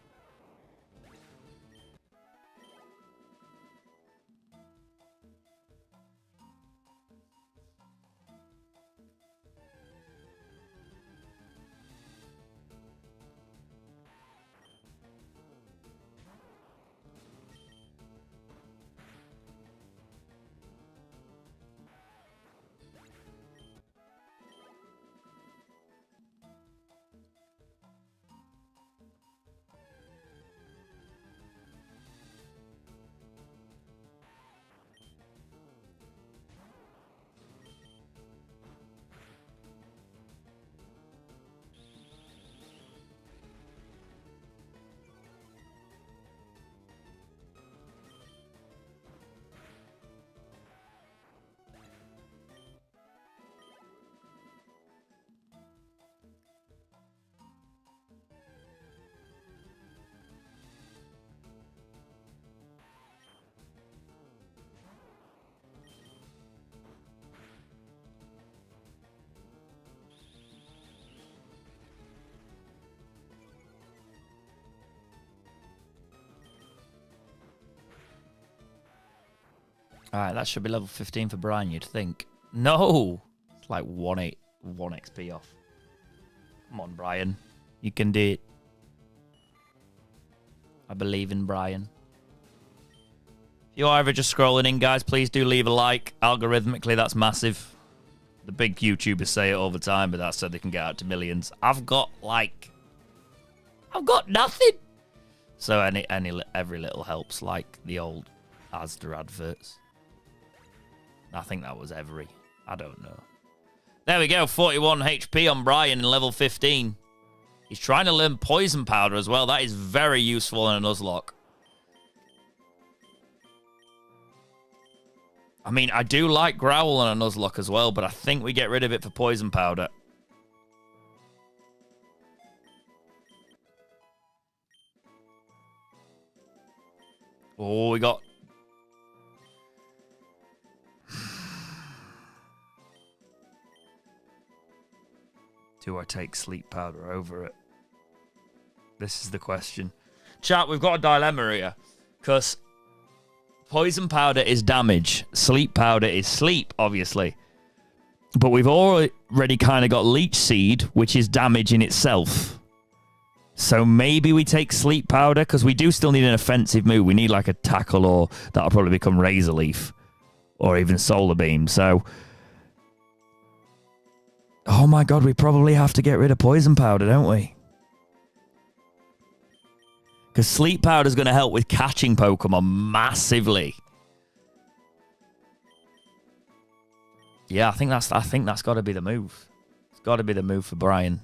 Speaker 2: Alright, that should be level 15 for Brian, you'd think. No! It's like 1 XP off. Come on, Brian. You can do it. I believe in Brian. If you are ever just scrolling in, guys, please do leave a like. Algorithmically, that's massive. The big YouTubers say it all the time, but that's so they can get out to millions. I've got nothing! So every little helps, like the old Asda adverts. I think that was every. I don't know. There we go. 41 HP on Brian in level 15. He's trying to learn Poison Powder as well. That is very useful in a Nuzlocke. I mean, I do like Growl on a Nuzlocke as well, but I think we get rid of it for Poison Powder. Oh, we got... Do I take Sleep Powder over it? This is the question. Chat, we've got a dilemma here. Because Poison Powder is damage. Sleep Powder is sleep, obviously. But we've already kind of got Leech Seed, which is damage in itself. So maybe we take Sleep Powder, because we do still need an offensive move. We need like a Tackle, or that'll probably become Razor Leaf. Or even Solar Beam. So... Oh my god, we probably have to get rid of Poison Powder, don't we? Because Sleep Powder is going to help with catching Pokemon massively. Yeah, I think that's got to be the move. It's got to be the move for Brian.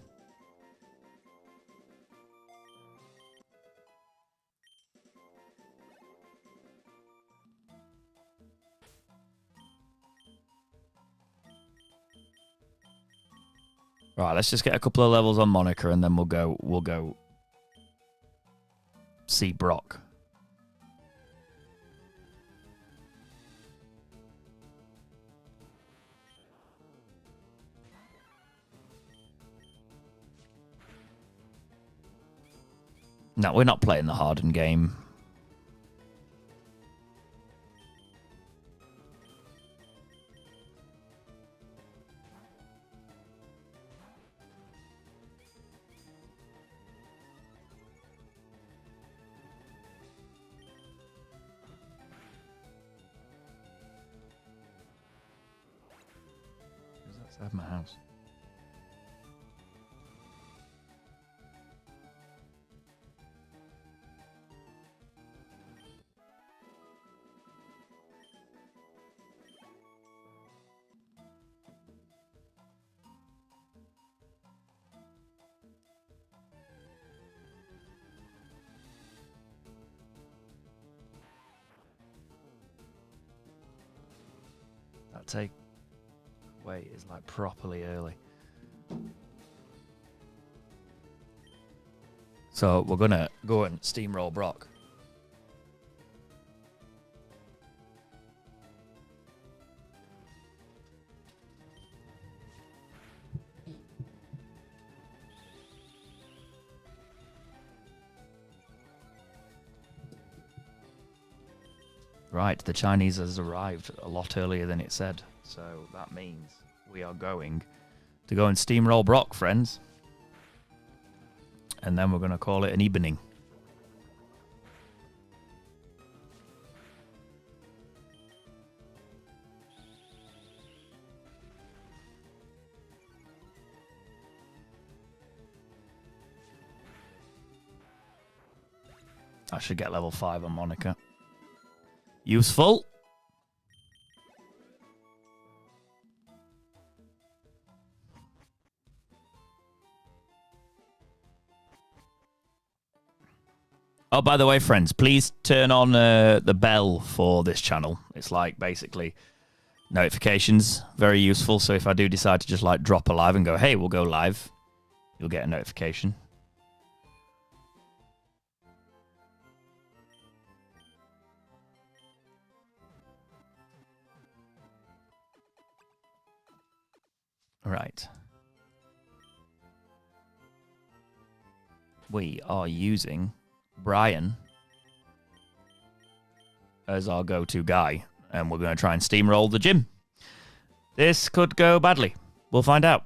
Speaker 2: Right, let's just get a couple of levels on Monica, and then we'll go see Brock. No, we're not playing the hardened game. Inside my house. That take wait is like properly early. So we're gonna go and steamroll Brock. Right, the Chinese has arrived a lot earlier than it said. So that means we are going to go and steamroll Brock, friends. And then we're going to call it an evening. I should get level 5 on Monica. Useful. Oh, by the way, friends, please turn on the bell for this channel. It's like basically notifications. Very useful. So if I do decide to just like drop a live and go, hey, we'll go live, you'll get a notification. Right. We are using Brian as our go-to guy, and we're going to try and steamroll the gym. This could go badly. We'll find out.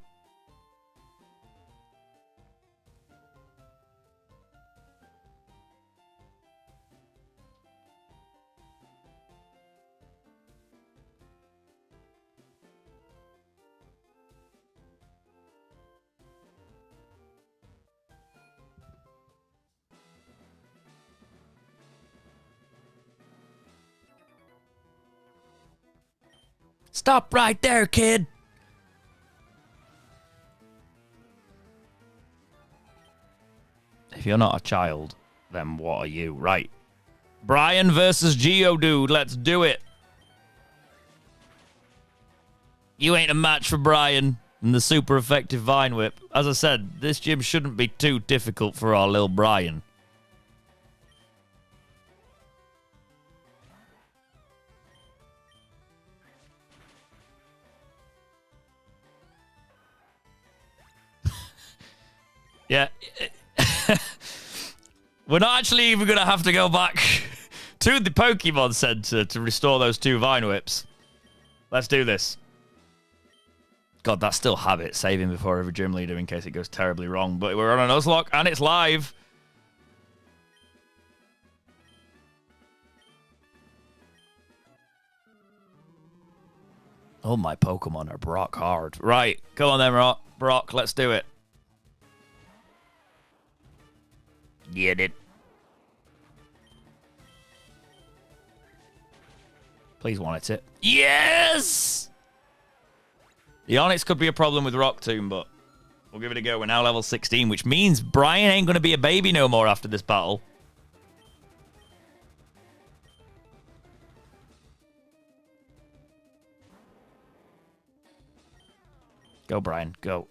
Speaker 2: Stop right there, kid. If you're not a child, then what are you? Right. Brian versus Geodude. Let's do it. You ain't a match for Brian and the super effective Vine Whip. As I said, this gym shouldn't be too difficult for our little Brian. Yeah. We're not actually even going to have to go back to the Pokemon Center to restore those 2 Vine Whips. Let's do this. God, that's still habit, saving before every gym leader in case it goes terribly wrong. But we're on a Nuzlocke and it's live. Oh, my Pokemon are Brock hard. Right, come on then, Brock, let's do it. Get it. Please want it. Yes! The Onyx could be a problem with Rock Tomb, but we'll give it a go. We're now level 16, which means Brian ain't going to be a baby no more after this battle. Go, Brian, go.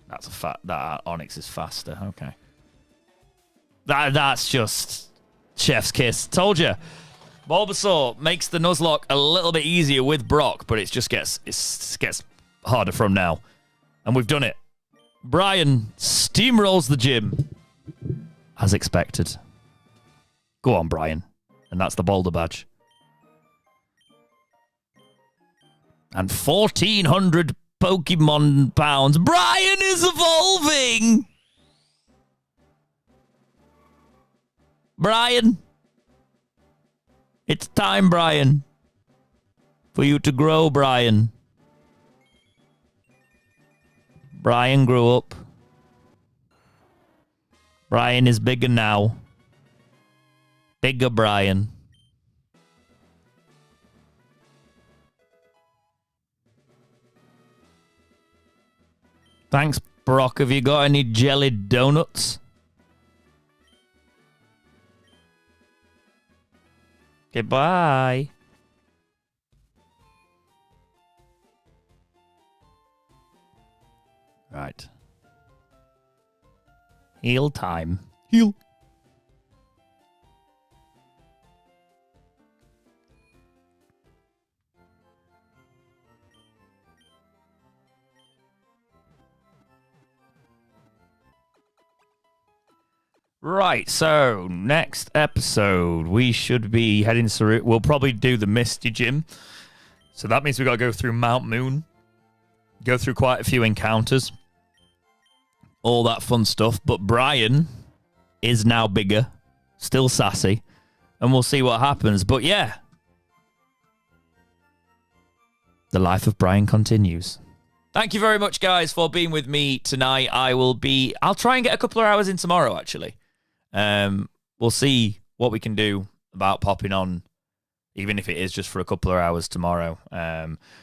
Speaker 2: That's a that Onyx is faster. Okay. That's just chef's kiss. Told you. Bulbasaur makes the Nuzlocke a little bit easier with Brock, but it just gets harder from now. And we've done it. Brian steamrolls the gym. As expected. Go on, Brian. And that's the Boulder Badge. And 1,400 Pokemon pounds. Brian is evolving! Brian! It's time, Brian. For you to grow, Brian. Brian grew up. Brian is bigger now. Bigger Brian. Thanks, Brock. Have you got any jellied donuts? Goodbye. Right. Heal time. Heal. Right, so next episode we should be heading through. We'll probably do the Misty Gym. So that means we got to go through Mount Moon, go through quite a few encounters, all that fun stuff. But Brian is now bigger, still sassy, and we'll see what happens. But yeah, the life of Brian continues. Thank you very much, guys, for being with me tonight. I'll try and get a couple of hours in tomorrow, actually. We'll see what we can do about popping on, even if it is just for a couple of hours tomorrow.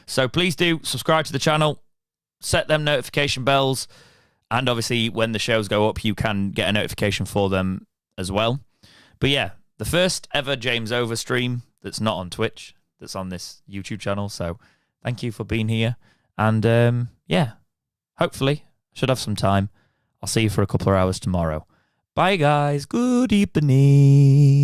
Speaker 2: So please do subscribe to the channel, set them notification bells, and obviously when the shows go up, you can get a notification for them as well. But yeah, the first ever James Over stream that's not on Twitch, that's on this YouTube channel. So thank you for being here. And yeah, hopefully I should have some time. I'll see you for a couple of hours tomorrow. Bye, guys. Good evening.